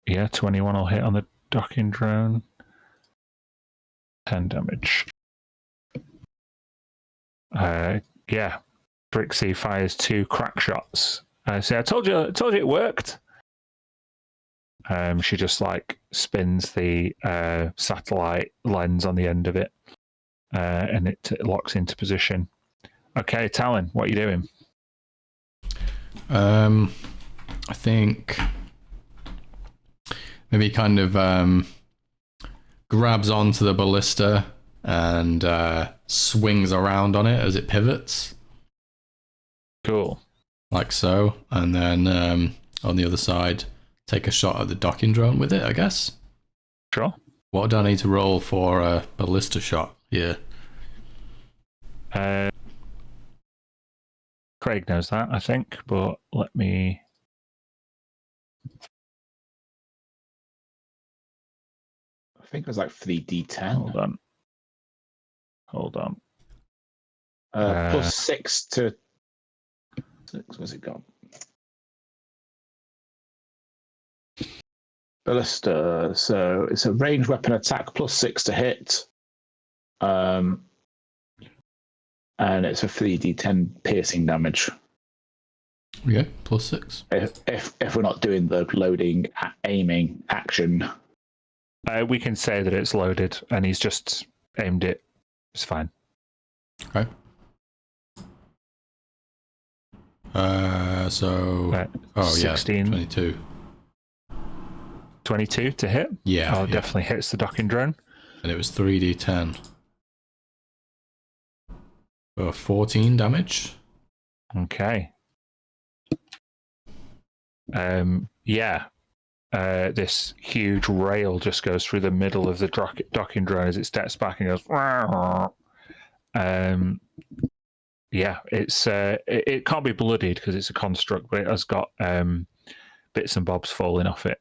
Yeah, 21 will hit on the docking drone. 10 damage. Yeah, Trixie fires 2 crack shots. So I told you it worked. She just like spins the satellite lens on the end of it, and it locks into position. Okay, Talon, what are you doing? I think maybe kind of grabs onto the ballista and swings around on it as it pivots. Cool. Like so. And then on the other side, take a shot at the docking drone with it, I guess. Sure. What do I need to roll for a ballista shot here? Craig knows that, I think, but let me... I think it was like 3d10. Hold on. Plus 6 to... Where's it gone? Ballista. So it's a ranged weapon attack plus 6 to hit. And it's a 3d10 piercing damage. Yeah, plus 6. If we're not doing the loading, aiming action. We can say that it's loaded and he's just aimed it. It's fine. Okay. So... 16. Yeah, 22. 22 to hit? Yeah. Definitely hits the docking drone. And it was 3d10. 14 damage. Okay. This huge rail just goes through the middle of the docking drone as it steps back and goes. It can't be bloodied because it's a construct, but it has got bits and bobs falling off it.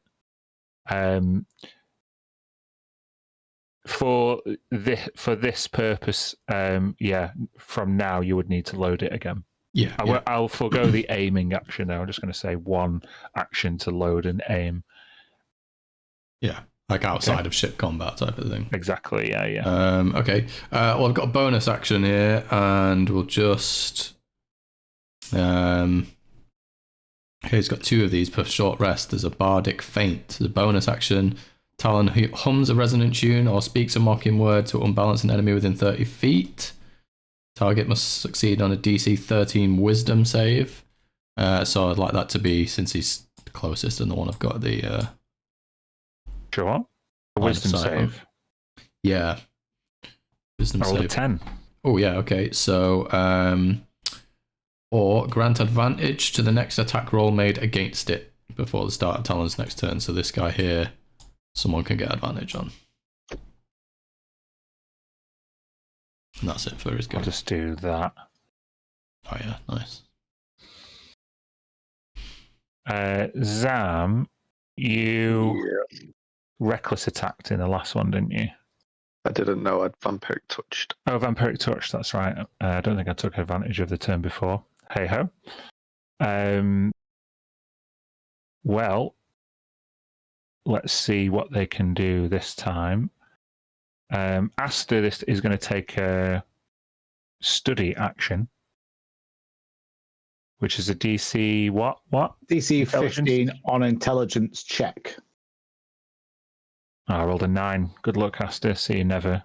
For this purpose, from now you would need to load it again. Yeah. I'll forego the aiming action now. I'm just going to say one action to load and aim. Yeah, like outside of ship combat type of thing. Exactly, yeah. Okay, well, I've got a bonus action here, and we'll just... he's got 2 of these per short rest. There's a bardic feint. There's a bonus action. Talon hums a resonant tune or speaks a mocking word to unbalance an enemy within 30 feet. Target must succeed on a DC 13 wisdom save. So I'd like that to be, since he's the closest and the one I've got the... Sure. A wisdom save. Yeah. Wisdom save. Roll a 10. Oh, yeah, okay. So, or grant advantage to the next attack roll made against it before the start of Talon's next turn. So this guy here, someone can get advantage on. And that's it for his go. I'll just do that. Oh, yeah, nice. Zam, you reckless attacked in the last one, didn't you? I didn't know I'd vampiric touched. Oh, vampiric touch, that's right. I don't think I took advantage of the turn before. Hey ho. Well, let's see what they can do this time. Aster this is going to take a study action, which is a DC what? DC 15 on intelligence check. I rolled a 9. Good luck, Aster. See you never.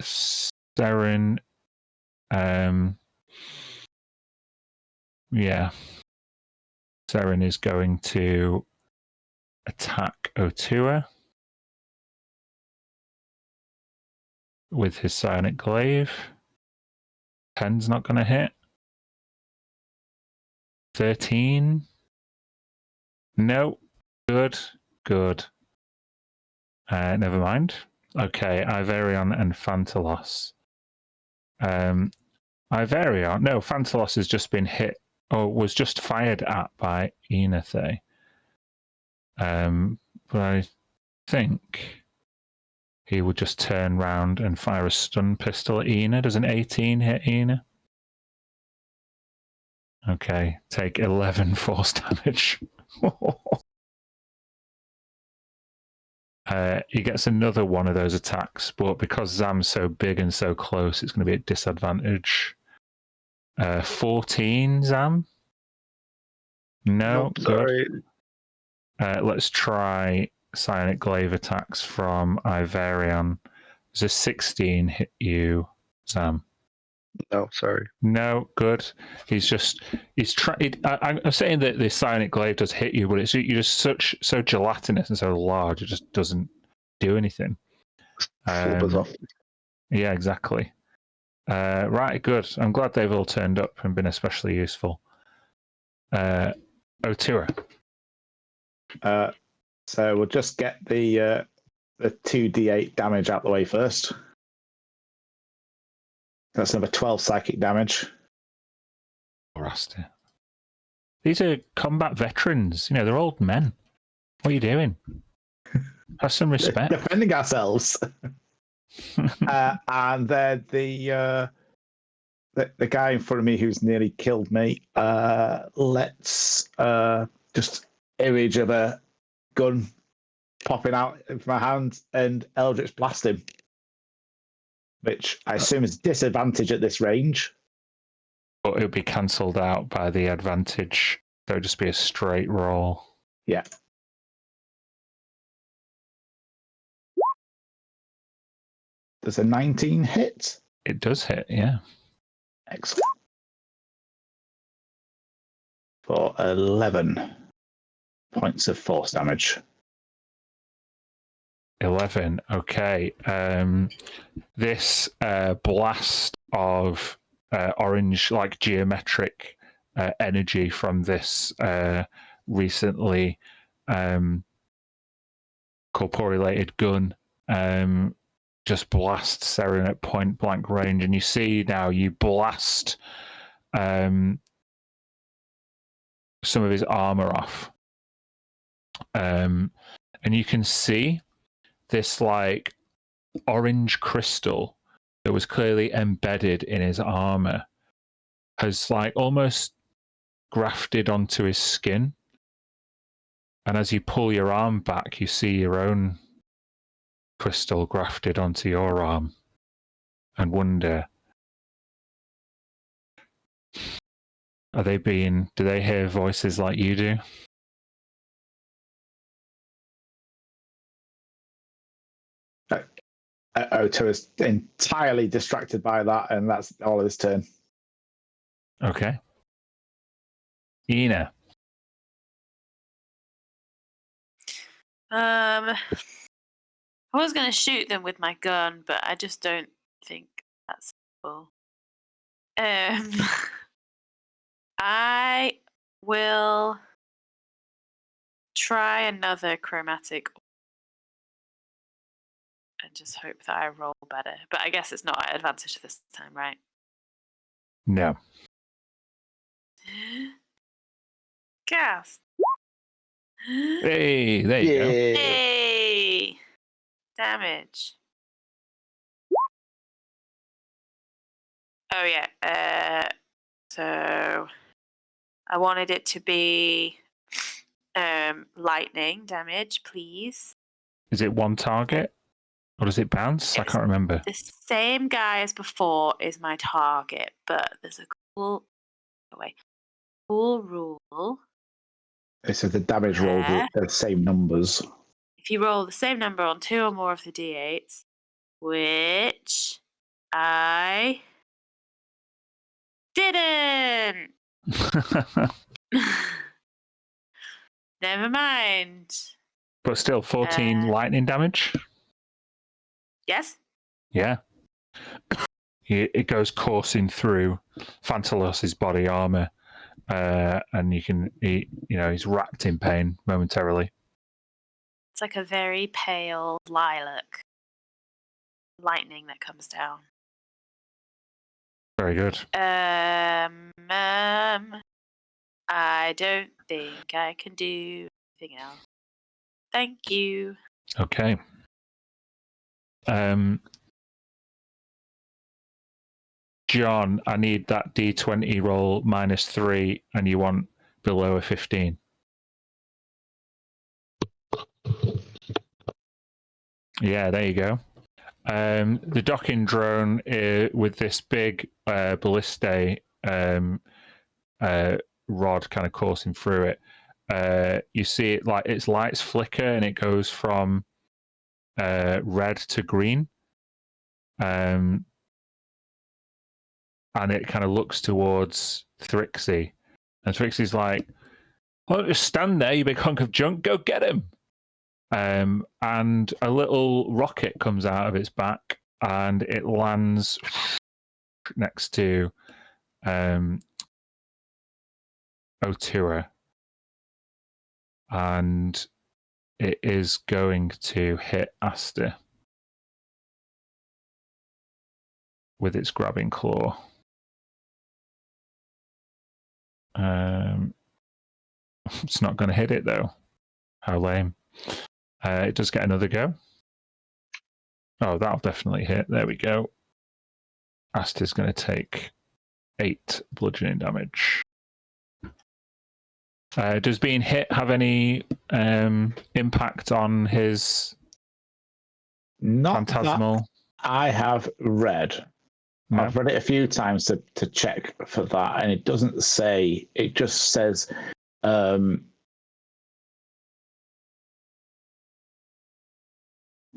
Seren. Yeah. Seren is going to attack Otua with his Psionic Glaive. 10's not going to hit. 13. No. Good. Never mind. Okay, Iverion and Phantalos. Phantalos has just been hit, or was just fired at by Enethe. But I think he would just turn round and fire a stun pistol at Ina. Does an 18 hit Ina? Okay, take 11 force damage. He gets another one of those attacks, but because Zam's so big and so close, it's going to be at disadvantage. 14, Zam? No, Nope, good. sorry. Let's try Psionic Glaive attacks from Iverion. Does a 16 hit you, Zam? No, sorry. No, good. I'm saying that the Psionic Glaive does hit you, but you're just so gelatinous and so large, it just doesn't do anything. Flubbers off. Yeah, exactly. Right, good. I'm glad they've all turned up and been especially useful. Otua. So we'll just get the 2d8 damage out the way first. That's another 12 psychic damage. Rusty. These are combat veterans. You know, they're old men. What are you doing? Have some respect. Defending ourselves. And then the guy in front of me who's nearly killed me, let's just image of a gun popping out of my hand and Eldritch blast him, which I assume is disadvantage at this range. But it would be cancelled out by the advantage. So it would just be a straight roll. Yeah. Does a 19 hit? It does hit, yeah. Excellent. For 11 points of force damage. 11. Okay. This blast of orange, like geometric energy from this recently corporelated gun just blasts Seren at point blank range, and you see now you blast some of his armor off, and you can see this like orange crystal that was clearly embedded in his armor has like almost grafted onto his skin, and as you pull your arm back, you see your own crystal grafted onto your arm, and wonder, do they hear voices like you do? Oto is entirely distracted by that, and that's all of his turn. Okay. Ina. I was going to shoot them with my gun, but I just don't think that's cool. I will try another chromatic and just hope that I roll better. But I guess it's not at advantage this time, right? No. Cast. Hey, there you go. Hey! Damage. Oh, yeah. So I wanted it to be lightning damage, please. Is it one target? Or does it bounce? I can't remember. The same guy as before is my target, but there's a cool rule. So the damage roll the same numbers. If you roll the same number on 2 or more of the d8s, which I didn't. Never mind. But still, 14 lightning damage. Yes? Yeah. It goes coursing through Phantalos's body armor, and he's wrapped in pain momentarily. It's like a very pale lilac lightning that comes down. Very good. I don't think I can do anything else. Thank you. Okay. John, I need that D20 roll -3, and you want below a 15. Yeah, there you go. The docking drone with this big ballista rod kind of coursing through it. You see it like its lights flicker and it goes from red to green. And it kind of looks towards Thrixie. And Thrixie's like, "Oh, just stand there, you big hunk of junk, go get him." And a little rocket comes out of its back and it lands next to Otua. And it is going to hit Asta with its grabbing claw. It's not going to hit it though. How lame. It does get another go. Oh, that'll definitely hit. There we go. Asta's going to take 8 bludgeoning damage. Does being hit have any impact on his Not phantasmal? that I have read. No? I've read it a few times to check for that, and it doesn't say. It just says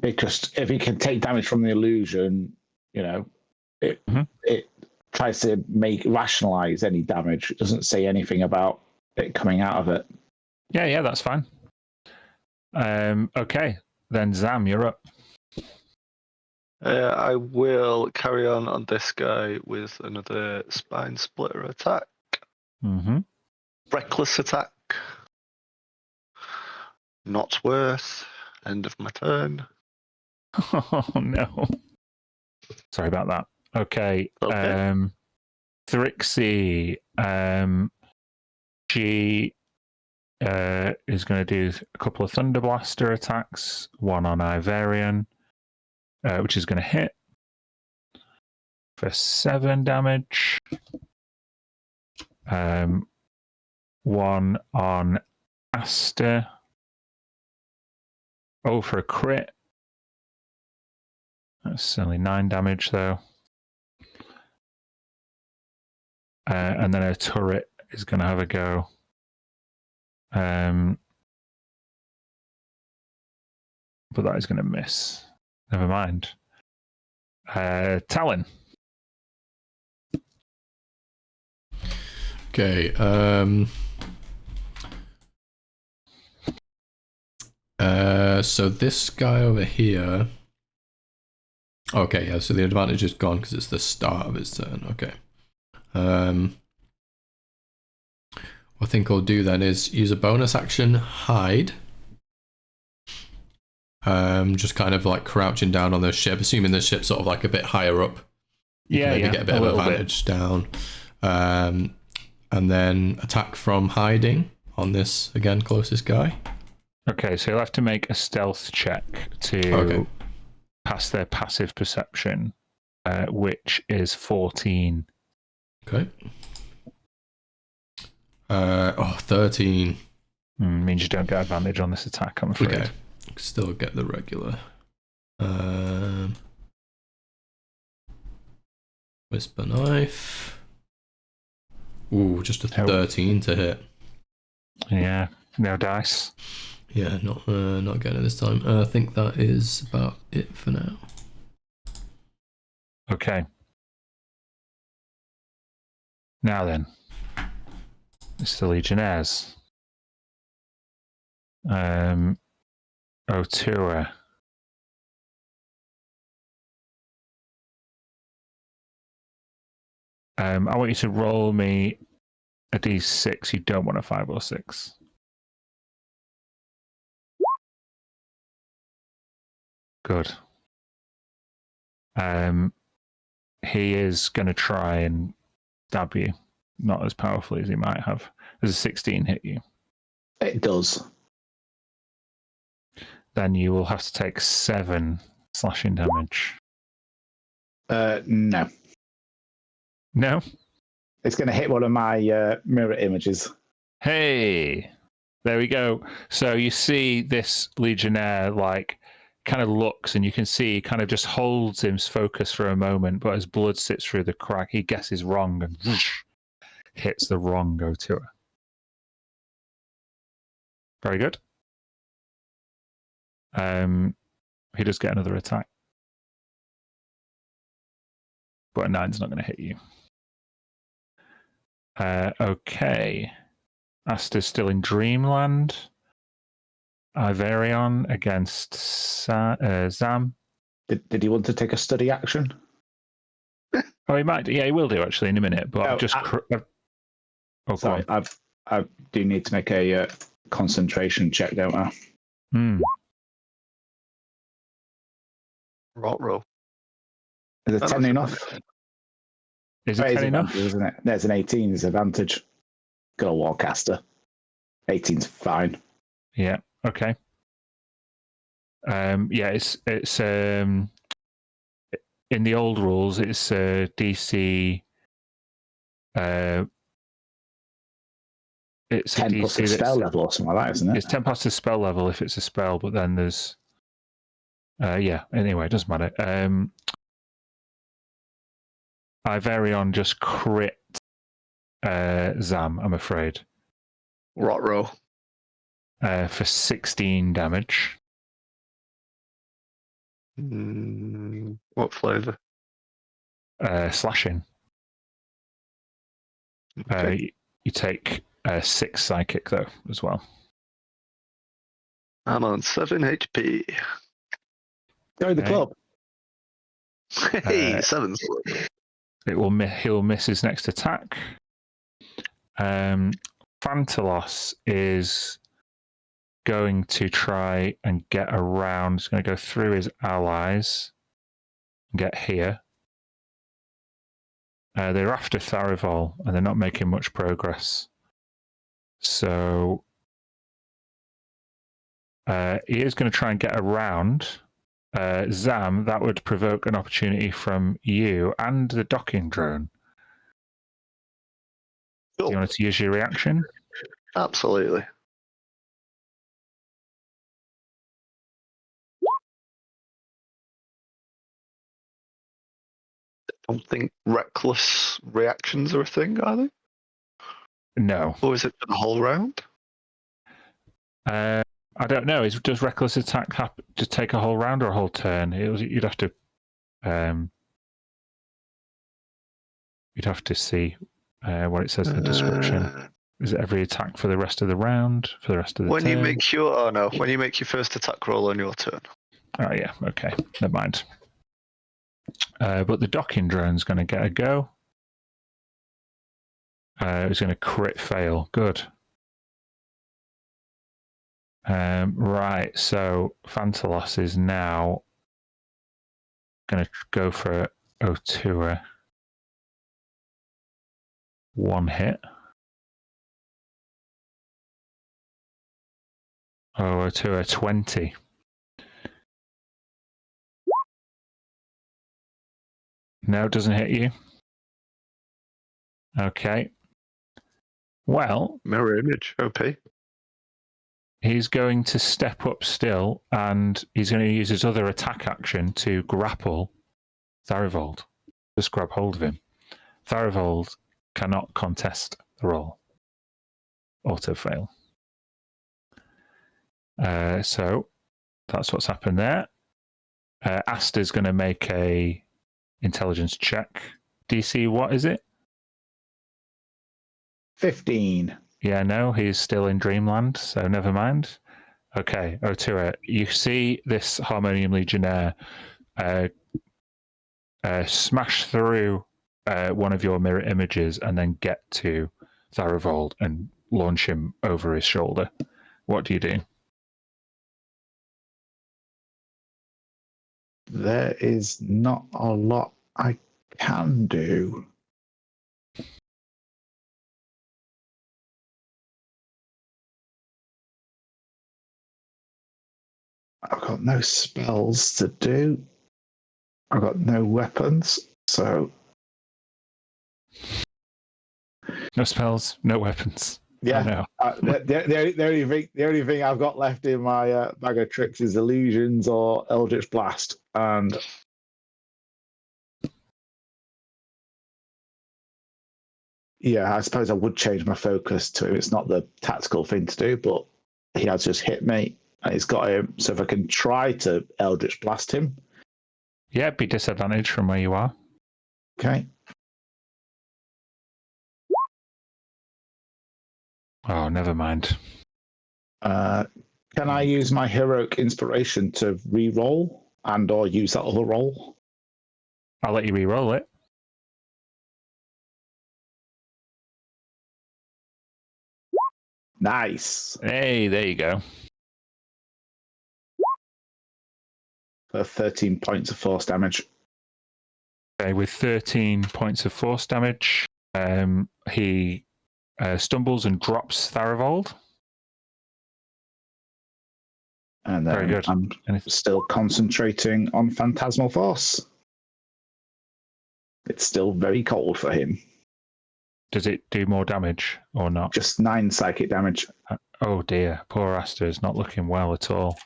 because if he can take damage from the illusion, it tries to rationalize any damage. It doesn't say anything about it coming out of it. Yeah, that's fine. Okay, then Zam, you're up. I will carry on this guy with another spine splitter attack. Mm-hmm. Reckless attack. Not worth. End of my turn. Oh no. Sorry about that. Okay. Thrixie. She is going to do a couple of Thunder Blaster attacks. One on Ivarian, which is going to hit for 7 damage. One on Asta. Oh, for a crit. That's only 9 damage, though. And then a turret is going to have a go. But that is going to miss. Never mind. Talon. Okay. So this guy over here. Okay, yeah. So the advantage is gone because it's the start of his turn. Okay. What I think I'll do then is use a bonus action, hide. Just kind of like crouching down on the ship, assuming the ship's sort of like a bit higher up. You can maybe get a bit of advantage down. And then attack from hiding on this, again, closest guy. Okay, so you'll have to make a stealth check to pass their passive perception, which is 14. Okay. 13. Means you don't get advantage on this attack, I'm afraid. Okay. Still get the regular. Whisper knife. Ooh, just a 13 to hit. Yeah, no dice. Yeah, not getting it this time. I think that is about it for now. Okay. Now then, it's the Legionnaires. Otua. I want you to roll me a d6. You don't want a 5 or 6. Good. He is going to try and stab you. Not as powerfully as he might have. Does a 16 hit you? It does. Then you will have to take 7 slashing damage. No. No? It's going to hit one of my mirror images. Hey! There we go. So you see this Legionnaire, like, kind of looks, and you can see he kind of just holds his focus for a moment, but as blood sits through the crack, he guesses wrong and whoosh, hits the wrong Otua. Very good. He does get another attack. But a 9's not going to hit you. Okay. Asta's still in Dreamland. Iverion against Zam. Did he want to take a study action? Oh, he might. Yeah, he will do actually in a minute. But I've just. Sorry, I do need to make a concentration check, don't I? Rot roll. Is it 10 enough? Is it 10 enough? Isn't it? There's an 18 disadvantage. Got a Warcaster. 18's fine. Yeah. Okay. Yeah, it's in the old rules. It's DC. It's 10 plus the spell level or something like that, isn't it? It's 10 plus the spell level if it's a spell, but then there's. Yeah. Anyway, it doesn't matter. Iverion just crit Zam, I'm afraid. Rot roll. For 16 damage. What flavour? Slashing. Okay. You take 6 psychic, though, as well. I'm on 7 HP. Join the club. Hey, 7's He'll miss his next attack. Phantalos is going to try and get around. He's going to go through his allies and get here. They're after Tharivol, and they're not making much progress. So he is going to try and get around. Zam, that would provoke an opportunity from you and the docking drone. Cool. Do you want to use your reaction? Absolutely. I don't think reckless reactions are a thing, are they? No. Or is it for the whole round? I don't know. Does reckless attack just take a whole round or a whole turn? You'd have to. You'd have to see what it says in the description. Is it every attack for the rest of the round? For the rest of the when turn? you make when you make your first attack roll on your turn. Oh yeah. Okay. Never mind. But the docking drone's going to get a go. It's going to crit fail. Good. Right, so Phantalos is now going to go for Otua. 1 hit. Oh, Otua 20. No, it doesn't hit you. Okay. Well, Mirror image, OP. He's going to step up still, and he's going to use his other attack action to grapple Tharivold. Just grab hold of him. Tharivold cannot contest the roll. Auto fail. So that's what's happened there. Asta's going to make a intelligence check. DC, what is it? 15. Yeah, no, he's still in Dreamland, so never mind. Okay, Otua, you see this Harmonium Legionnaire smash through one of your mirror images and then get to Tharivold and launch him over his shoulder. What do you do? There is not a lot I can do. I've got no spells to do. I've got no weapons, so No spells, no weapons. yeah. Oh, no. The only thing I've got left in my bag of tricks is illusions or Eldritch Blast, and yeah, I suppose I would change my focus to him. It's not the tactical thing to do, but he has just hit me, and he's got him. So if I can try to Eldritch Blast him, Yeah, be disadvantaged from where you are. okay. Oh, never mind. Can I use my heroic inspiration to re-roll and or use that other roll? I'll let you re-roll it. Nice. Hey, there you go. For 13 points of force damage. Okay, with 13 points of force damage, he stumbles and drops Tharivold. And Very then good. I'm still concentrating on Phantasmal Force. It's still very cold for him. Does it do more damage or not? Just 9 psychic damage. Oh dear, poor Asta is not looking well at all.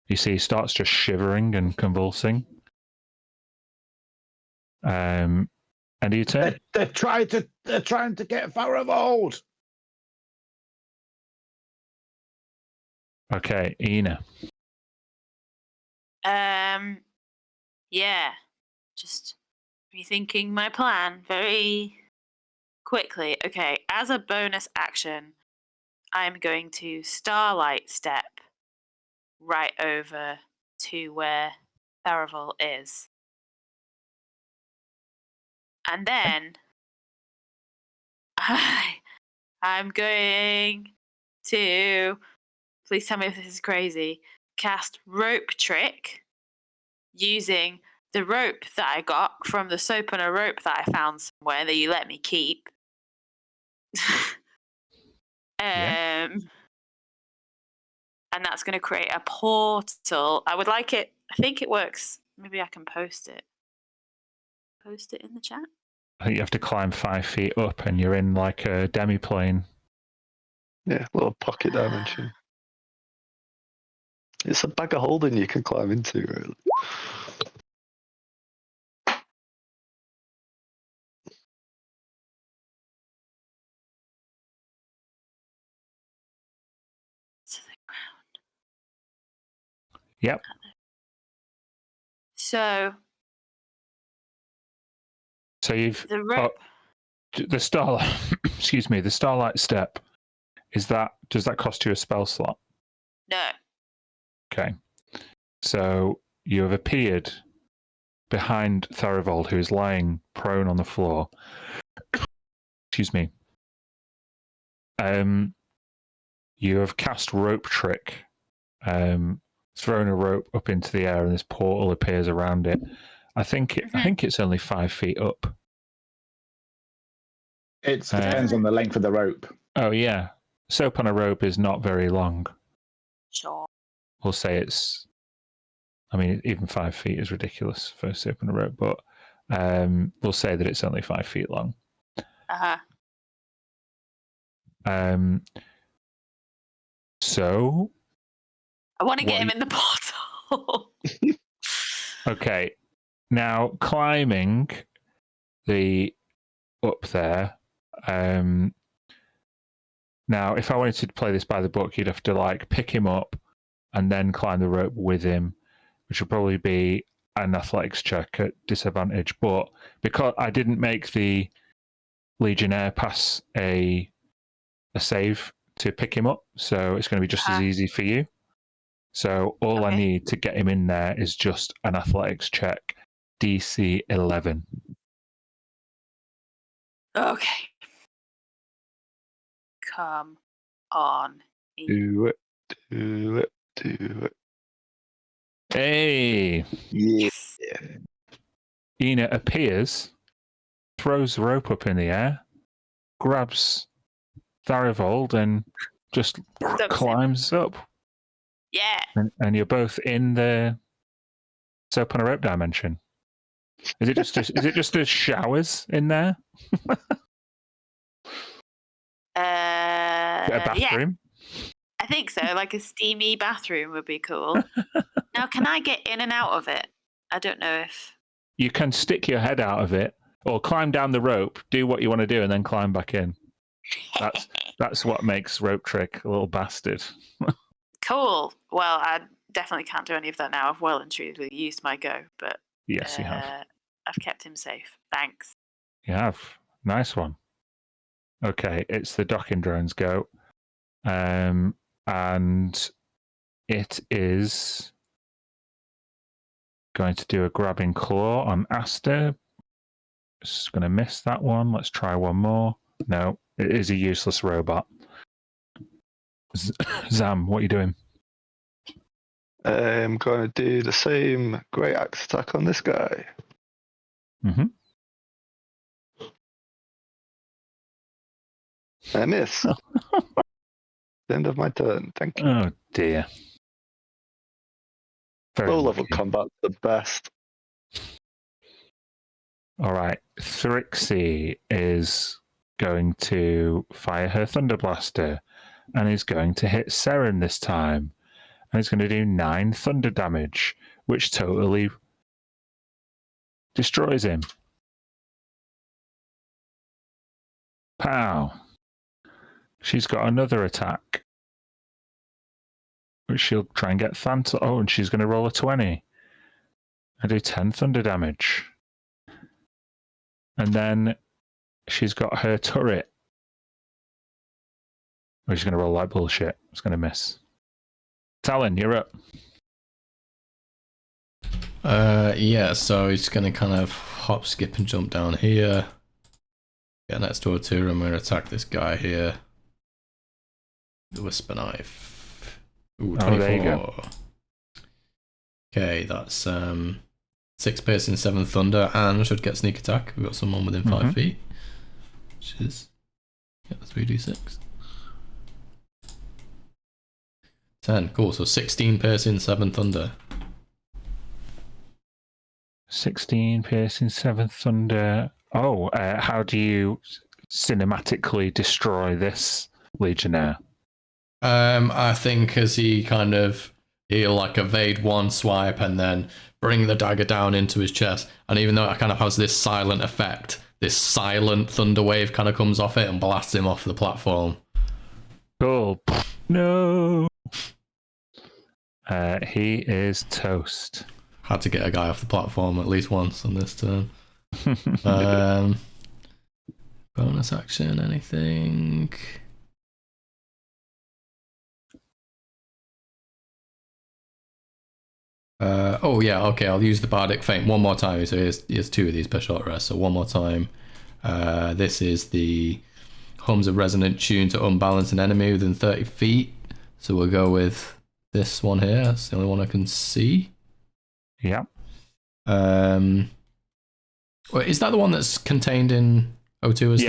You see, he starts just shivering and convulsing. And you turn. They're trying to get Tharivold. Okay, Ina. Yeah. Just rethinking my plan very quickly. Okay, as a bonus action, I'm going to Starlight Step right over to where Tharivold is. And then I'm going to, please tell me if this is crazy, cast Rope Trick using the rope that I got from the soap on a rope that I found somewhere that you let me keep. Yeah. And that's going to create a portal. I would like it. I think it works. Maybe I can post it. Post it in the chat. I think you have to climb 5 feet up and you're in like a demi-plane. Yeah, little pocket dimension. It's a bag of holding you can climb into, really. To the ground. Yep. So you've the rope. the starlight. Excuse me. The Starlight Step. Does that cost you a spell slot? No. Okay. So you have appeared behind Tharivold, who is lying prone on the floor. Excuse me. You have cast Rope Trick, thrown a rope up into the air, and this portal appears around it. I think it's only 5 feet up. It depends on the length of the rope. Oh yeah, soap on a rope is not very long. Sure. We'll say it's. I mean, even 5 feet is ridiculous for soap on a rope, but we'll say that it's only 5 feet long. So I want to get him in the portal. Okay, now climbing up there. Now, if I wanted to play this by the book, you'd have to like pick him up and then climb the rope with him, which would probably be an athletics check at disadvantage. But because I didn't make the Legionnaire pass a save to pick him up, so it's going to be just as easy for you. So all I Okay. need to get him in there is just an athletics check, DC 11. Okay. Come on. Do it. Do it. Do it. Hey! Yeah. Yes. Ina appears, throws the rope up in the air, grabs Tharivold, and just Dumps him. climbs up. Yeah. And you're both in the soap on a rope dimension. Is it just a showers in there? A Yeah. bathroom? I think so. Like a steamy bathroom would be cool. Now, can I get in and out of it? I don't know if. You can stick your head out of it, or climb down the rope, do what you want to do, and then climb back in. That's what makes Rope Trick a little bastard. Cool. Well, I definitely can't do any of that now. I've well and truly used my go, but Yes, you have. I've kept him safe. Thanks. You have. Nice one. Okay, it's the docking drone's go. And it is going to do a grabbing claw on Aster. Just going to miss that one. Let's try one more. No, it is a useless robot. Zam, what are you doing? I'm going to do the same great axe attack on this guy. Mm-hmm. I miss. End of my turn. Thank you. Oh, dear. Very Low level lucky. combat's the best. All right. Thrixie is going to fire her Thunder Blaster and is going to hit Seren this time. And it's going to do 9 thunder damage, which totally destroys him. Pow. She's got another attack, which she'll try and get Thant. Oh, and she's going to roll a 20. I do 10 thunder damage. And then she's got her turret. Oh, she's going to roll like bullshit. It's going to miss. Talon, you're up. Yeah, so he's going to kind of hop, skip, and jump down here. Get next door to her, and we're going to attack this guy here. The Whisper Knife. Ooh, 24. Oh, there you go. Okay, that's 6 piercing, 7 thunder, and should get sneak attack. We've got someone within 5 feet. Which is 3d6. 10, cool. So 16 piercing, 7 thunder. 16 piercing, 7 thunder. Oh, how do you cinematically destroy this Legionnaire? I think as he'll like evade one swipe and then bring the dagger down into his chest. And even though it kind of has this silent effect, this silent thunder wave kind of comes off it and blasts him off the platform. Cool. No. He is toast. Had to get a guy off the platform at least once on this turn. Bonus action, anything? Oh yeah, okay, I'll use the Bardic Feint one more time. So he has 2 of these per short rest, so one more time. This is the hums a resonant tune to unbalance an enemy within 30 feet. So we'll go with this one here. That's the only one I can see. Yeah. Well, is that the one that's contained in O2 as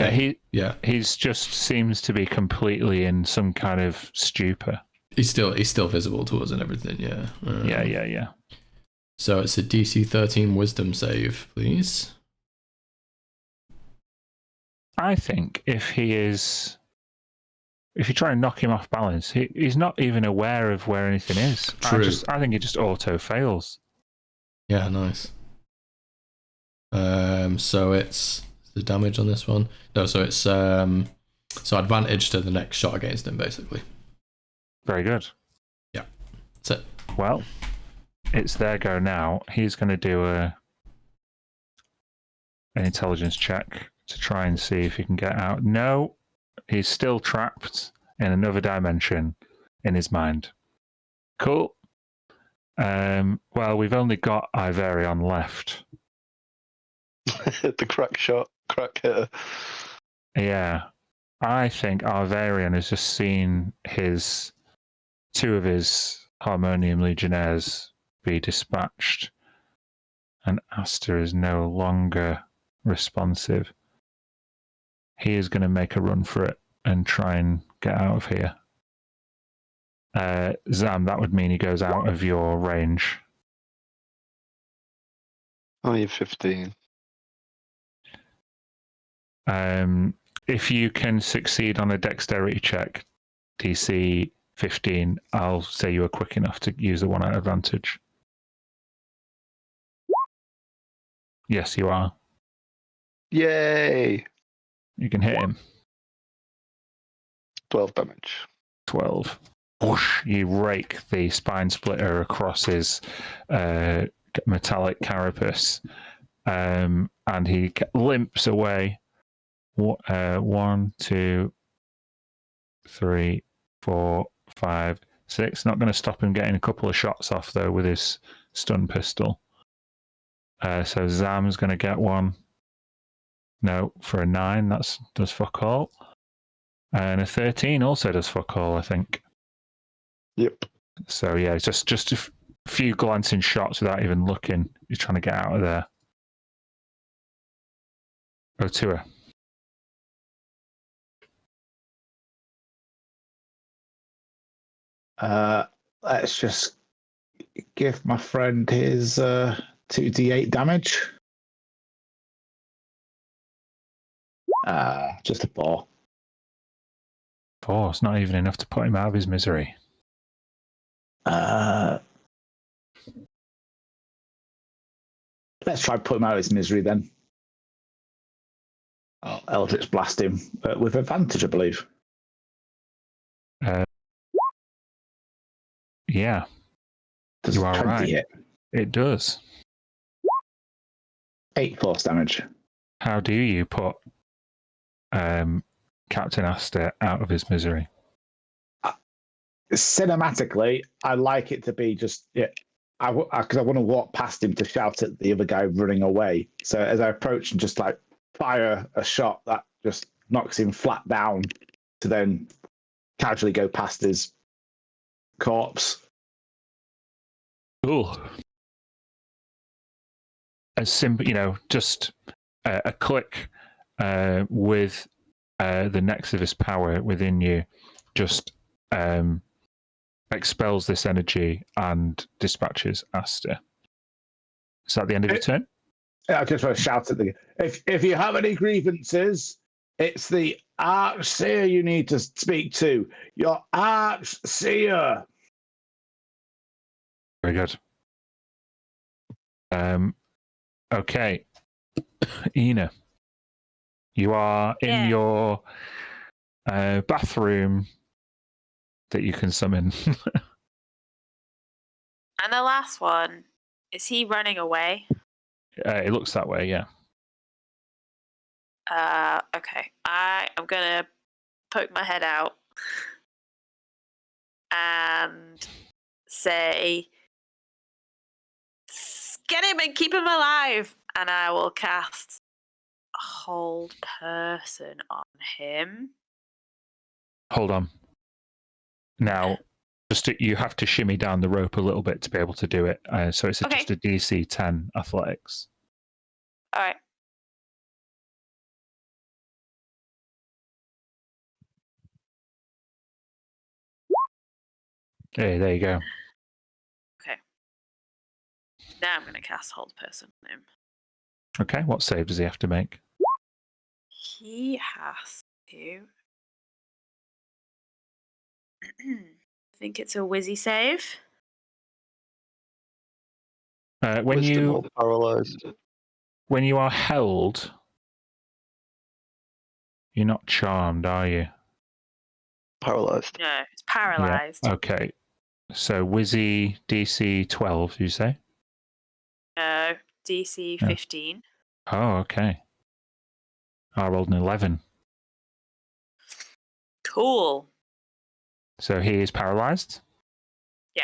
Yeah, he's just seems to be completely in some kind of stupor. He's still visible to us and everything, yeah. Yeah. So it's a DC 13 Wisdom save, please. I think if you try and knock him off balance, he's not even aware of where anything is. True. I think he just auto fails. Yeah, nice. So it's the damage on this one. No, so it's so advantage to the next shot against him, basically. Very good. Yeah, that's it. Well, it's their go now. He's going to do an intelligence check to try and see if he can get out. No, he's still trapped in another dimension in his mind. Cool. Well, we've only got Iverion left. The crack hitter. Yeah. I think Iverion has just seen two of his Harmonium Legionnaires be dispatched, and Asta is no longer responsive. He is going to make a run for it and try and get out of here. Zam, that would mean he goes out of your range. Only 15. If you can succeed on a dexterity check, DC 15, I'll say you were quick enough to use the 1 advantage. Yes, you are. Yay! You can hit him. 12 damage. 12. Whoosh, you rake the spine splitter across his metallic carapace, and he limps away. 1, 2, 3, 4, 5, 6. Not going to stop him getting a couple of shots off, though, with his stun pistol. So Zam's going to get one. No, for a 9, that does fuck all. And a 13 also does fuck all, I think. Yep. So yeah, it's just a few glancing shots without even looking. He's trying to get out of there. Otua. Let's just give my friend his 2d8 damage. Just a 4. 4, it's not even enough to put him out of his misery. Let's try put him out of his misery then. I'll Eldritch Blast him with advantage, I believe. Yeah. Does You are 20 right. hit? It does. 8 force damage. How do you put Captain Asta out of his misery? Cinematically, I like it to be just because I want to walk past him to shout at the other guy running away. So as I approach and just like fire a shot that just knocks him flat down, to then casually go past his corpse. Cool. As simple, just a click with the next of his power within you, just expels this energy and dispatches Asta. Is that the end of your turn? I just want to shout at the. If you have any grievances, it's the Archseer you need to speak to. Your Archseer. Very good. Okay. Ina, you are in your bathroom that you can summon. And the last one, is he running away? It looks that way, yeah. Okay. I am going to poke my head out and say, get him and keep him alive. And I will cast Hold Person on him. Hold on. Now, you have to shimmy down the rope a little bit to be able to do it. So it's just a DC 10 athletics. All right. Hey, there you go. Okay. Now I'm going to cast Hold Person on him. Okay, what save does he have to make? He has to. I think it's a Wizzy save. When you Paralyzed. When you are held, you're not charmed, are you? Paralyzed. No, it's paralyzed. Yeah. Okay. So Wizzy DC 12, you say? No, DC 15. Oh, okay. I rolled an 11. Cool. So he is paralyzed? Yeah.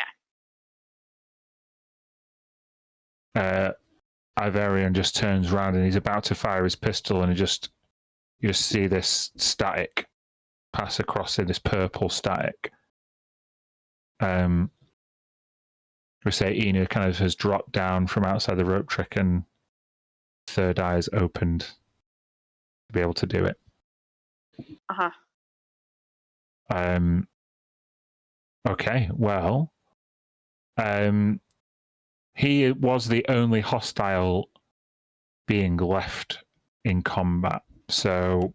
Iverian just turns around and he's about to fire his pistol, and you just see this static pass across in this purple static. We say Ina kind of has dropped down from outside the rope trick, and third eye is opened to be able to do it. Okay, well, he was the only hostile being left in combat. So,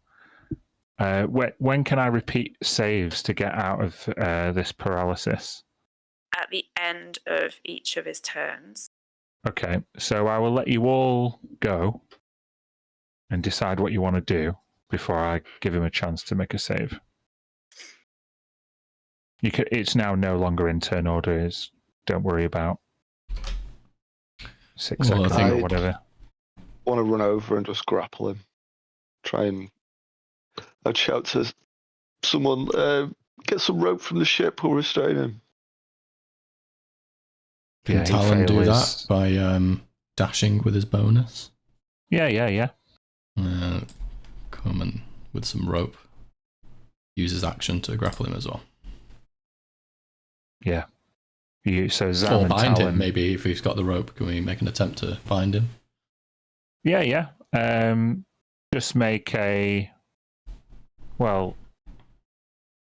when can I repeat saves to get out of this paralysis? At the end of each of his turns. Okay, so I will let you all go and decide what you want to do before I give him a chance to make a save. It's now no longer in turn order. Don't worry about 6 seconds or whatever. Want to run over and just grapple him. Try and... I'd shout to someone, get some rope from the ship or restrain him. Can Talon do that by dashing with his bonus? Yeah. Come in with some rope. Use his action to grapple him as well. Yeah. So Zam or and bind Talon... him, maybe, if he's got the rope. Can we make an attempt to bind him? Yeah. Just make a... Well...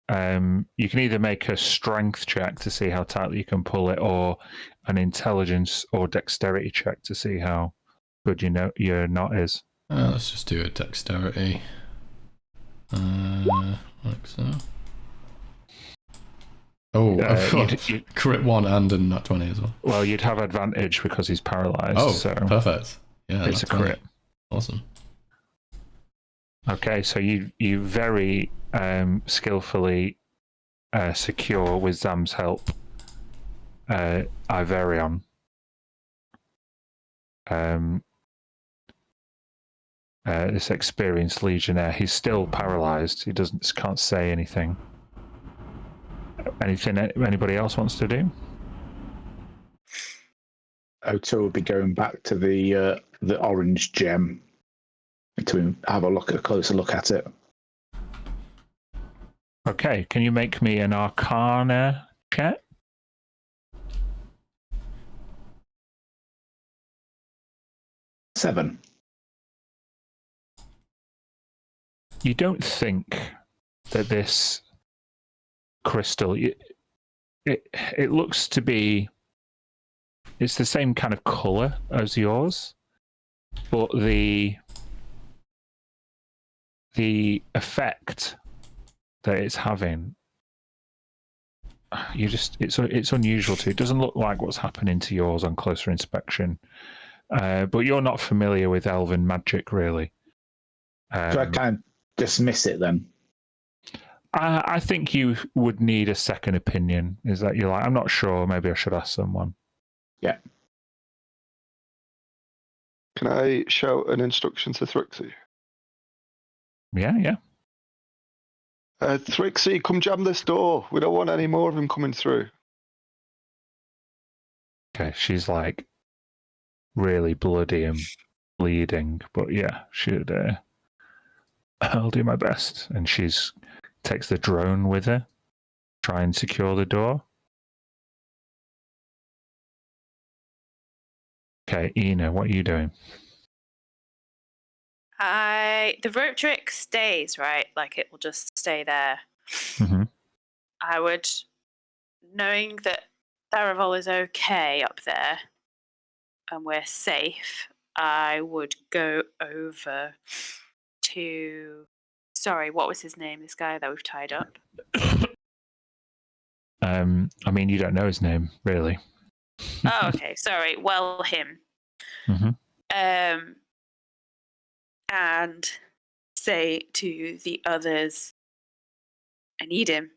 you can either make a strength check to see how tightly you can pull it, or an intelligence or dexterity check to see how good your knot is. Let's just do a dexterity. Like so. Oh, crit 1 and a nat 20 as well. Well, you'd have advantage because he's paralyzed. Oh, so perfect. Yeah, it's a crit. Awesome. Okay, so you very skillfully secure, with Zam's help, Iverion. This experienced legionnaire. He's still paralyzed. He can't say anything. Anything anybody else wants to do? Oto will be going back to the orange gem to have a closer look at it. Okay, can you make me an Arcana check? Seven. You don't think that this crystal... It looks to be... It's the same kind of colour as yours, but the effect that it's having, it's unusual too. It doesn't look like what's happening to yours on closer inspection. But you're not familiar with elven magic, really. So I can't dismiss it then? I think you would need a second opinion. Is that you're like, I'm not sure, maybe I should ask someone. Yeah. Can I shout an instruction to Thrixie? Yeah. Thrixie, come jam this door. We don't want any more of him coming through. Okay, she's like really bloody and bleeding, but yeah, I'll do my best. And she's takes the drone with her, try and secure the door. Okay, Ina, what are you doing? The rope trick stays, right? Like it will just stay there. Mm-hmm. I would, knowing that Tharavel is okay up there and we're safe, I would go over to... Sorry, what was his name? This guy that we've tied up? I mean, you don't know his name, really. Oh, okay. Sorry. Well, him. Mm-hmm. And say to the others, I need him.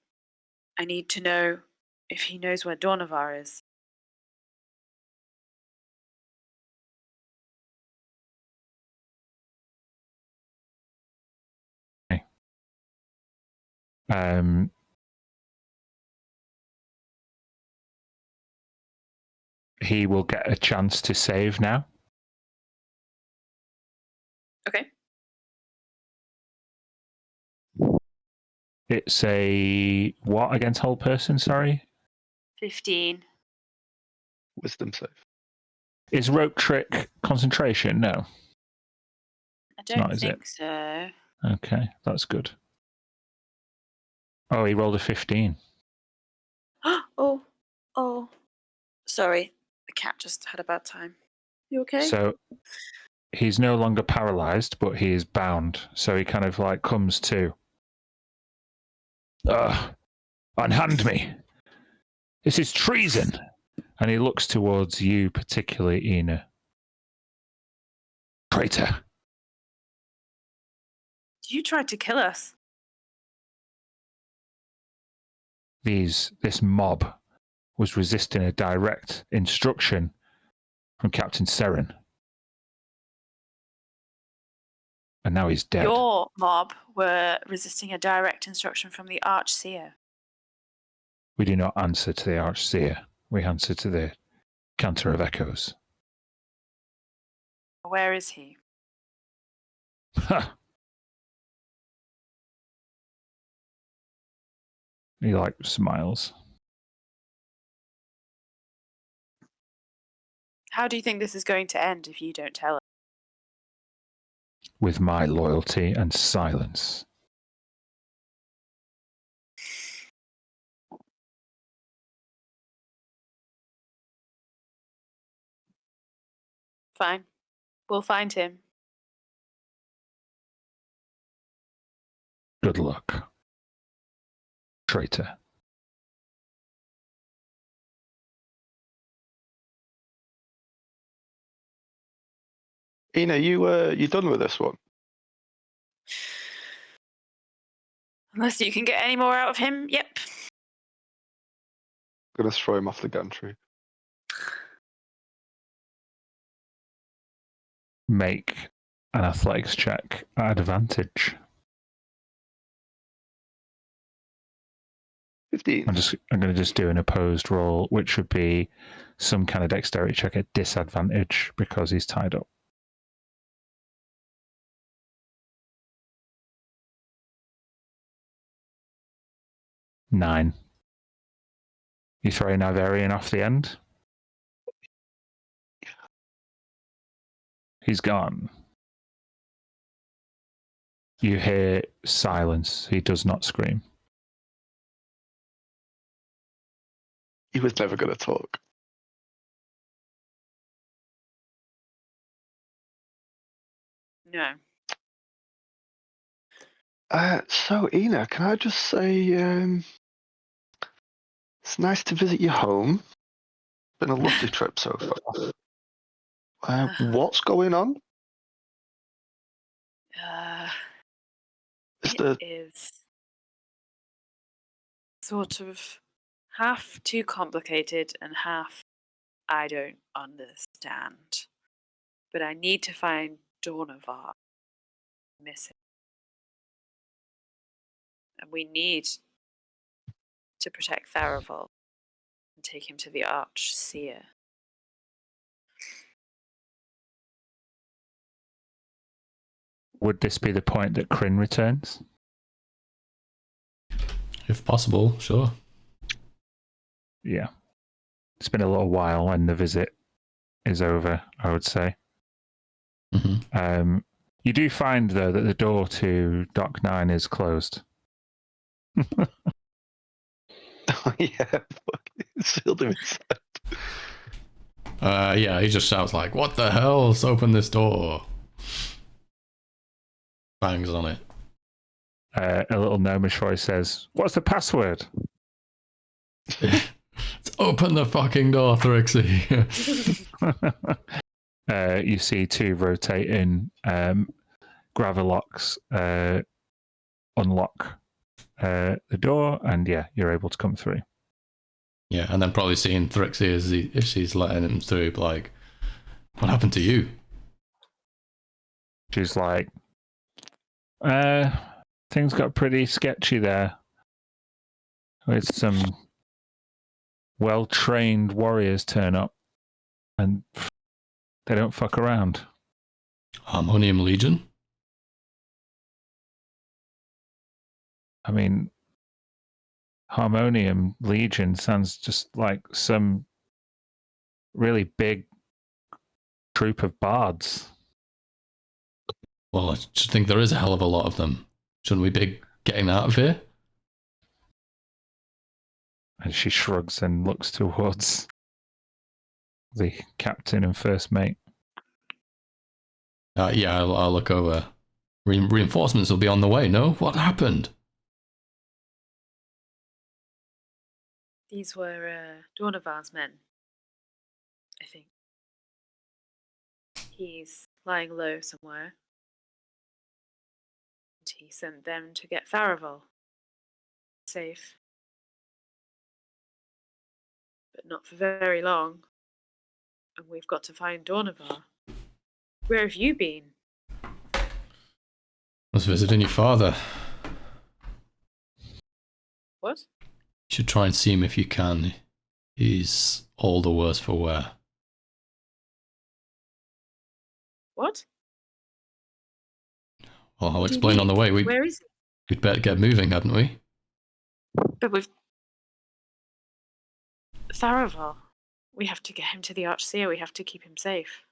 I need to know if he knows where Dornavar is. Okay. he will get a chance to save now. Okay. It's a what against whole person? Sorry. 15. Wisdom save. Is rope trick concentration? No. I don't not, is think so. Okay, that's good. Oh, he rolled a 15. Oh. Sorry. The cat just had a bad time. You okay? So he's no longer paralyzed, but he is bound. So he kind of like comes to. Unhand me. This is treason. And he looks towards you, particularly Ina. Traitor. You tried to kill us. This mob was resisting a direct instruction from Captain Seren. And now he's dead. Your mob were resisting a direct instruction from the Archseer. We do not answer to the Archseer. We answer to the Cantor of Echoes. Where is he? Ha! He like smiles. How do you think this is going to end if you don't tell us? With my loyalty and silence. Fine. We'll find him. Good luck. Traitor. Ina, you done with this one? Unless you can get any more out of him, yep. I'm gonna throw him off the gantry. Make an athletics check at advantage. 15. I'm going to just do an opposed roll, which would be some kind of dexterity check at disadvantage because he's tied up. Nine. You throw an Iverian off the end? He's gone. You hear silence. He does not scream. He was never gonna talk. No. So Ina, can I just say, it's nice to visit your home. Been a lovely trip so far. What's going on? It is sort of half too complicated and half I don't understand. But I need to find Dornovar. Missing. And we need to protect Tharavol and take him to the Archseer. Would this be the point that Kryn returns? If possible, sure. Yeah. It's been a little while and the visit is over, I would say. Mm-hmm. You do find, though, that the door to Dock 9 is closed. Yeah, sealed him inside. Yeah, he just shouts like, "What the hell? Let's open this door." Bangs on it. A little gnomish voice says, "What's the password?" Let's open the fucking door, Thrixie. You see two rotating Gravelocks unlock the door, and yeah, you're able to come through. Yeah, and then probably seeing Thrixie as if she's letting him through, like, "What happened to you?" She's like, things got pretty sketchy there with some well-trained warriors turn up. And they don't fuck around. Harmonium Legion? I mean, Harmonium Legion sounds just like some really big troop of bards. Well, I just think there is a hell of a lot of them. Shouldn't we be getting out of here? And she shrugs and looks towards the captain and first mate. Yeah, I'll look over. Reinforcements will be on the way, no? What happened? These were Dornavar's men, I think. He's lying low somewhere. And he sent them to get Farival. Safe. But not for very long. And we've got to find Dornavar. Where have you been? I was visiting your father. What? You should try and see him if you can. He's all the worse for wear. What? Well, I'll What do you explain on the mean? way. Where is he? We'd better get moving, hadn't we? But with Farival, we have to get him to the Archseer. We have to keep him safe.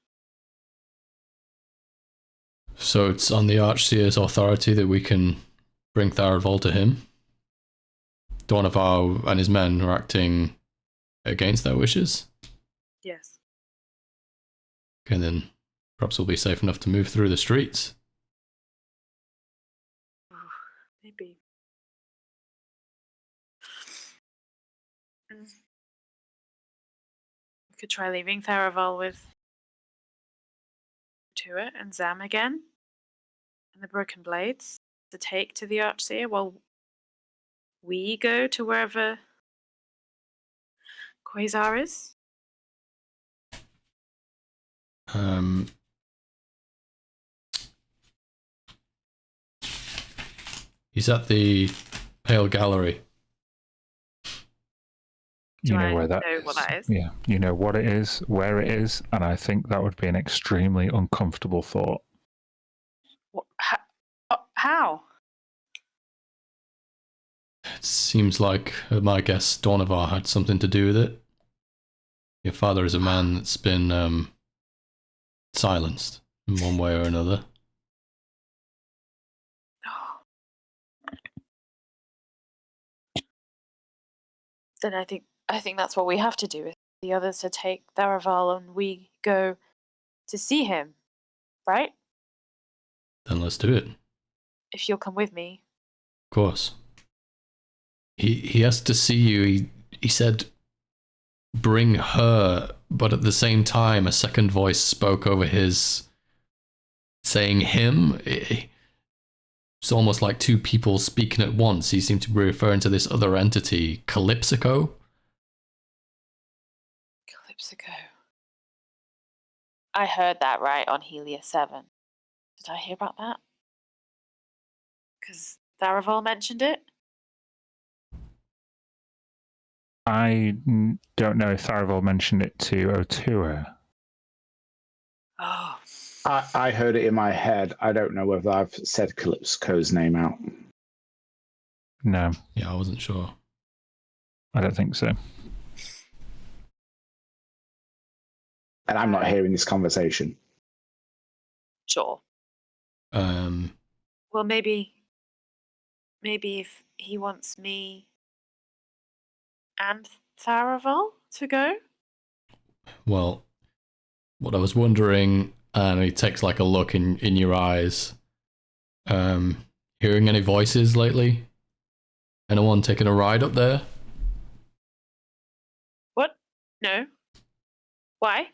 So it's on the Archseer's authority that we can bring Tharaval to him. Dornavar and his men are acting against their wishes. Yes. Okay, then perhaps we'll be safe enough to move through the streets. Oh, maybe. We could try leaving Tharaval with Tua and Zam again, and the Broken Blades to take to the Archseer while we go to wherever Quasar is. He's at the Pale Gallery. You know where that know is. what that is? Yeah, you know what it is, where it is, and I think that would be an extremely uncomfortable thought. What, how? It seems like, my guess, Dornavar had something to do with it. Your father is a man that's been silenced in one way or another. Then I think that's what we have to do with the others to take Tharaval and we go to see him, right? Then let's do it. If you'll come with me. Of course. He has to see you. He said, bring her, but at the same time, a second voice spoke over his, saying him. It's almost like two people speaking at once. He seemed to be referring to this other entity, Calypsico. Calypsico. I heard that right on Helia 7. Did I hear about that? Because Tharaval mentioned it? I don't know if Tharaval mentioned it to Otua. Oh. I heard it in my head. I don't know whether I've said Calypso's name out. No, Yeah, I wasn't sure. I don't think so. And I'm not hearing this conversation. Sure. Well, maybe if he wants me and Tharaval to go? Well, what I was wondering, and he takes like a look in your eyes, hearing any voices lately? Anyone taking a ride up there? What? No. Why?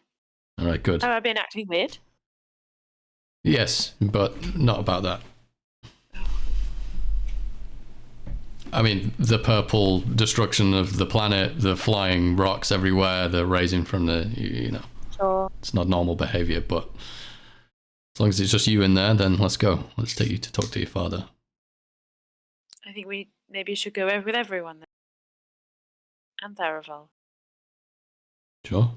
All right, good. Have I been acting weird? Yes, but not about that. I mean, the purple destruction of the planet, the flying rocks everywhere, the raising from the, you know. Sure. It's not normal behavior, but as long as it's just you in there, then let's go. Let's take you to talk to your father. I think we maybe should go over with everyone then. And Tharaval. Sure.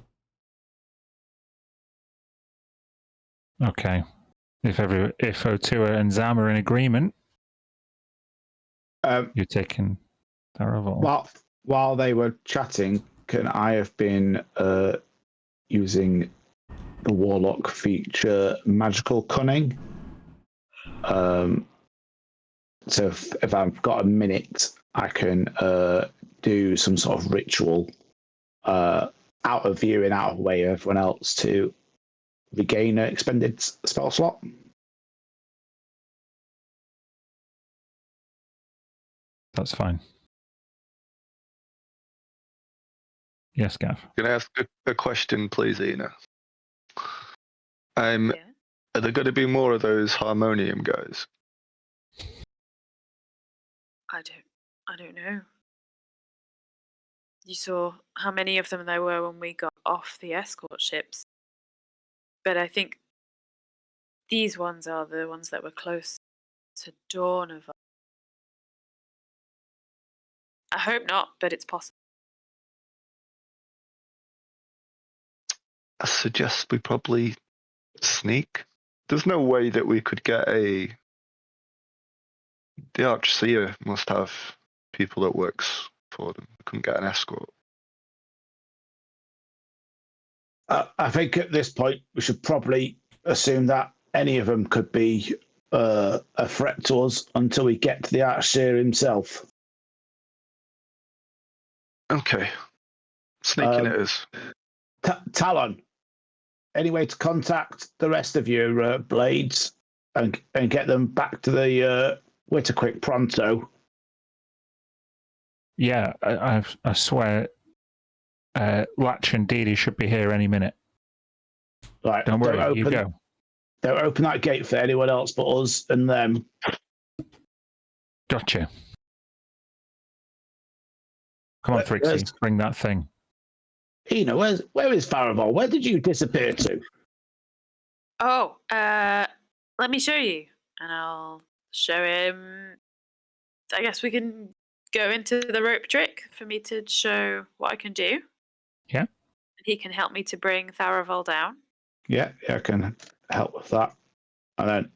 Okay. If Otua and Zam are in agreement, you're taking Tharavel. While they were chatting, can I have been using the Warlock feature Magical Cunning? So if I've got a minute, I can do some sort of ritual out of view and out of way of everyone else to regain an expended spell slot. That's fine. Yes, Gav. Can I ask a question, please, Ina? Yeah. Are there going to be more of those harmonium guys? I don't know. You saw how many of them there were when we got off the escort ships. But I think these ones are the ones that were close to Dawn of. I hope not, but it's possible. I suggest we probably sneak. There's no way that we could get the Archseer must have people that works for them. We couldn't get an escort. I think at this point we should probably assume that any of them could be a threat to us until we get to the Archseer himself. Okay. Sneaking it is. Talon, any way to contact the rest of your blades and get them back to the Witterquick pronto? Yeah, I swear, Latch and Dee Dee should be here any minute. Right, Don't worry, you go. Don't open that gate for anyone else but us and them. Gotcha. Come on, Thrixie, bring that thing. Ina, where is Farival? Where did you disappear to? Oh, let me show you. And I'll show him. I guess we can go into the rope trick for me to show what I can do. Yeah. And he can help me to bring Tharavel down. Yeah, I can help with that. And then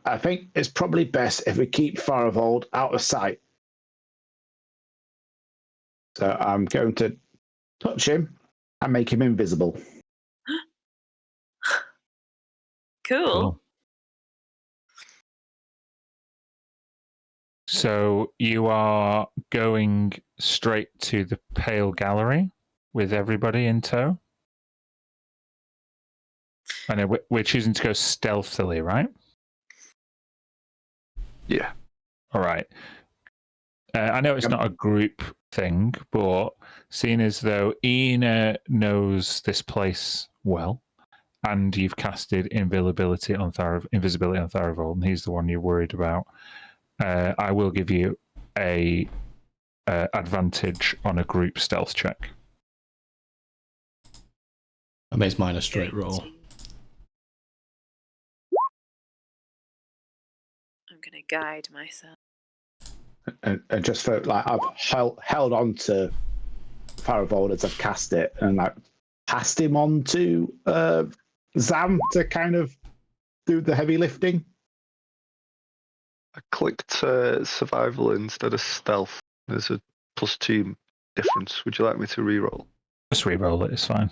I think it's probably best if we keep Farival out of sight. So I'm going to touch him and make him invisible. Cool. So you are going straight to the Pale Gallery with everybody in tow? I know we're choosing to go stealthily, right? Yeah. All right. I know it's not a group thing, but seeing as though Ina knows this place well, and you've casted invisibility on Tharavel, and he's the one you're worried about, I will give you a advantage on a group stealth check. I makes mine a straight roll. I'm going to guide myself. And just for I've held on to Farival as I've cast it and passed him on to Zam to kind of do the heavy lifting. I clicked survival instead of stealth. There's a +2 difference. Would you like me to reroll? Just reroll it, it's fine.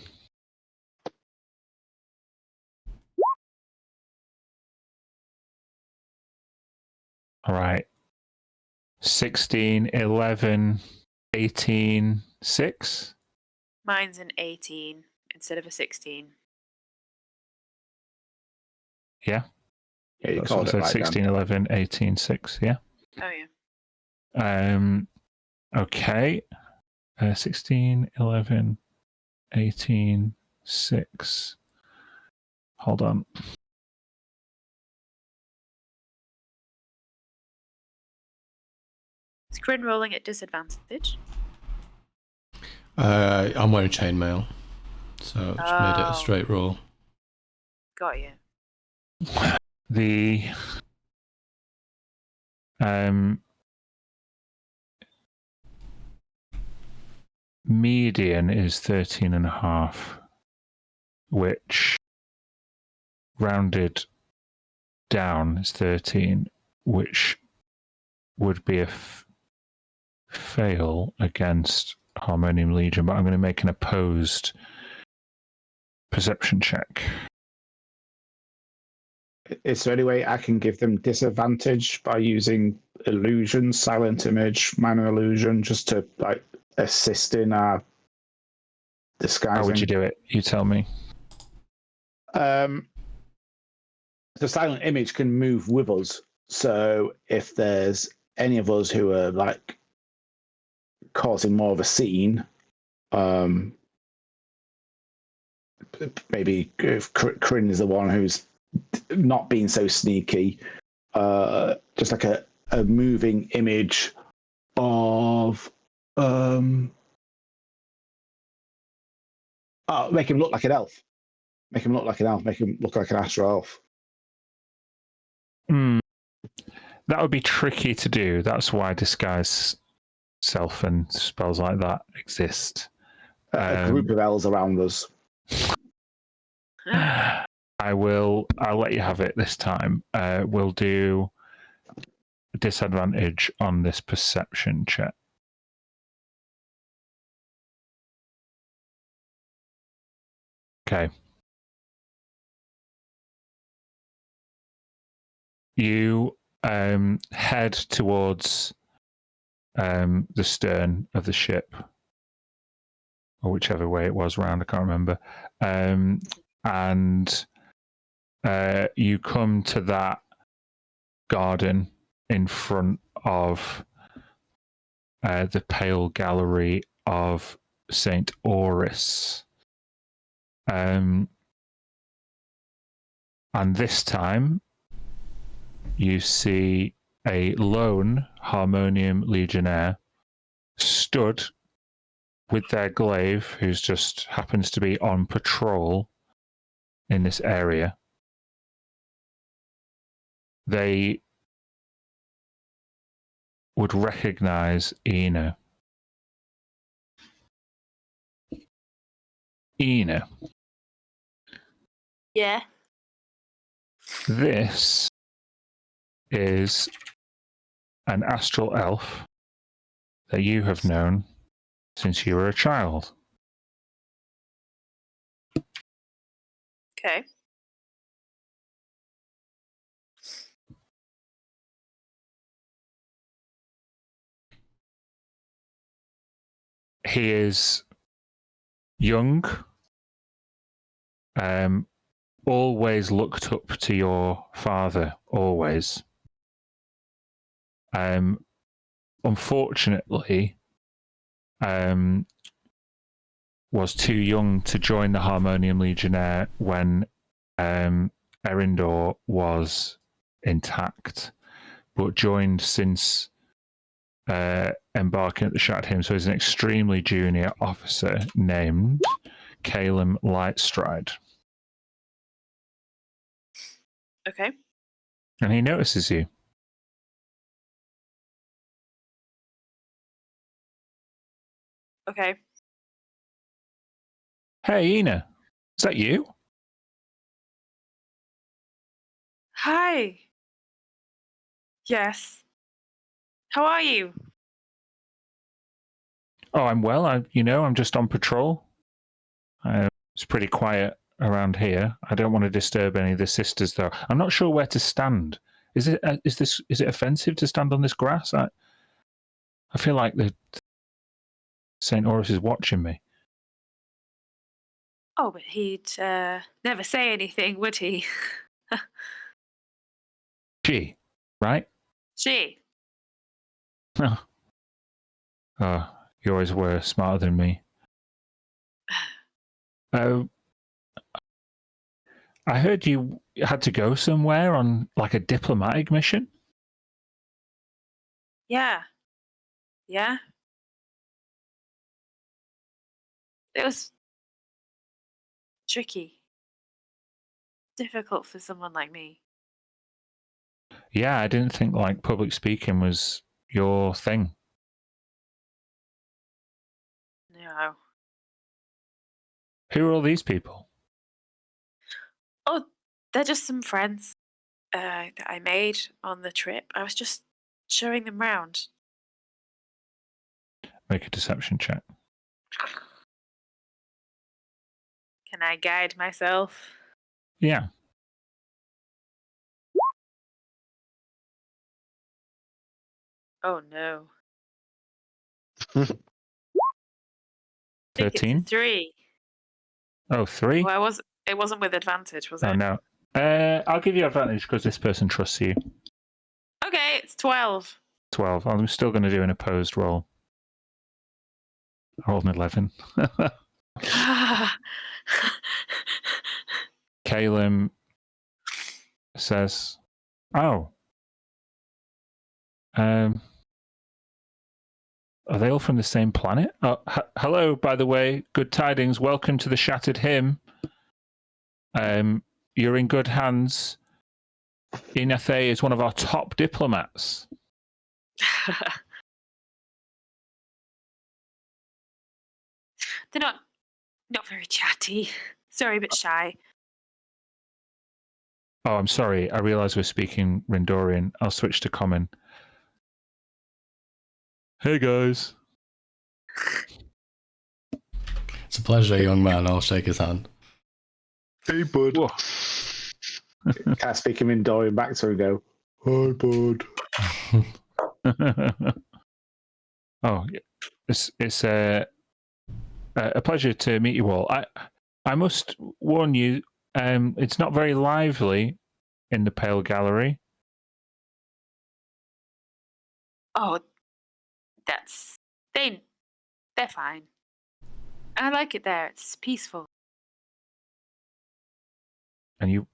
All right. 16, 11, 18, 6. Mine's an 18 instead of a 16. Yeah. Yeah, you That's called what it I right. said, 16, 11, 18, 6. Yeah. Oh, yeah. Okay. 16, 11, 18, 6. Hold on. Is Grin rolling at disadvantage? I'm wearing chainmail, so it's made it a straight roll. Got you. The median is 13.5, which rounded down is 13, which would be a fail against Harmonium Legion, but I'm going to make an opposed perception check. Is there any way I can give them disadvantage by using illusion, silent image, minor illusion, just to like assist in our disguising? How would you do it? You tell me. The silent image can move with us. So if there's any of us who are like causing more of a scene, maybe if Kryn is the one who's not being so sneaky, just like a moving image of make him look like an elf. Make him look like an elf. Make him look like an astral elf. That would be tricky to do. That's why disguise self and spells like that exist. A group of elves around us. I'll let you have it this time. We'll do disadvantage on this perception check. Okay. You head towards the stern of the ship, or whichever way it was round, I can't remember. And you come to that garden in front of the Pale Gallery of St. Oris. And this time, you see a lone Harmonium Legionnaire stood with their glaive, who's just happens to be on patrol in this area. They would recognize Ina. Ina. Yeah. This is an astral elf that you have known since you were a child. Okay. He is young, always looked up to your father, always. Unfortunately, was too young to join the Harmonium Legionnaire when Erindor was intact, but joined since embarking at the Shattered Hymn. So he's an extremely junior officer named Calum Lightstride. Okay. And he notices you. Okay. Hey, Ina, is that you? Hi. Yes. How are you? Oh, I'm well. I'm just on patrol. It's pretty quiet around here. I don't want to disturb any of the sisters, though. I'm not sure where to stand. Is it offensive to stand on this grass? I feel like the St. Oris is watching me. Oh, but he'd never say anything, would he? She, right? She. Oh, you always were smarter than me. I heard you had to go somewhere on like a diplomatic mission. Yeah. Yeah. It was tricky. Difficult for someone like me. Yeah, I didn't think like public speaking was your thing. No. Who are all these people? Oh, they're just some friends that I made on the trip. I was just showing them round. Make a deception check. Can I guide myself? Yeah. Oh no. I think it's a 13? 3. Oh, 3? Well, it wasn't with advantage, was it? Oh, no. I'll give you advantage because this person trusts you. Okay, it's 12. 12. I'm still going to do an opposed roll. I rolled an 11. Caleb says, "Oh, are they all from the same planet? Oh, hello, by the way. Good tidings. Welcome to the Shattered Hymn. You're in good hands. Inathe is one of our top diplomats." They're not very chatty. Sorry, a bit shy. Oh, I'm sorry. I realise we're speaking Rindorian. I'll switch to common. Hey, guys. It's a pleasure, young man. I'll shake his hand. Hey, bud. Whoa. Can I speak him in Dorian back to him and go, hi, bud. Oh, it's a pleasure to meet you all. I must warn you, it's not very lively in the Pale Gallery. Oh, they're fine. I like it there. It's peaceful. And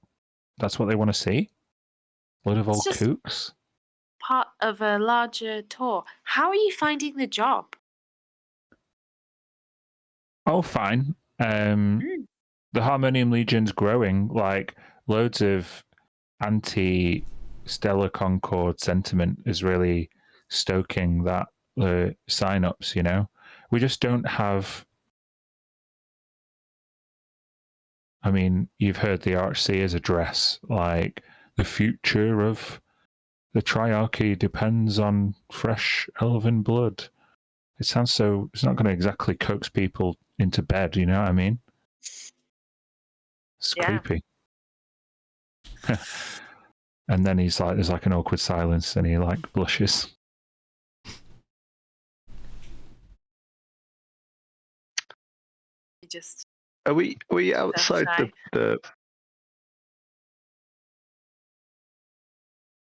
that's what they want to see? A load of It's old just- kooks? Part of a larger tour. How are you finding the job? Oh, fine. The Harmonium Legion's growing. Like, loads of anti-Stellar Concord sentiment is really stoking that sign-ups, you know? We just don't have... I mean, you've heard the Archseer's address, like, the future of the Triarchy depends on fresh elven blood. It sounds so... It's not going to exactly coax people into bed, you know what I mean? It's creepy. And then he's like, there's like an awkward silence and he like blushes. You just Are we outside shy. the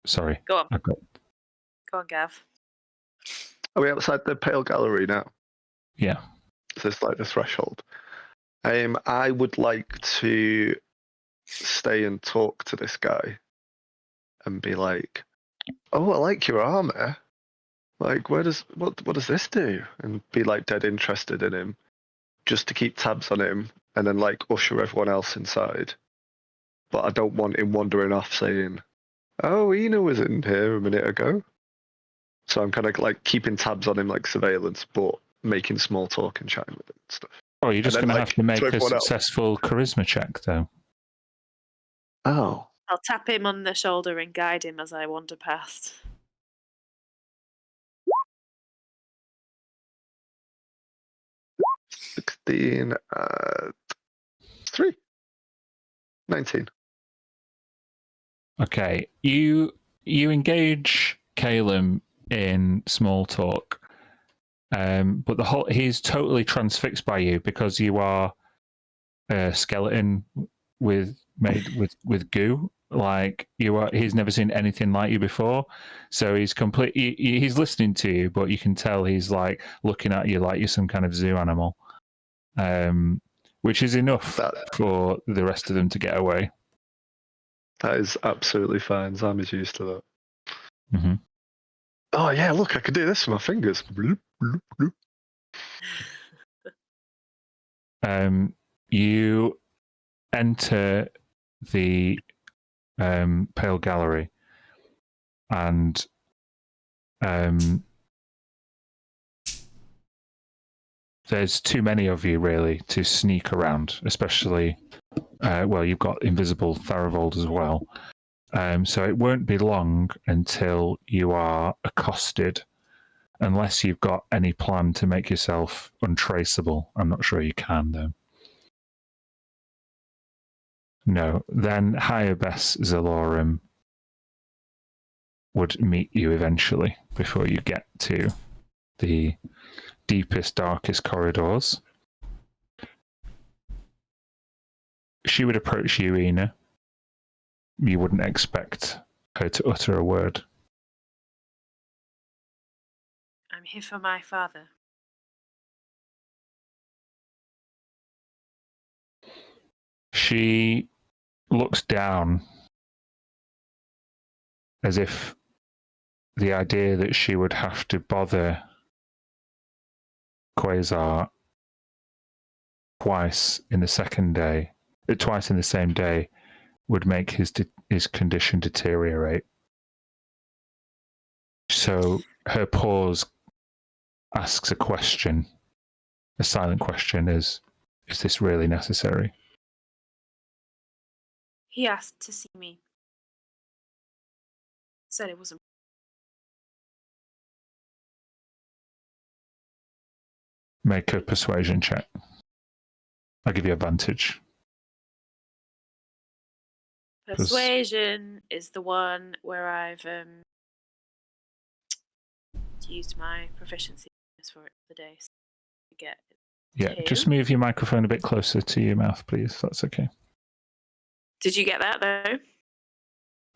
Sorry. Go on. I've got... Go on, Gav. Are we outside the Pale Gallery now? Yeah. Is this like the threshold? I would like to stay and talk to this guy and be like, "Oh, I like your armor. Like, what does this do?" And be like dead interested in him, just to keep tabs on him, and then like usher everyone else inside. But I don't want him wandering off saying, "Oh, Ina was in here a minute ago." So I'm kind of like keeping tabs on him, like surveillance, but making small talk and chatting with him and stuff. Oh, you're just And going then, to like, have to to make a everyone else. successful charisma check, though. Oh, I'll tap him on the shoulder and guide him as I wander past. $16, 3, 19. Okay, you engage Caleb in small talk, but he's totally transfixed by you because you are a skeleton made with goo. Like he's never seen anything like you before, so he's he's listening to you, but you can tell he's like looking at you like you're some kind of zoo animal, which is enough for the rest of them to get away. That is absolutely fine. Zam is used to that. Mm-hmm. Oh yeah, look, I could do this with my fingers. Bloop, bloop, bloop. You enter the Pale Gallery, and there's too many of you really to sneak around, especially Well, you've got invisible Tharivold as well. So it won't be long until you are accosted, unless you've got any plan to make yourself untraceable. I'm not sure you can, though. No. Then Hyabess Zalorum would meet you eventually before you get to the deepest, darkest corridors. She would approach you, Ina. You wouldn't expect her to utter a word. I'm here for my father. She looks down as if the idea that she would have to bother Quasar twice in the same day would make his condition deteriorate. So her pause asks a question. A silent question is this really necessary? He asked to see me. Said it wasn't. Make a persuasion check. I'll give you advantage. Persuasion is the one where I've used my proficiency for it for the day. So I get Yeah, 2. just move your microphone a bit closer to your mouth, please. That's okay. Did you get that though?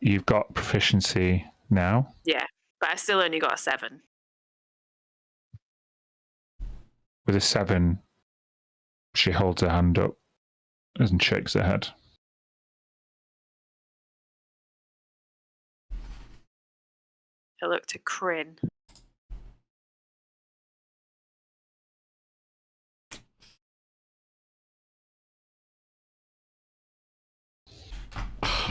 You've got proficiency now. Yeah, but I still only got a 7. With a 7, she holds her hand up and shakes her head. I look to Kryn.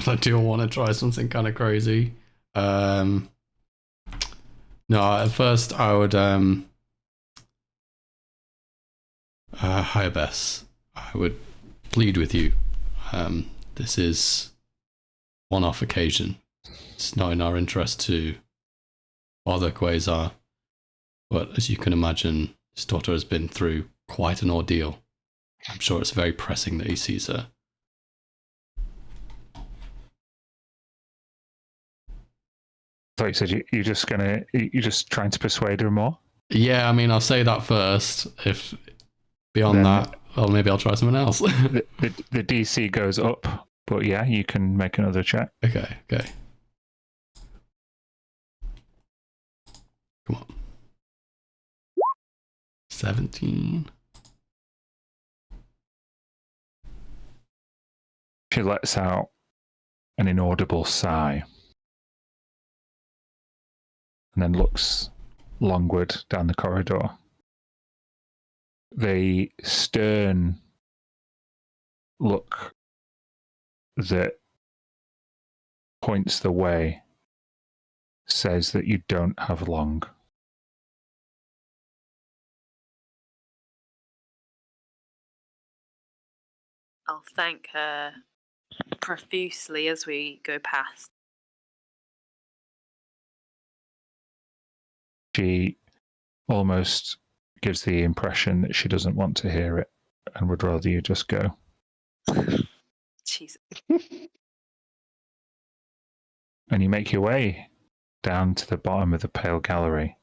I do want to try something kind of crazy. No, at first I would Hyabess, I would plead with you. This is one-off occasion. It's not in our interest to bother Quasar, but as you can imagine, his daughter has been through quite an ordeal. I'm sure it's very pressing that he sees her. I thought you said you're just trying to persuade her more? Yeah, I mean, I'll say that first. If beyond Then that, well, maybe I'll try something else. the DC goes up, but yeah, you can make another check. Okay. Come on. 17. She lets out an inaudible sigh and then looks longward down the corridor. The stern look that points the way says that you don't have long. I'll thank her profusely as we go past. She almost gives the impression that she doesn't want to hear it and would rather you just go. Jesus. And you make your way down to the bottom of the Pale Gallery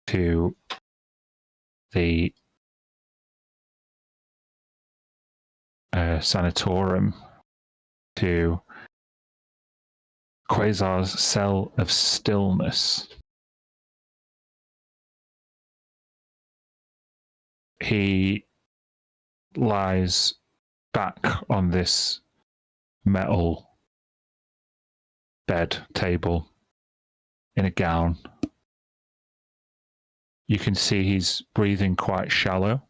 to the sanatorium, to Quasar's cell of stillness. He lies back on this metal bed table in a gown. You can see he's breathing quite shallow.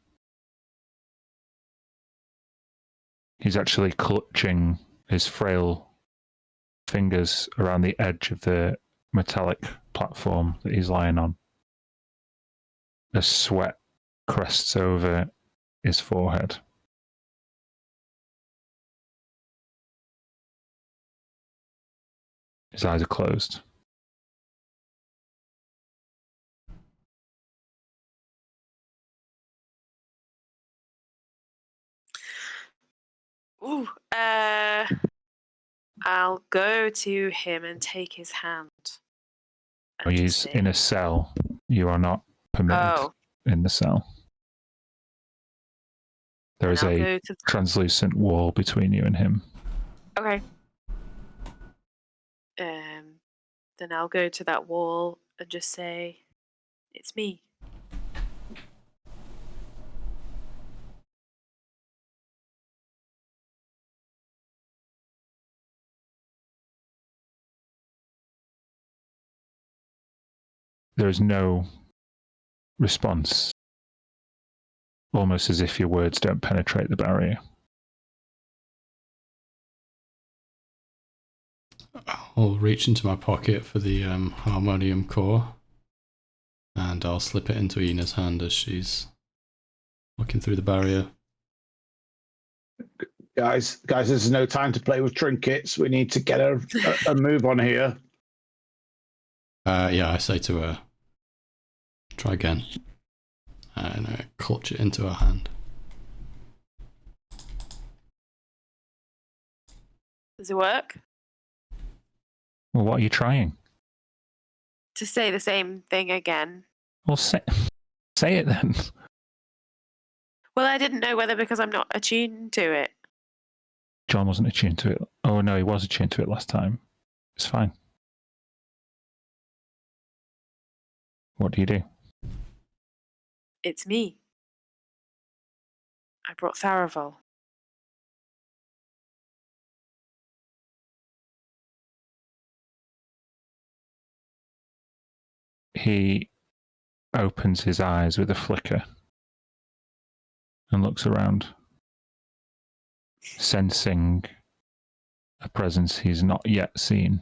He's actually clutching his frail fingers around the edge of the metallic platform that he's lying on. A sweat crests over his forehead. His eyes are closed. Ooh, I'll go to him and take his hand. and just He's say, in a cell. You are not permitted Oh, in the cell. There and is I'll a go to. translucent wall between you and him. Okay. Then I'll go to that wall and just say, "It's me." There is no response, almost as if your words don't penetrate the barrier. I'll reach into my pocket for the harmonium core, and I'll slip it into Ina's hand as she's looking through the barrier. Guys, this is no time to play with trinkets. We need to get a move on here. Yeah, I say to her, try again. And I clutch it into her hand. Does it work? Well, what are you trying? To say the same thing again. Well, say it then. Well, I didn't know whether because I'm not attuned to it. John wasn't attuned to it. Oh, no, he was attuned to it last time. It's fine. What do you do? It's me. I brought Tharavel. He opens his eyes with a flicker and looks around, sensing a presence he's not yet seen.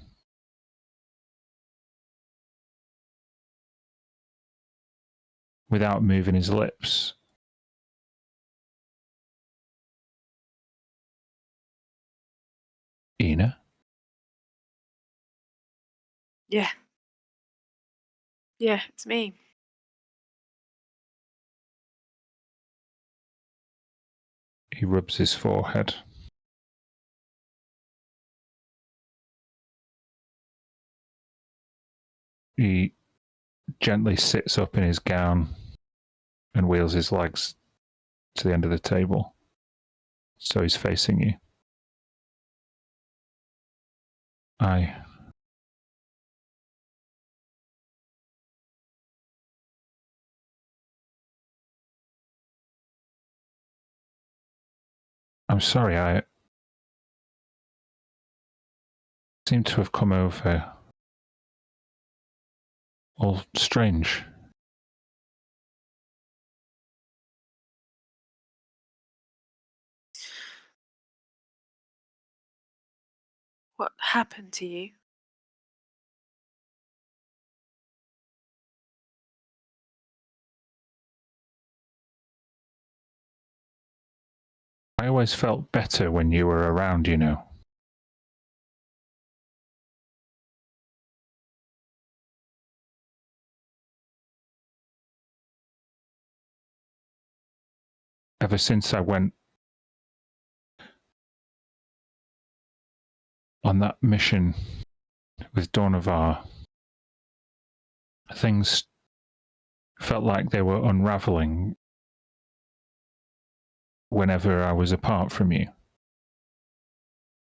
Without moving his lips, Ina? Yeah. Yeah, it's me. He rubs his forehead. He gently sits up in his gown and wheels his legs to the end of the table. So he's facing you. I'm sorry, I seem to have come over all strange. What happened to you? I always felt better when you were around, you know. Ever since I went on that mission with Dornavar, things felt like they were unraveling whenever I was apart from you.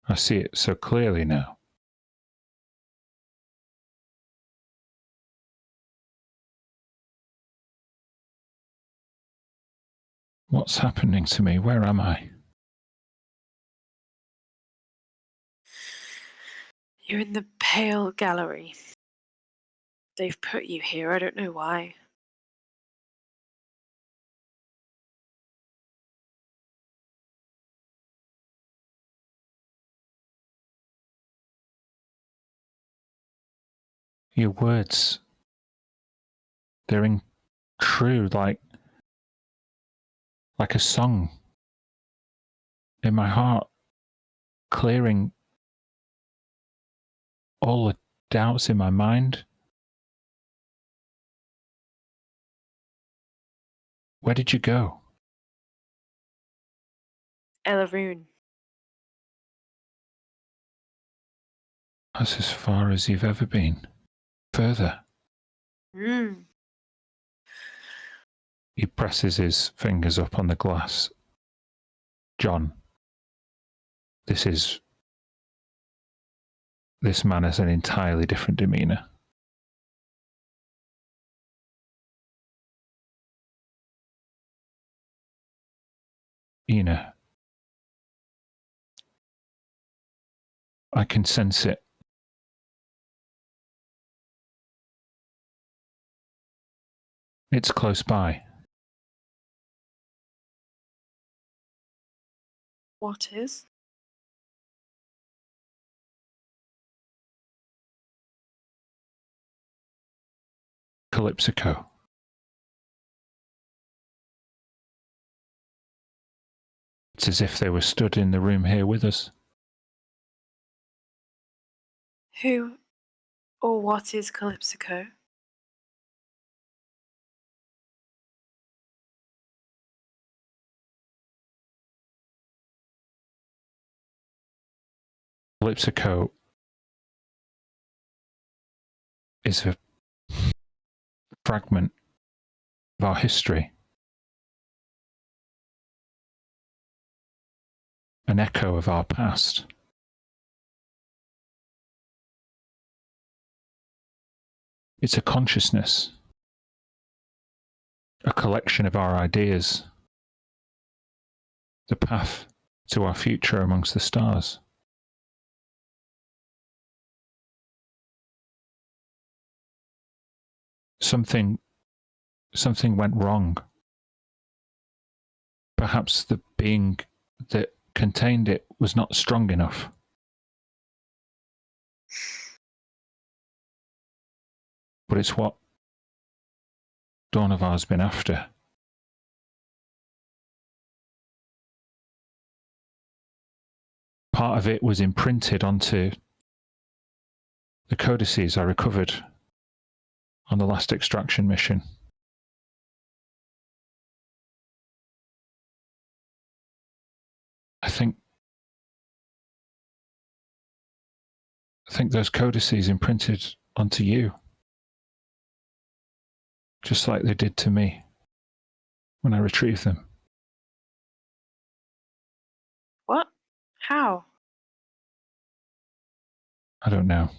I see it so clearly now. What's happening to me? Where am I? You're in the Pale Gallery. They've put you here. I don't know why. Your words, they're true, like a song in my heart, clearing all the doubts in my mind. Where did you go? Elaroon. That's as far as you've ever been. Further. He presses his fingers up on the glass. John, this man has an entirely different demeanour. Ina, I can sense it. It's close by. What is? Calypsico. It's as if they were stood in the room here with us. Who or what is Calypsico? Calypsico is a fragment of our history. An echo of our past. It's a consciousness, a collection of our ideas, the path to our future amongst the stars. Something went wrong. Perhaps the being that contained it was not strong enough. But it's what Dornavar's been after. Part of it was imprinted onto the codices I recovered on the last extraction mission. I think those codices imprinted onto you, just like they did to me when I retrieved them. What? How? I don't know.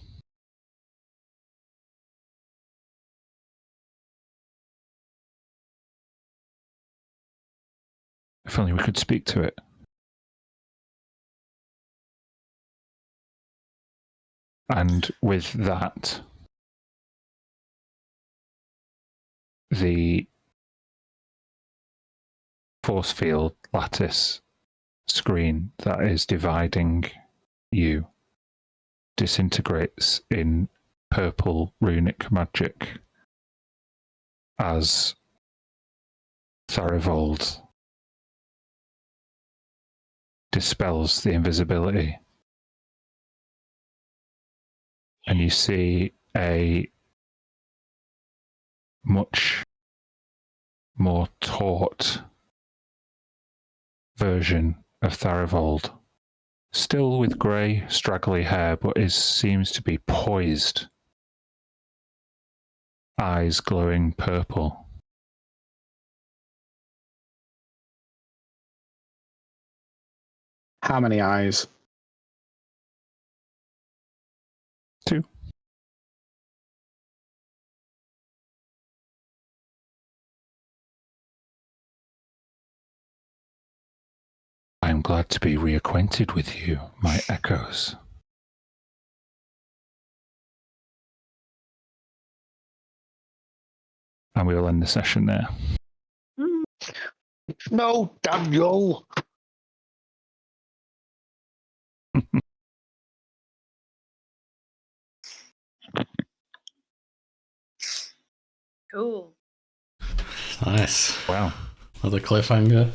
If only we could speak to it. And with that, the force field lattice screen that is dividing you disintegrates in purple runic magic as Tharivold dispels the invisibility. And you see a much more taut version of Tharivold, still with grey, straggly hair, but seems to be poised, eyes glowing purple. How many eyes? 2. I am glad to be reacquainted with you, my echoes. And we will end the session there. No, Daniel. Cool. Nice. Wow. Another cliffhanger.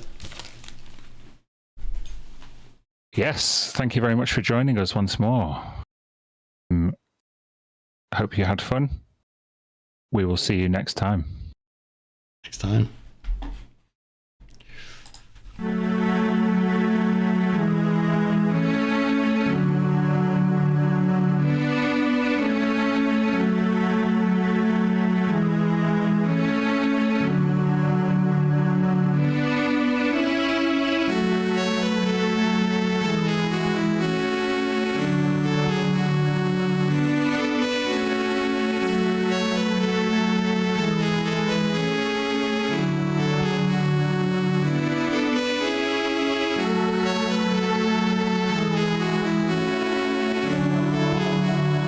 Yes, thank you very much for joining us once more. hope you had fun. We will see you next time. Next time.